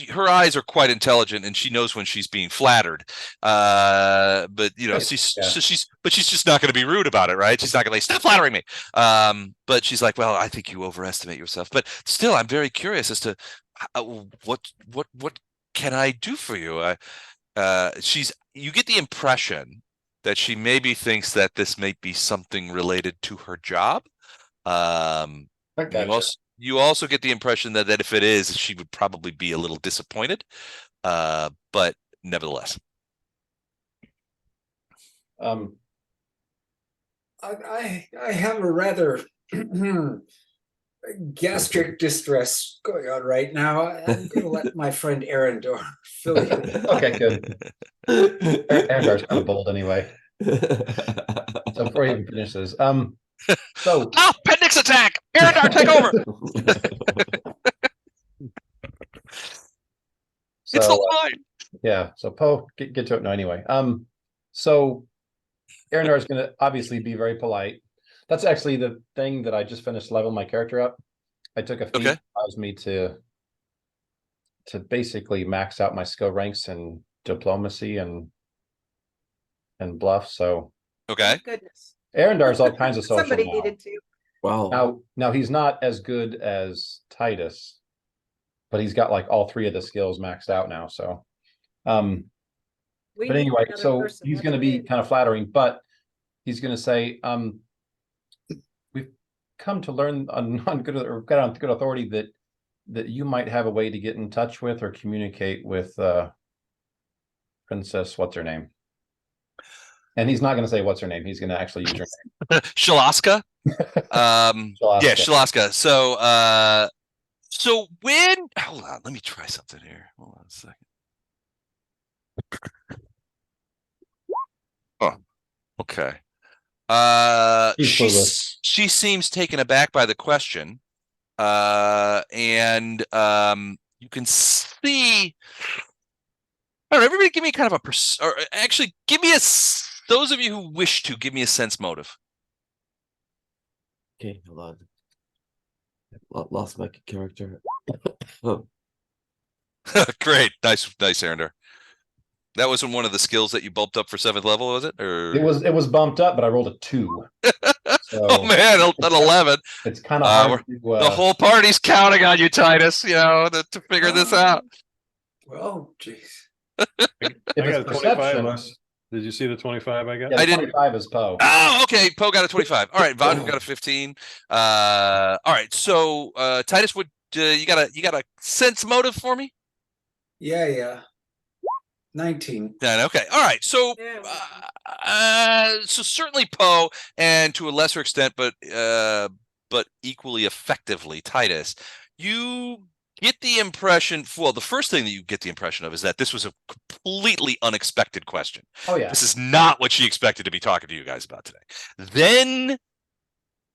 Her eyes are quite intelligent, and she knows when she's being flattered. But she's just not going to be rude about it, right? She's not going to stop flattering me. But she's like, well, I think you overestimate yourself. But still, I'm very curious as to what can I do for you? You get the impression that she maybe thinks that this may be something related to her job. You also get the impression that if it is, she would probably be a little disappointed. But nevertheless. I have a rather gastric distress going on right now. I'm going to let my friend Arendor fill you. Okay, good. Arendar's kind of bold anyway. So before he even finishes, appendix attack! Arendar, take over! So, it's the line. Yeah, so Poe, get to it now anyway. So Arendar is going to obviously be very polite. That's actually the thing that I just finished leveling my character up. I took a feat that allows me to basically max out my skill ranks in diplomacy and bluff. So okay, goodness, Arendar's all kinds of social. Somebody now. needed to. Wow. Now he's not as good as Titus, but he's got like all 3 of the skills maxed out now. So, but anyway, so he's going to be kind of flattering, but he's going to say, we've come to learn on good authority that you might have a way to get in touch with or communicate with Princess what's her name. And he's not going to say what's her name. He's going to actually use her name. Shaloska. Shaloska. Yeah, Shaloska. So when hold on, let me try something here. Hold on a second. Oh, okay. She seems taken aback by the question. And you can see. All right, everybody, give me kind of or actually, give me those of you who wish to give me a sense motive. Okay, hold on. Lost my character. Oh. Great, nice, Arendar. That wasn't one of the skills that you bumped up for 7th level, was it? Or it was bumped up, but I rolled a 2. So oh man, an 11. It's kind of hard to, the whole party's counting on you, Titus. To figure this out. Well, jeez. I got a 25. Did you see the 25 I got? Yeah, 25 is Poe. Oh, okay. Poe got a 25. All right, Von got a 15. All right. So Titus, would you got a sense motive for me? Yeah. 19. Okay. All right. So so certainly Poe, and to a lesser extent, but equally effectively Titus, you get the impression, well, the first thing that you get the impression of is that this was a completely unexpected question. Oh, yeah. This is not what she expected to be talking to you guys about today. Then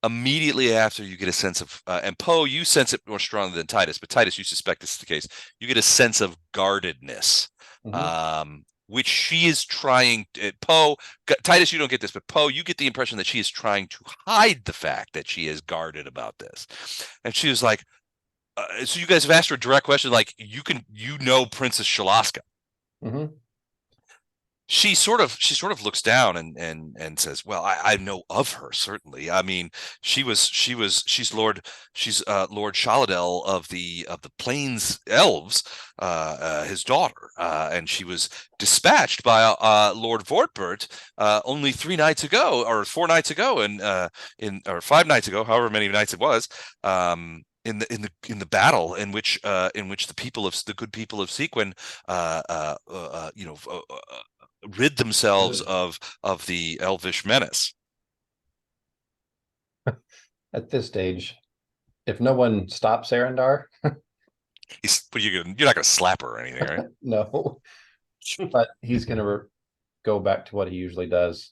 immediately after, you get a sense of, and Poe, you sense it more strongly than Titus, but Titus, you suspect this is the case. You get a sense of guardedness, which she is trying Poe, Titus, you don't get this, but Poe, you get the impression that she is trying to hide the fact that she is guarded about this. And she was like, so you guys have asked her a direct question, like Princess Shaloska. She sort of looks down and says, well, I know of her, certainly. I mean, she's Lord Shaladel of the Plains Elves, his daughter, and she was dispatched by Lord Vortbert only 3 nights ago, or 4 nights ago, or 5 nights ago, however many nights it was, in the battle in which the good people of Seaquen rid themselves of the elvish menace. At this stage, if no one stops Arendar, you're not gonna slap her or anything, right? no, but he's gonna go back to what he usually does.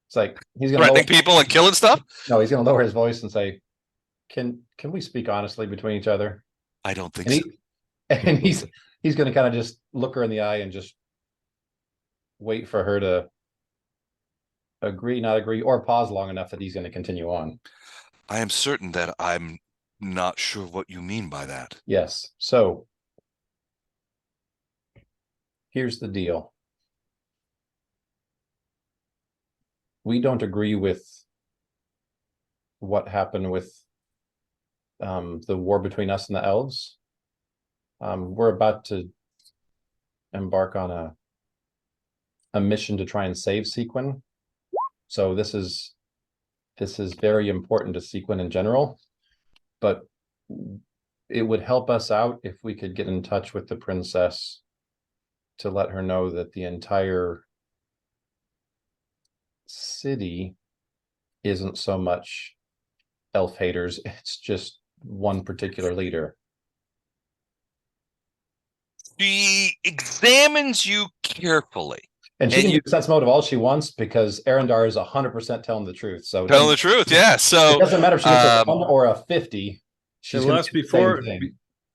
It's like he's gonna Threatening people and killing stuff. No, he's gonna lower his voice and say, "Can we speak honestly between each other?" I don't think And so. and he's gonna kind of just look her in the eye and just wait for her to agree, not agree, or pause long enough that he's going to continue on. I am certain that I'm not sure what you mean by that. Yes. So here's the deal. We don't agree with what happened with the war between us and the elves. We're about to embark on a mission to try and save Seaquen. So this is very important to Seaquen in general, but it would help us out if we could get in touch with the princess to let her know that the entire city isn't so much elf haters, it's just one particular leader. She examines you carefully. And she can use sense motive all she wants because Arendar is 100% telling the truth. So telling the truth, yeah. So it doesn't matter if she gets a 1 or a 50. She's unless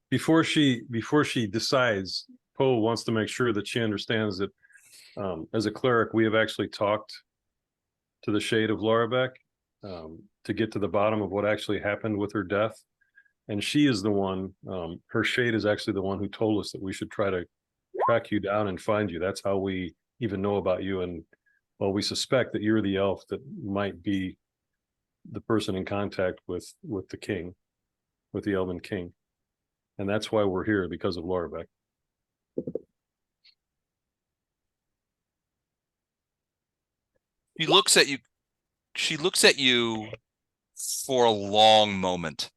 before she decides, Poe wants to make sure that she understands that as a cleric, we have actually talked to the Shade of Lorbeck to get to the bottom of what actually happened with her death. And she is the one, her Shade is actually the one who told us that we should try to track you down and find you. That's how we even know about you. And well, we suspect that you're the elf that might be the person in contact with the king, with the Elven King. And that's why we're here, because of Lorbeck. She looks at you for a long moment,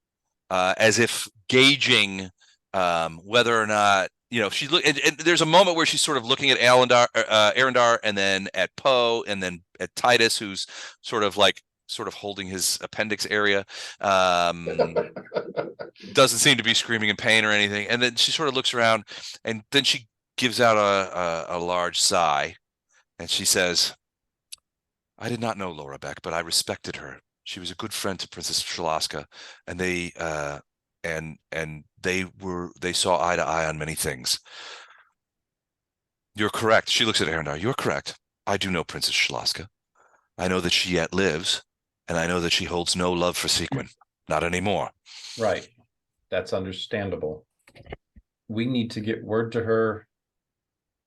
as if gauging whether or not, she look. And there's a moment where she's sort of looking at Arendar, and then at Poe, and then at Titus, who's sort of holding his appendix area. Doesn't seem to be screaming in pain or anything. And then she sort of looks around, and then she gives out a large sigh, and she says, "I did not know Laura Beck, but I respected her. She was a good friend to Princess Shaloska, and they saw eye to eye on many things. You're correct." She looks at Arendar. "You're correct. I do know Princess Shaloska. I know that she yet lives, and I know that she holds no love for Seaquen. Not anymore." Right. That's understandable. We need to get word to her.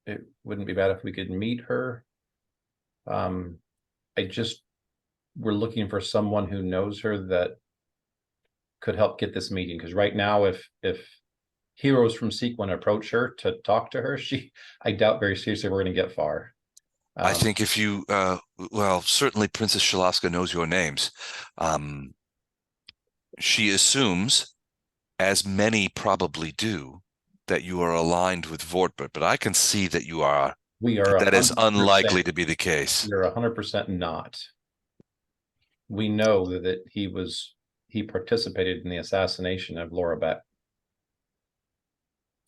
It wouldn't be bad if we could meet her. We're looking for someone who knows her that could help get this meeting. Because right now, if heroes from Seaquen approach her to talk to her, I doubt very seriously we're going to get far. I think if you, certainly Princess Shaloska knows your names. She assumes, as many probably do, that you are aligned with Vortbert, but I can see that you are. We are. That is unlikely to be the case. You're 100% not. We know that he participated in the assassination of Laura Beck.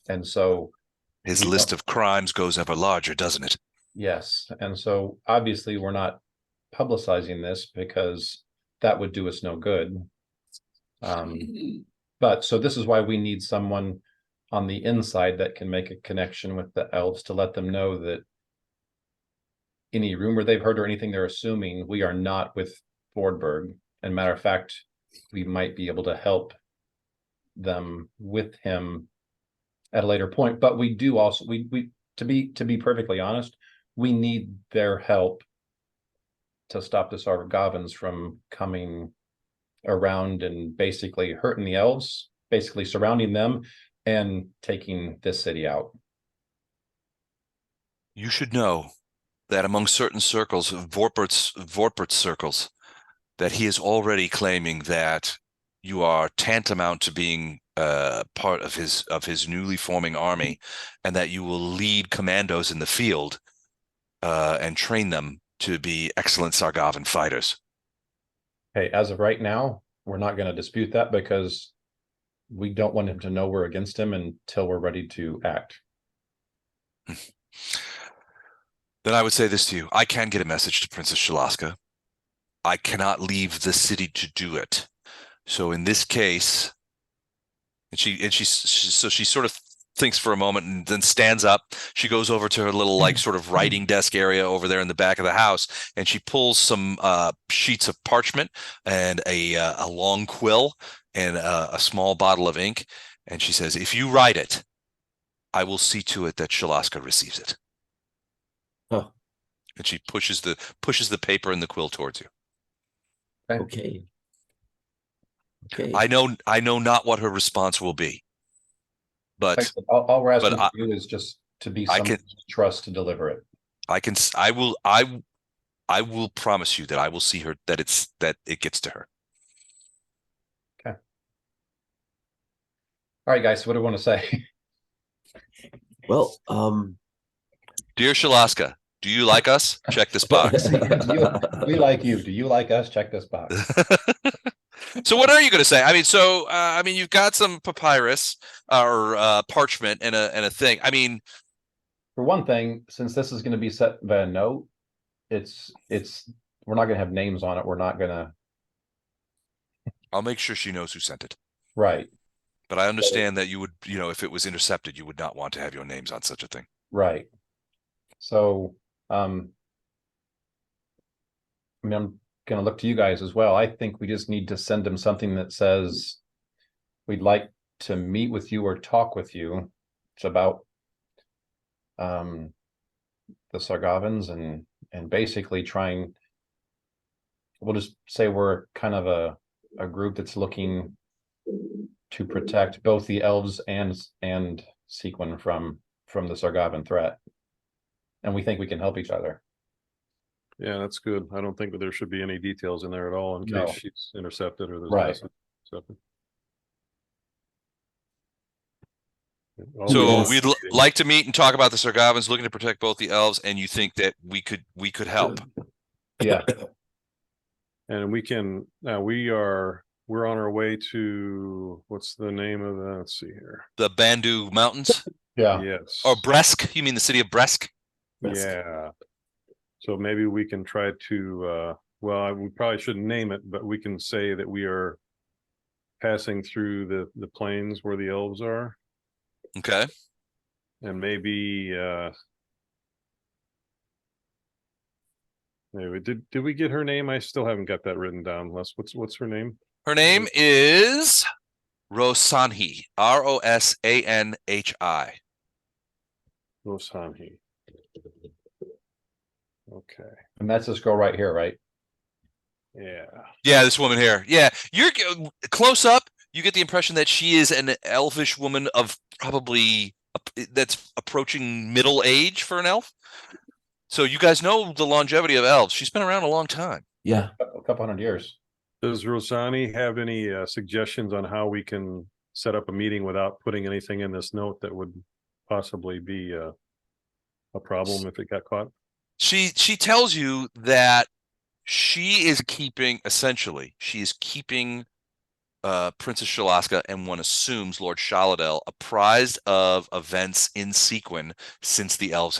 And so his list of crimes goes ever larger, doesn't it? Yes. And so obviously we're not publicizing this because that would do us no good. But so this is why we need someone on the inside that can make a connection with the elves to let them know that any rumor they've heard or anything they're assuming, we are not with Fordberg. And matter of fact, we might be able to help them with him at a later point. But we do also, to be perfectly honest, we need their help to stop the Sargavans from coming around and basically hurting the elves, basically surrounding them and taking this city out. You should know that among certain circles, Vorpert's circles, that he is already claiming that you are tantamount to being part of his newly forming army, and that you will lead commandos in the field and train them to be excellent Sargavan fighters. Hey, as of right now, we're not going to dispute that because we don't want him to know we're against him until we're ready to act. Then I would say this to you. I can get a message to Princess Shaloska. I cannot leave the city to do it. So in this case, she sort of thinks for a moment and then stands up. She goes over to her little like sort of writing desk area over there in the back of the house, and she pulls some sheets of parchment and a long quill and a small bottle of ink, and she says, "If you write it, I will see to it that Shaloska receives it." Oh. And she pushes the paper and the quill towards you. Okay. Okay. I know not what her response will be, but all we're asking but you to do is just to be someone trust to deliver it. I will promise you that I will see her, that it gets to her. Okay. All right, guys. So what do we want to say? Well, Dear Shaloska, do you like us? Check this box. We like you. Do you like us? Check this box. So what are you going to say? I mean, you've got some papyrus or parchment and a thing. I mean, for one thing, since this is going to be set by a note, it's we're not going to have names on it. We're not going to. I'll make sure she knows who sent it. Right. But I understand that you would, if it was intercepted, you would not want to have your names on such a thing. Right. So, I mean, I'm going to look to you guys as well. I think we just need to send them something that says we'd like to meet with you or talk with you. It's about the Sargavans and basically trying. We'll just say we're kind of a group that's looking to protect both the elves and Seaquen from the Sargavan threat, and we think we can help each other. Yeah, that's good. I don't think that there should be any details in there at all in case she's intercepted or there's right. message intercepted. So we'd like to meet and talk about the Sargavans, looking to protect both the elves, and you think that we could help. Yeah. And we can now we're on our way to, what's the name of that? Let's see here. The Bandu Mountains? Yeah. Yes. Or Bresk? You mean the city of Bresk? Yeah. So maybe we can try to, we probably shouldn't name it, but we can say that we are passing through the plains where the elves are. Okay. And maybe did we get her name? I still haven't got that written down. Les, what's her name? Her name is Rosanhi. Rosanhi. Rosanhi. Okay. And that's this girl right here, right? Yeah. Yeah, this woman here. Yeah, you're close up. You get the impression that she is an elfish woman of probably that's approaching middle age for an elf. So you guys know the longevity of elves. She's been around a long time. Yeah. A couple hundred years. Does Rosani have any suggestions on how we can set up a meeting without putting anything in this note that would possibly be a problem if it got caught? She tells you that she is keeping Princess Shaloska, and one assumes Lord Shaladel, apprised of events in Seaquen since the elves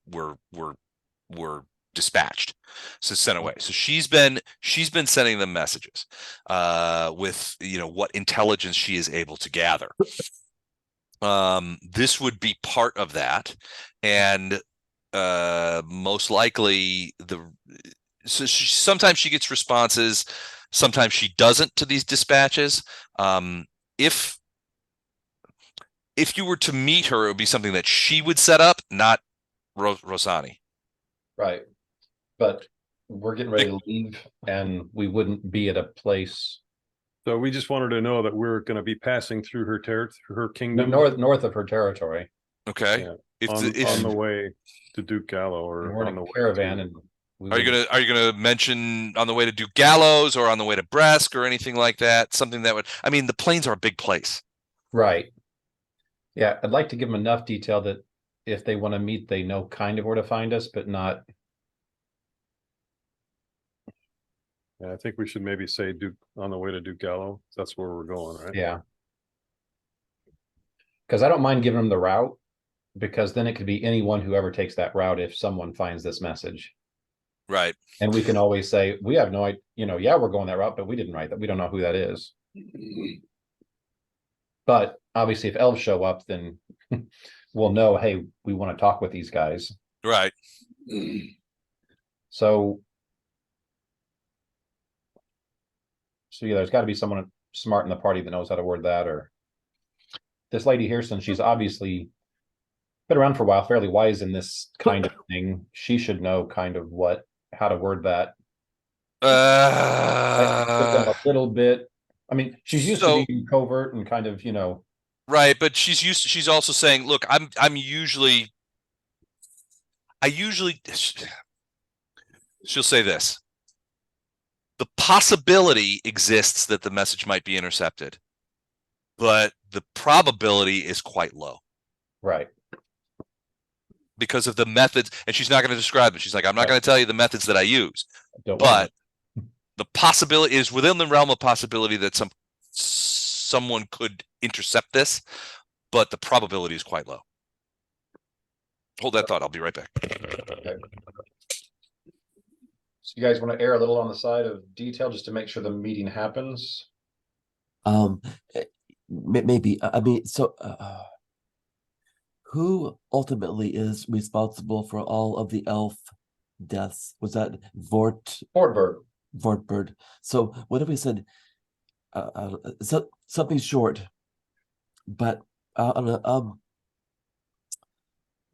were dispatched, so sent away. So she's been sending them messages with what intelligence she is able to gather. This would be part of that, and most likely sometimes she gets responses, sometimes she doesn't to these dispatches. If you were to meet her, it would be something that she would set up, not Rosani. Right. But we're getting ready to leave and we wouldn't be at a place. So we just wanted to know that we're going to be passing through her kingdom. North of her territory. Okay. Yeah. On the way to Duke Gallo, or we're on the caravan, and are you gonna mention on the way to Duke Gallows or on the way to Bresk or anything like that? Something that would, I mean, the plains are a big place. Right. Yeah, I'd like to give them enough detail that if they want to meet, they know kind of where to find us, but not. Yeah, I think we should maybe say Duke on the way to Duke Gallo. That's where we're going, right? Yeah. Because I don't mind giving them the route, because then it could be anyone who ever takes that route if someone finds this message. Right. And we can always say, we have no idea, yeah, we're going that route, but we didn't write that. We don't know who that is. But obviously, if elves show up, then we'll know, hey, we want to talk with these guys. Right. So yeah, there's got to be someone smart in the party that knows how to word that. Or this lady here, since she's obviously been around for a while, fairly wise in this kind of thing, she should know kind of how to word that. A little bit. I mean, she's used to being covert and kind of, Right, but she's also saying, look, I usually she'll say this. The possibility exists that the message might be intercepted, but the probability is quite low. Right. Because of the methods, and she's not going to describe it. She's like, I'm not going to tell you the methods that I use, but the possibility is within the realm of possibility that someone could intercept this, but the probability is quite low. Hold that thought. I'll be right back. Okay. So you guys want to err a little on the side of detail just to make sure the meeting happens? Maybe. I mean, so who ultimately is responsible for all of the elf deaths? Was that Vortberg? So what if we said something short, but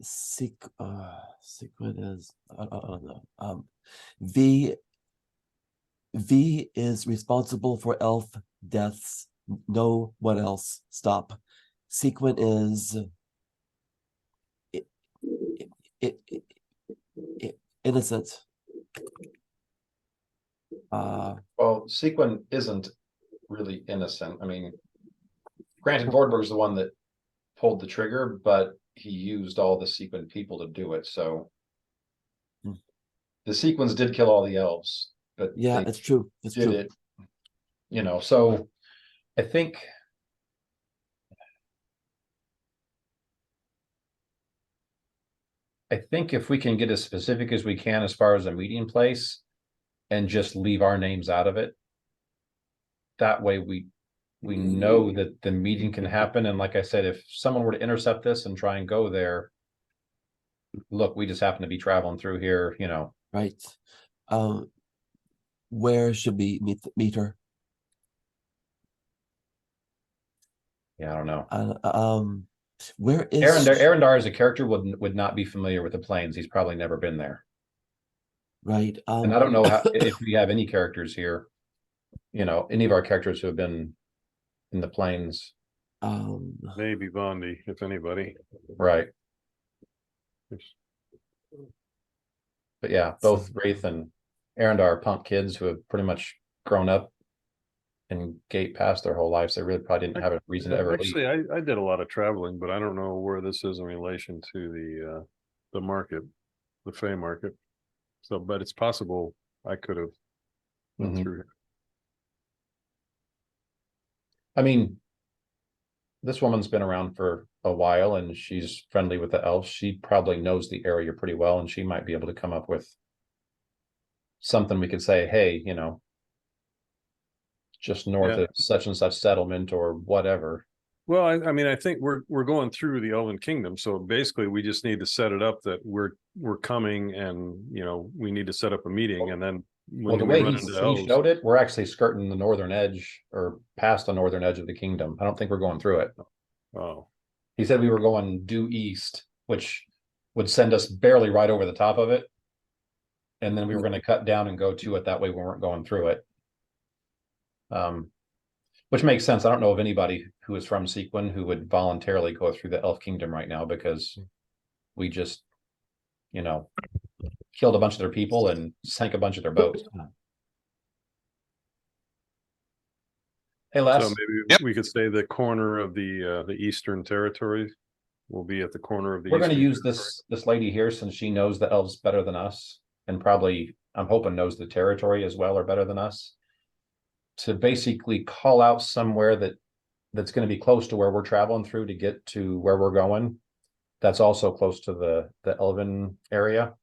Seaquen is I don't know. V is responsible for elf deaths. No one else. Stop. Seaquen is innocent. Well, Seaquen isn't really innocent. I mean, granted, Vortberg's the one that pulled the trigger, but he used all the Seaquen people to do it. So the Sequens did kill all the elves, but yeah, it's true. It's true. It, so I think if we can get as specific as we can as far as a meeting place and just leave our names out of it, that way we know that the meeting can happen. And like I said, if someone were to intercept this and try and go there, look, we just happen to be traveling through here, Right. Where should we meet her? Yeah, I don't know. Where is Arendar as a character would not be familiar with the plains. He's probably never been there. Right. And I don't know if we have any characters here, any of our characters who have been in the plains. Maybe Bondi, if anybody. Right. But yeah, both Wraith and Arendar are punk kids who have pretty much grown up in Gate Pass their whole lives. They really probably didn't have a reason to ever leave. Actually, I did a lot of traveling, but I don't know where this is in relation to the market, the Fey market. So, but it's possible I could have went through here. I mean, this woman's been around for a while and she's friendly with the elves. She probably knows the area pretty well, and she might be able to come up with something we could say, hey, just north of such and such settlement or whatever. Well, I mean, I think we're going through the Elven Kingdom, so basically we just need to set it up that we're coming, and we need to set up a meeting, and then when the way he showed it, we're actually skirting the northern edge or past the northern edge of the kingdom. I don't think we're going through it. Oh, he said we were going due east, which would send us barely right over the top of it, and then we were going to cut down and go to it. That way we weren't going through it. Which makes sense. I don't know of anybody who is from Seaquen who would voluntarily go through the Elf Kingdom right now, because we just, killed a bunch of their people and sank a bunch of their boats. Hey, Les. So maybe we could say the corner of the Eastern Territory will be at the corner of the. We're going to use this lady here, since she knows the elves better than us, and probably I'm hoping knows the territory as well or better than us, to basically call out somewhere that's going to be close to where we're traveling through to get to where we're going. That's also close to the Elven area.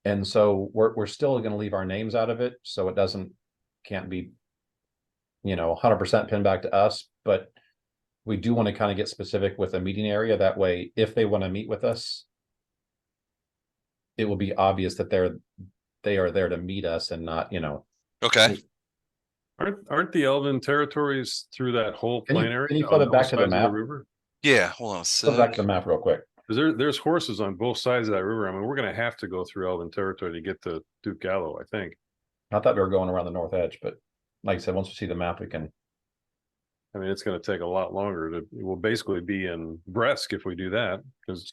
And so we're still going to leave our names out of it, so it can't be, 100% pinned back to us, but we do want to kind of get specific with a meeting area. That way, if they want to meet with us, it will be obvious that they are there to meet us and not, Okay. Aren't the Elven territories through that whole plain area? Can you flip it back to the map? River? Yeah, hold on a Flip back to sec. the map real quick. Because there's horses on both sides of that river. I mean, we're going to have to go through Elven territory to get to Duke Gallo, I think. I thought we were going around the north edge, but like I said, once we see the map, we can. I mean, it's going to take a lot longer. It will basically be in Bresk if we do that.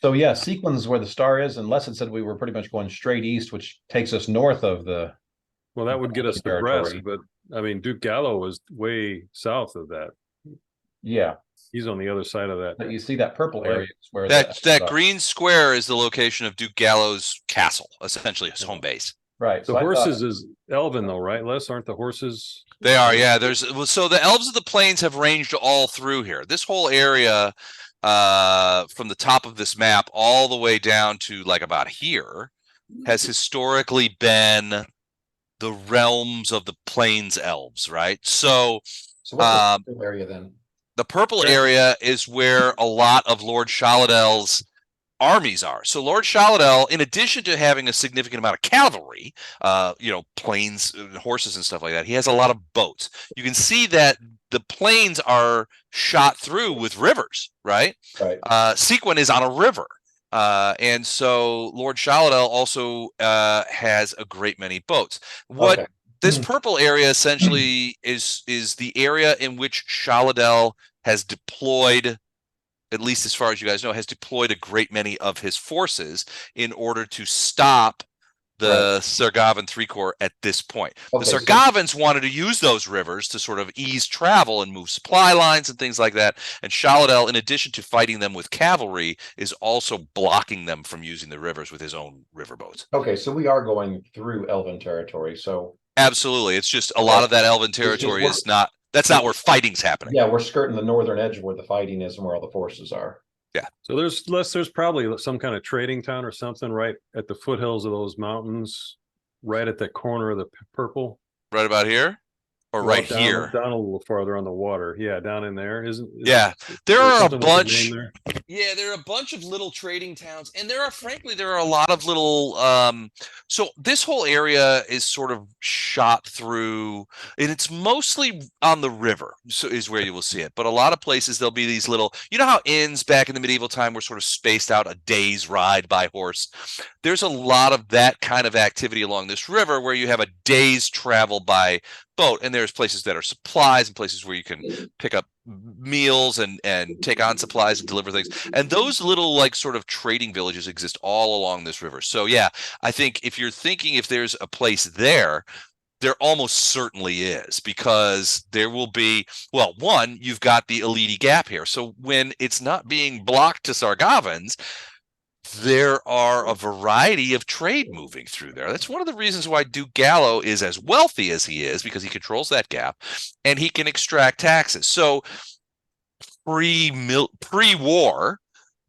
So yeah, Seaquen where the star is, unless it said we were pretty much going straight east, which takes us north of the. Well, that would get us to territory. Bresk, but I mean, Duke Gallo is way south of that. Yeah, he's on the other side of that. but you see that purple area is where That green square is the location of Duke Gallo's castle, essentially his home base. right. The horses is Elven though, right? Les, aren't the horses? They are, yeah. So the elves of the plains have ranged all through here. This whole area, from the top of this map all the way down to like about here, has historically been the realms of the plains elves, right? So what's the purple area then? the purple area is where a lot of Lord Shaladel's armies are. So Lord Shaladel, in addition to having a significant amount of cavalry, planes, horses and stuff like that, he has a lot of boats. You can see that the plains are shot through with rivers, right? Right. Seaquen is on a river. And so Lord Shaladel also has a great many boats. This purple area essentially is the area in which Shaladel has deployed, at least as far as you guys know, has deployed a great many of his forces in order to stop the Sargavan Three Corps at this point. The Sargavans wanted to use those rivers to sort of ease travel and move supply lines and things like that. And Shaladel, in addition to fighting them with cavalry, is also blocking them from using the rivers with his own riverboats. Okay, so we are going through Elven territory. So absolutely, it's just a lot of that Elven territory is not. That's not where fighting's happening. Yeah, we're skirting the northern edge of where the fighting is and where all the forces are. Yeah. So there's probably some kind of trading town or something right at the foothills of those mountains, right at the corner of the purple. Right about here? Or right here? Down a little farther on the water. Yeah, down in there. There are a bunch. Yeah, there are a bunch of little trading towns, and there are a lot of little so this whole area is sort of shot through, and it's mostly on the river, so is where you will see it. But a lot of places there'll be these little, how inns back in the medieval time were sort of spaced out a day's ride by horse. There's a lot of that kind of activity along this river where you have a day's travel by boat, and there's places that are supplies and places where you can pick up meals and take on supplies and deliver things, and those little like sort of trading villages exist all along this river. So yeah, I think if you're thinking if there's a place there almost certainly is, because there will be, well, one, you've got the Alydi Gap here, so when it's not being blocked to Sargavans, there are a variety of trade moving through there. That's one of the reasons why Duke Gallo is as wealthy as he is, because he controls that gap and he can extract taxes. So pre-war,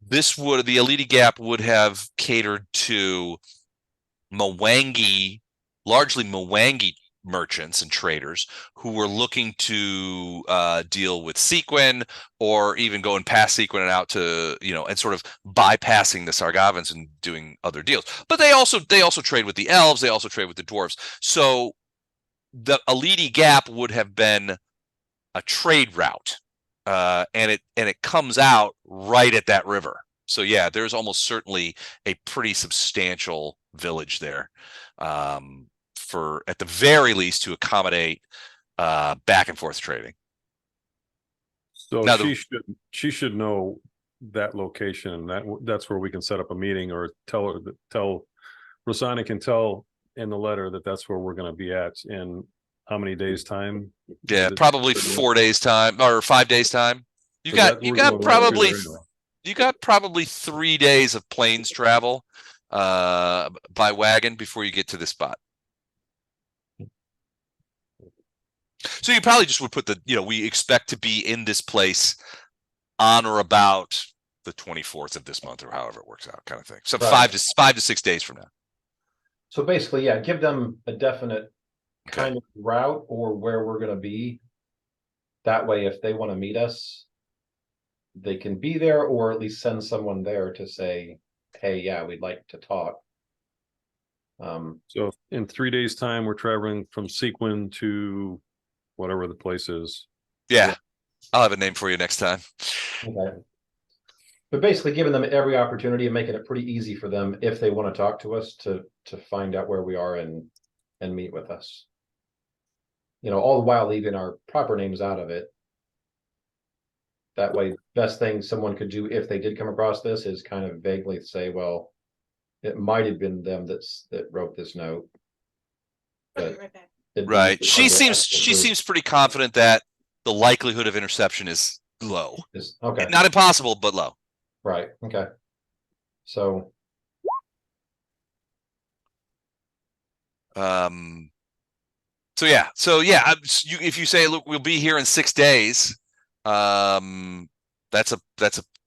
the Alydi Gap would have catered to largely Mwangi merchants and traders who were looking to deal with Seaquen, or even going past Seaquen and out to, and sort of bypassing the Sargavans and doing other deals. But they also trade with the elves, they also trade with the dwarves. So the Alydi Gap would have been a trade route, and it comes out right at that river. So yeah, there's almost certainly a pretty substantial village there, for at the very least to accommodate back and forth trading. So now she should know that location, and that's where we can set up a meeting, or tell Rosanna can tell in the letter that that's where we're going to be at in how many days time? Yeah, probably 4 days time or 5 days time. You got probably 3 days of planes travel. by wagon before you get to this spot. So you probably just would put we expect to be in this place on or about the 24th of this month, or however it works out, kind of thing. So Right. 5 to 6 days from now. So basically, yeah, give them a definite kind of route or where we're going to be. That way, if they want to meet us, they can be there, or at least send someone there to say, hey, yeah, we'd like to talk. So in 3 days' time, we're traveling from Seaquen to whatever the place is. Yeah, I'll have a name for you next time. Okay. But basically giving them every opportunity and making it pretty easy for them if they want to talk to us to find out where we are and meet with us. All the while leaving our proper names out of it. That way, best thing someone could do if they did come across this is kind of vaguely say, well, it might have been them that wrote this note. But right. She seems pretty confident that the likelihood of interception is low. Okay. Not impossible, but low. Right. Okay. So yeah. If you say, look, we'll be here in 6 days, that's a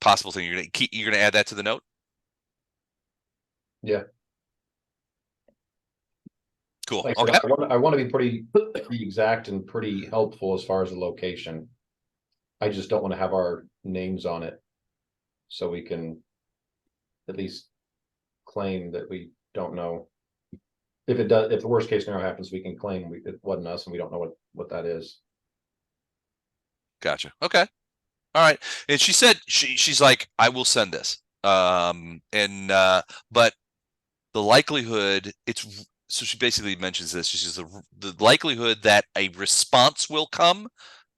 possible thing. You're gonna add that to the note. Yeah. Cool. Like Okay. I want to be pretty exact and pretty helpful as far as the location. I just don't want to have our names on it, so we can at least claim that we don't know. If the worst case scenario happens, we can claim it wasn't us and we don't know what that is. Gotcha. Okay. All right. And she said she's like, I will send this. But the likelihood so she basically mentions this. She says the likelihood that a response will come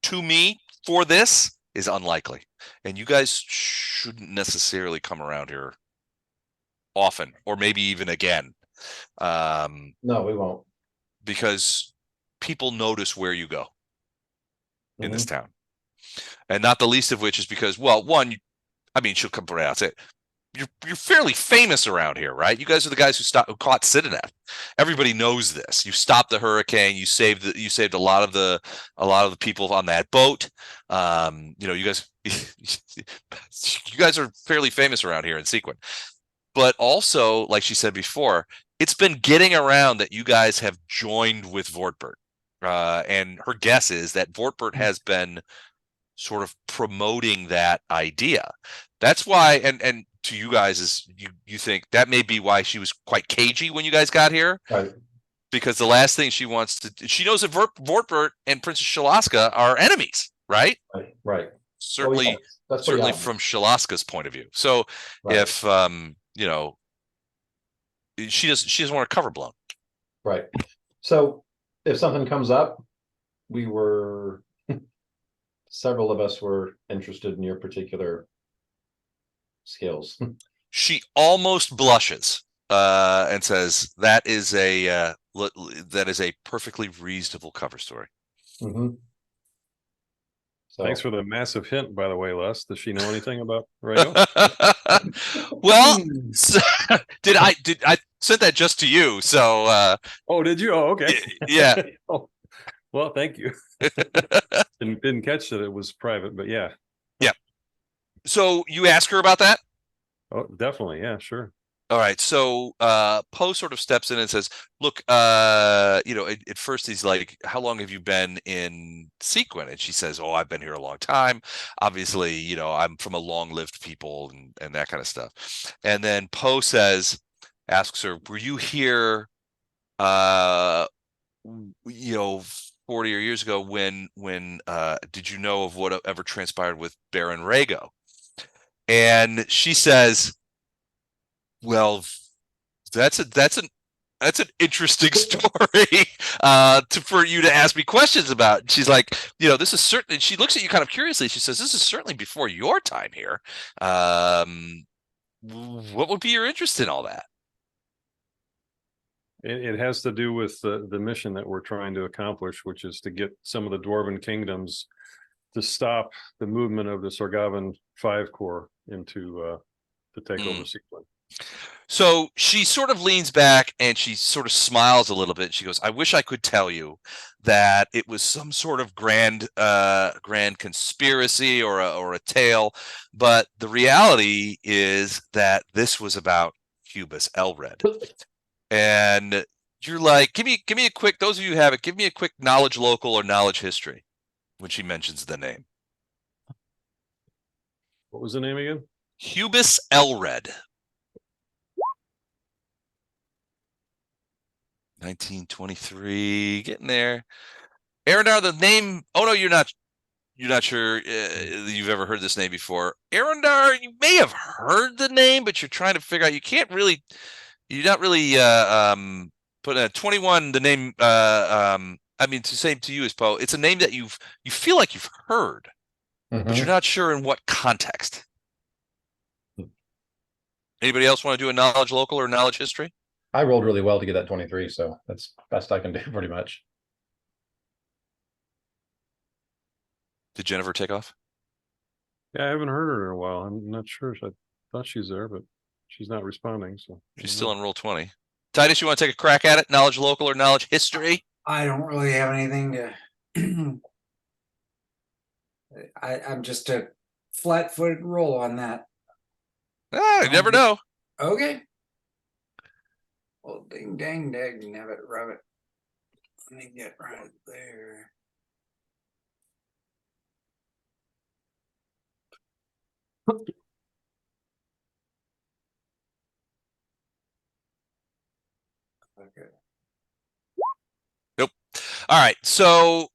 to me for this is unlikely. And you guys shouldn't necessarily come around here often, or maybe even again. No, we won't. Because people notice where you go in this town. And not the least of which is because, well, one, she'll come right out and say, you're fairly famous around here, right? You guys are the guys who caught Citadel. Everybody knows this. You stopped the hurricane. You saved a lot of the people on that boat. You guys are fairly famous around here in Seaquen. But also, like she said before, it's been getting around that you guys have joined with Vortbert. And her guess is that Vortbert has been sort of promoting that idea. That's why, and to you guys, is you think that may be why she was quite cagey when you guys got here, right? Because the last thing she wants she knows that Vortbert and Princess Shaloska are enemies, right? Right. Certainly, certainly from Shaloska's point of view. So if she doesn't want her cover blown, right? So if something comes up, several of us were interested in your particular skills. She almost blushes and says, that is a perfectly reasonable cover story. So. Thanks for the massive hint, by the way, Les. Does she know anything about radio? Well, I sent that just to you. So oh, did you? Oh, okay. Yeah. Oh, well, thank you. Didn't catch that it was private, but yeah. Yeah. So you ask her about that? Oh, definitely. Yeah, sure. All right. So Poe sort of steps in and says, look, at first he's like, how long have you been in Seaquen? And she says, oh, I've been here a long time. Obviously, I'm from a long-lived people and that kind of stuff. And then Poe asks her, were you here 40 years ago when did you know of what ever transpired with Baron Rhaego? And she says, well, that's an interesting story for you to ask me questions about. And she's like, this is certainly, she looks at you kind of curiously. She says, this is certainly before your time here. What would be your interest in all that? It has to do with the mission that we're trying to accomplish, which is to get some of the Dwarven kingdoms to stop the movement of the Sorgavan 5 Corps into to take over Seaquen. So she sort of leans back and she sort of smiles a little bit. She goes, I wish I could tell you that it was some sort of grand conspiracy or a tale, but the reality is that this was about Hubis Elred. And you're like, give me a quick, those of you who have it, give me a quick knowledge local or knowledge history when she mentions the name. What was the name again? Hubis Elred. 1923, getting there. Arendar, the name. Oh no, you're not sure you've ever heard this name before. Arendar, you may have heard the name, but you're trying to figure out. You're not really put a 21. The name. I mean, to say to you as Poe, it's a name that you feel like you've heard, but you're not sure in what context. Anybody else want to do a knowledge local or knowledge history? I rolled really well to get that 23, so that's best I can do pretty much. Did Jennifer take off? Yeah, I haven't heard her in a while. I'm not sure. I thought she's there, but she's not responding. So she's still on roll 20. Titus, you want to take a crack at it? Knowledge local or knowledge history? I don't really have anything to. I'm just a flat-footed roll on that. You never know. Okay. Well, ding, dang, dag, nabbit, rabbit. Let me get right there. Okay. Nope. All right. So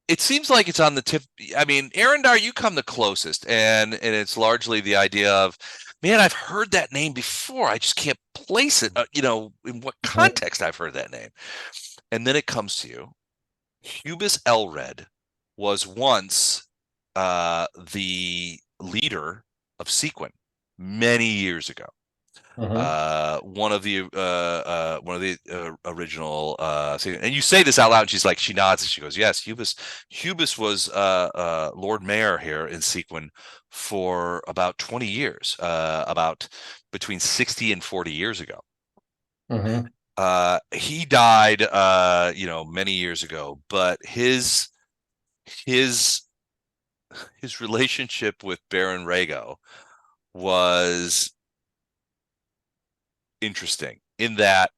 it seems like it's on the tip. I mean, Arendar, you come the closest, and it's largely the idea of, man, I've heard that name before. I just can't place it, in what context I've heard that name. And then it comes to you. Hubis Elred was once the leader of Seaquen many years ago. One of the original and you say this out loud, and she's like, she nods and she goes, yes, Hubis was Lord Mayor here in Seaquen for about 20 years, about between 60 and 40 years ago. He died many years ago, but his relationship with Baron Rhaego was interesting in that,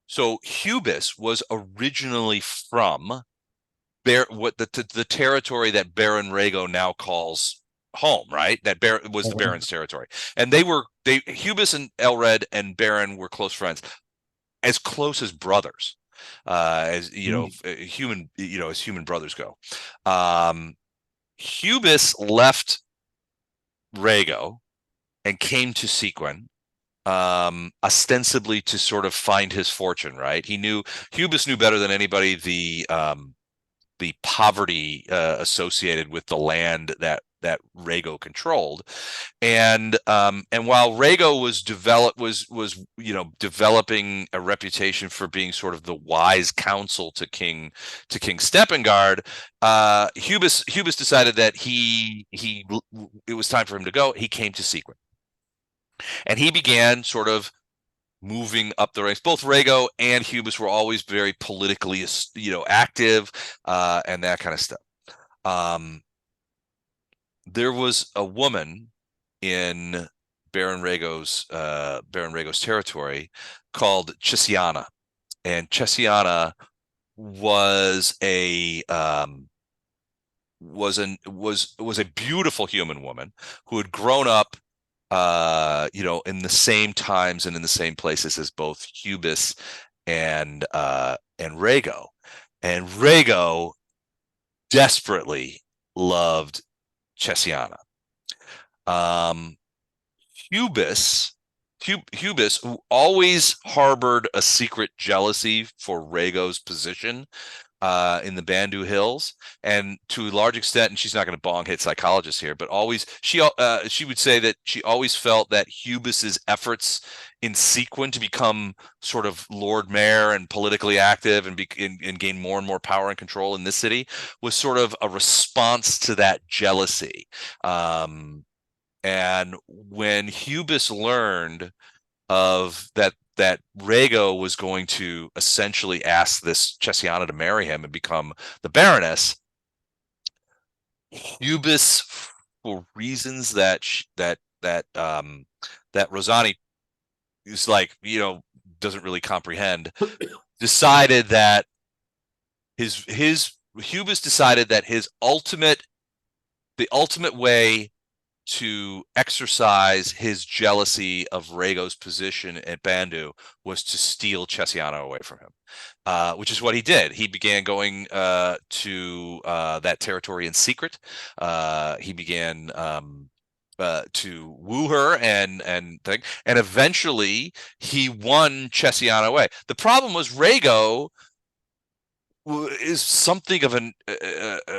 so Hubis was originally from the territory that Baron Rhaego now calls home, right? That was the Baron's territory, and Hubis and Elred and Baron were close friends, as close as brothers, as human brothers go. Hubis left Rhaego and came to Seaquen, ostensibly to sort of find his fortune, right? Hubis knew better than anybody the poverty associated with the land that Rhaego controlled, and while Rhaego was developing a reputation for being sort of the wise counsel to King Steppengard, Hubis decided that it was time for him to go. He came to Seaquen, and he began sort of moving up the ranks. Both Rhaego and Hubis were always very politically, active, and that kind of stuff. There was a woman in Baron Rhaego's territory called Chesiana, and Chesiana was a beautiful human woman who had grown up in the same times and in the same places as both Hubis and Rhaego. And Rhaego desperately loved Chesiana. Hubis, who always harbored a secret jealousy for Rhaego's position in the Bandu Hills, and to a large extent, and she's not going to bong hit psychologists here, but always she would say that she always felt that Hubis's efforts in Seaquen to become sort of Lord Mayor and politically active and gain more and more power and control in this city was sort of a response to that jealousy. And when Hubis learned of that Rhaego was going to essentially ask this Chessiana to marry him and become the Baroness, Hubis, for reasons that Rosani is like, doesn't really comprehend, decided that Hubis decided that the ultimate way to exercise his jealousy of Rhaego's position at Bandu was to steal Chessiana away from him, which is what he did. He began going to that territory in secret. He began to woo her and eventually he won Chessiana away. The problem was Rhaego is something of an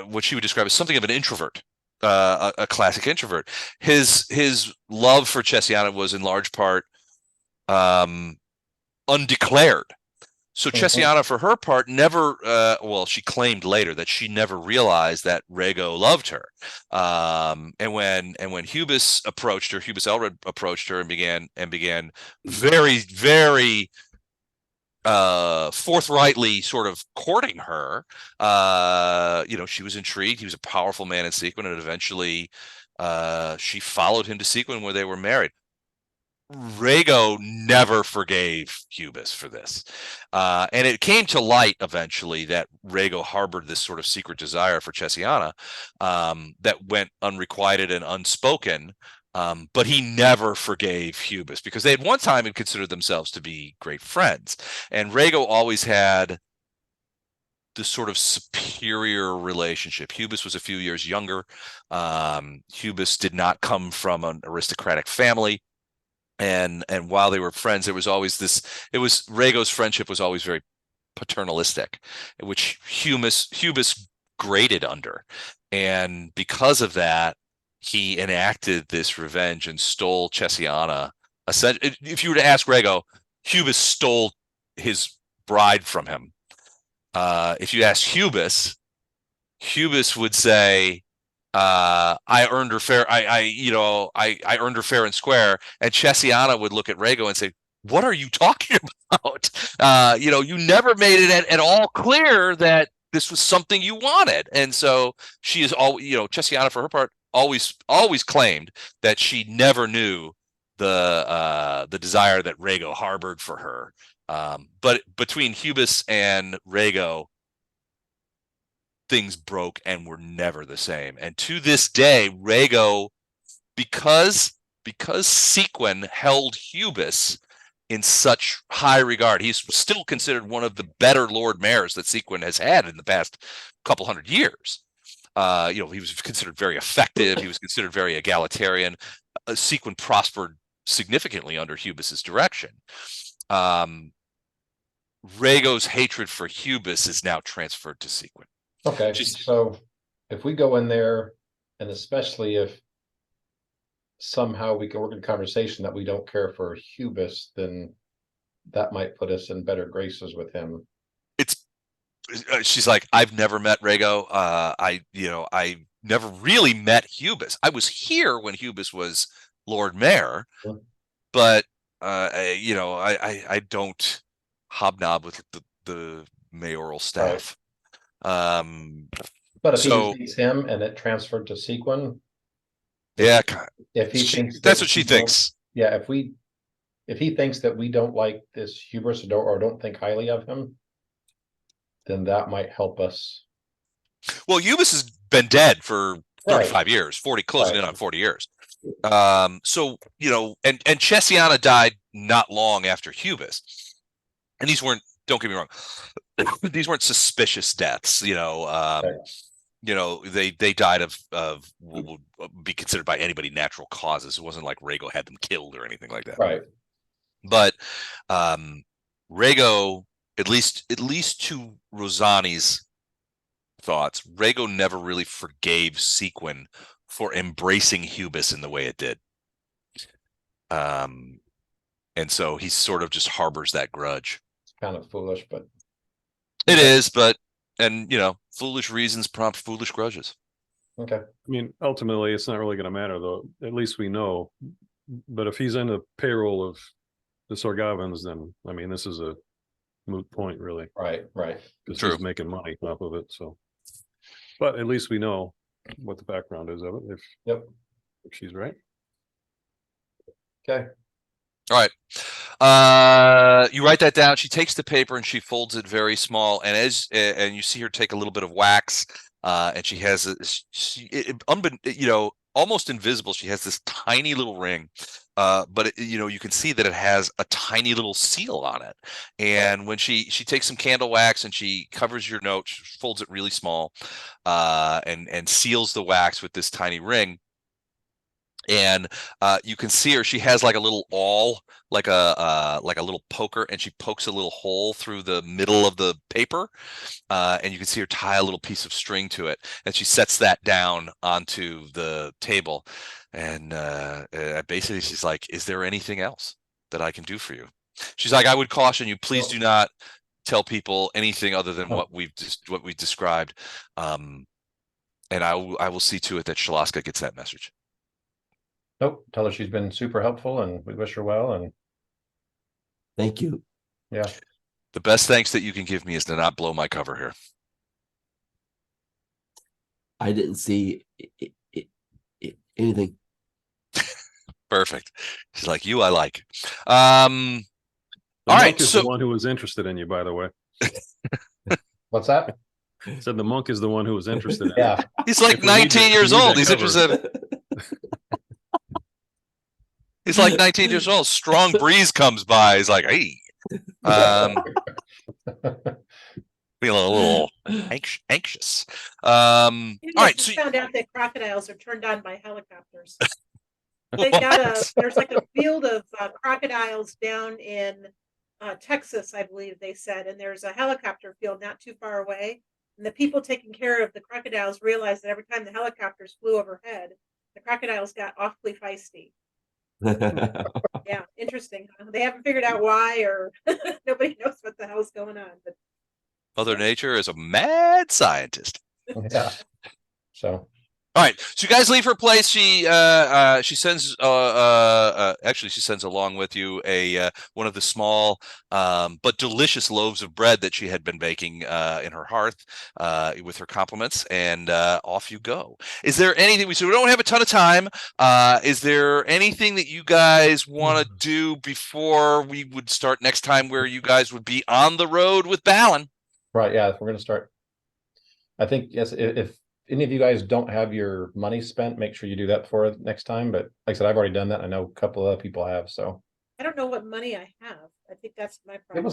what she would describe as something of an introvert. A classic introvert. His love for Chessiana was in large part undeclared. So Chessiana, for her part, never. She claimed later that she never realized that Rhaego loved her. And when Hubis approached her, Hubis Elred approached her and began very, very forthrightly sort of courting her. She was intrigued. He was a powerful man in Seaquen, and eventually she followed him to Seaquen where they were married. Rhaego never forgave Hubis for this. And it came to light eventually that Rhaego harbored this sort of secret desire for Chessiana that went unrequited and unspoken. But he never forgave Hubis because they at one time had considered themselves to be great friends. And Rhaego always had this sort of superior relationship. Hubis was a few years younger. Hubis did not come from an aristocratic family. And while they were friends, there was always Rhaego's friendship was always very paternalistic, which Hubis grated under. And because of that, he enacted this revenge and stole Chessiana. If you were to ask Rhaego, Hubis stole his bride from him. If you ask Hubis would say, I earned her fair. I earned her fair and square. And Chessiana would look at Rhaego and say, "What are you talking about? You never made it at all clear that this was something you wanted." And so she is Chessiana, for her part, always claimed that she never knew the desire that Rhaego harbored for her. But between Hubis and Rhaego, things broke and were never the same. And to this day, Rhaego, because Seaquen held Hubis in such high regard, he's still considered one of the better Lord Mayors that Seaquen has had in the past couple hundred years. He was considered very effective. He was considered very egalitarian. Seaquen prospered significantly under Hubis's direction. Rhaego's hatred for Hubis is now transferred to Seaquen. Okay, so if we go in there, and especially if somehow we can work in conversation that we don't care for Hubis, then that might put us in better graces with him. She's like, I've never met Rhaego. I never really met Hubis. I was here when Hubis was Lord Mayor, but I don't hobnob with the mayoral staff. Right. But if he defeats him and it transferred to Seaquen, if he thinks that's what she thinks. Yeah, if he thinks that we don't like this Hubris or don't think highly of him, then that might help us. Well, Hubis has been dead for 35 years, 40, closing in on 40 years. So, and Chessiana died not long after Hubis. And these weren't, don't get me wrong, these weren't suspicious deaths, they died of what would be considered by anybody natural causes. It wasn't like Rhaego had them killed or anything like that. Right. But Rhaego, at least to Rosani's thoughts, Rhaego never really forgave Seaquen for embracing Hubis in the way it did. And so he sort of just harbors that grudge. It's kind of foolish, but it is, but foolish reasons prompt foolish grudges. Okay. I mean, ultimately, it's not really going to matter, though. At least we know. But if he's in the payroll of the Sorgavans, then I mean, this is a moot point, really, Right. because True. he's making money off of it. So, but at least we know what the background is of it. If she's right. Okay. All right. You write that down. She takes the paper and she folds it very small. And and you see her take a little bit of wax, and she has almost invisible. She has this tiny little ring, but you can see that it has a tiny little seal on it. And when she takes some candle wax and she covers your note, she folds it really small, and seals the wax with this tiny ring. And you can see her. She has like a little awl, like a little poker, and she pokes a little hole through the middle of the paper, and you can see her tie a little piece of string to it, and she sets that down onto the table. And basically, she's like, "Is there anything else that I can do for you?" She's like, "I would caution you. Please do not tell people anything other than what we've described, and I will see to it that Shaloska gets that message." Nope. Tell her she's been super helpful and we wish her well. And Thank you. yeah. The best thanks that you can give me is to not blow my cover here. I didn't see anything. Perfect. She's like, "You, I like." The All monk right. is So the one who was interested in you, by the way. What's that? Said the monk is the one who was interested in Yeah. he's like If we need 19 to- years we need old. that He's cover. interested. He's like 19 years old. Strong breeze comes by. He's like, "Hey, feeling a little anxious." All I right. just So found out that crocodiles are turned on by helicopters. There's like a field of crocodiles down in Texas, I believe they said, and there's a helicopter field not too far away. And the people taking care of the crocodiles realized that every time the helicopters flew overhead, the crocodiles got awfully feisty. Yeah, interesting. Huh? They haven't figured out why, or nobody knows what the hell's going on. But Mother Nature is a mad scientist. Yeah. So All right, so you guys leave her place. She sends actually she sends along with you a one of the small but delicious loaves of bread that she had been baking in her hearth with her compliments, and off you go. Is there anything so we don't have a ton of time? Is there anything that you guys want to do before we would start next time, where you guys would be on the road with Balan? right, yeah, if we're gonna start. I think yes, if any of you guys don't have your money spent, make sure you do that before next time. But like I said, I've already done that. I know a couple of other people have. So I don't know what money I have. I think that's my problem.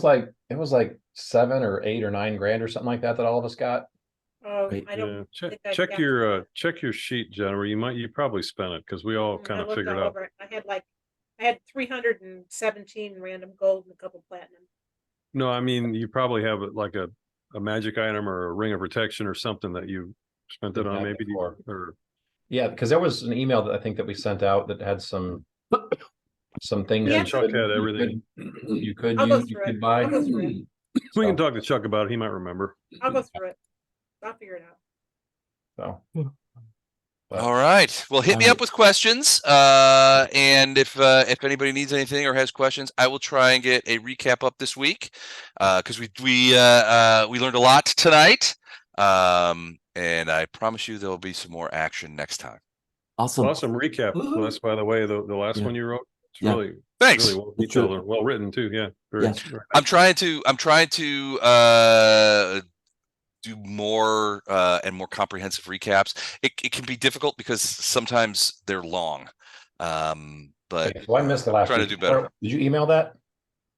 it was like 7 or 8 or 9 grand or something like that all of us got. Oh, Right. I don't. Check think I've check got your that. check your sheet, Jennifer. You probably spent it because we all kind I of looked figured all out. over it. I had 317 random gold and a couple platinum. No, I mean you probably have like a magic item or a ring of protection or something that you spent it on, maybe. Or Yeah, because there was an email that I think that we sent out that had some things. yeah, Yeah. Chuck had everything. You could I'll go use, you through it. could buy. I'll go through it. We can talk to Chuck about it. He might remember. I'll go through it. I'll figure it out. So All right. Well, hit me All up with questions. And if anybody needs anything or has questions, I will try and get a recap up this week. Because we learned a lot tonight. And I promise you there will be some more action next time. Awesome. Awesome recap. Well, that's, by the way, the last Yeah. one you wrote. It's Yeah. really Thanks. really well detailed and well written too. Yeah. Very, Yeah. very I'm trying to do more and more comprehensive recaps. It can be difficult because sometimes they're long. But okay, so I missed the last. trying to do better. Did you email that?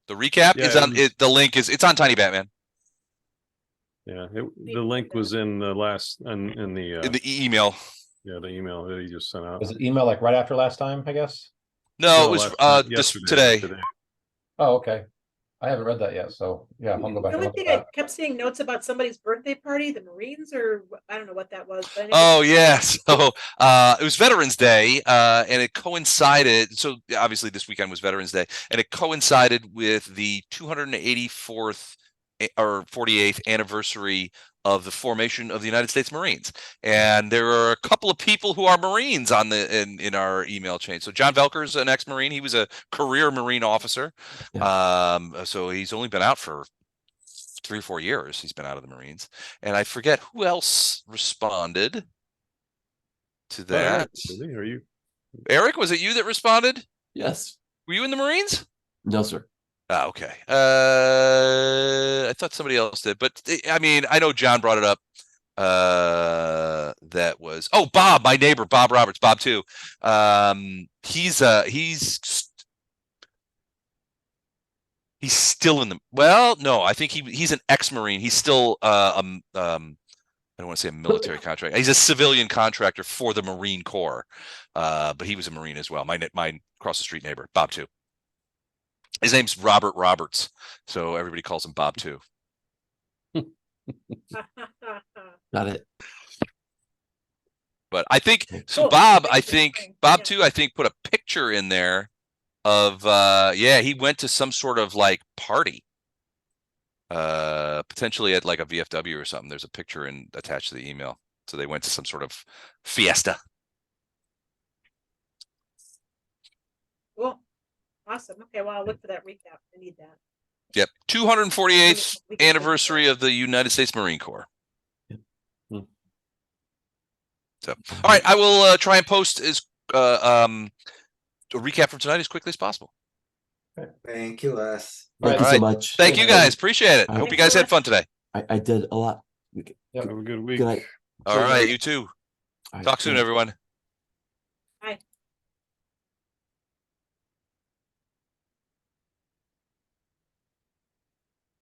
The recap Yeah, is on it. The link is it's on Tiny Batman. Yeah, the link was in the last in the In the email. yeah, the email that he just sent out. Was it email like right after last time, I guess? No, it was yesterday. today. Oh, okay. I haven't read that yet, so yeah, I'll go back The and only look thing at I that. kept seeing notes about somebody's birthday party, the Marines, or I don't know what that was. But Oh yeah, so it was Veterans Day, and it coincided. So obviously this weekend was Veterans Day, and it coincided with the 284th or 48th anniversary of the formation of the United States Marines. And there are a couple of people who are Marines on in our email chain. So John Velker's an ex-Marine. He was a career Marine officer. So he's only been out for 3 or 4 years. He's been out of the Marines. And I forget who else responded to that. Really? Are you? Eric, was it you that responded? Yes. Were you in the Marines? No, sir. Oh, okay. I thought somebody else did, but I mean, I know John brought it up. That was Bob, my neighbor, Bob Roberts, Bob too. He's still in the no, I think he's an ex-Marine. He's still I don't want to say a military contractor. He's a civilian contractor for the Marine Corps. But he was a Marine as well. My across the street neighbor, Bob too. His name's Robert Roberts, so everybody calls him Bob too. Got it. But I think so. Cool. Bob, Thanks I for think sharing. Bob Yeah. too. I think put a picture in there of he went to some sort of like party, potentially at like a VFW or something. There's a picture attached to the email. So they went to some sort of fiesta. Cool. Awesome. Okay, well, I'll look for that recap. I need that. Yep. 248th anniversary of the United States Marine Corps. So, all right, I will try and post a recap from tonight as quickly as possible. Thank you, Les. Thank you All so right. much. Thank you guys. Appreciate it. I hope you guys had fun today. I did a lot. Have a good week. Good night. All right, you too. All right, Talk soon, good night. everyone.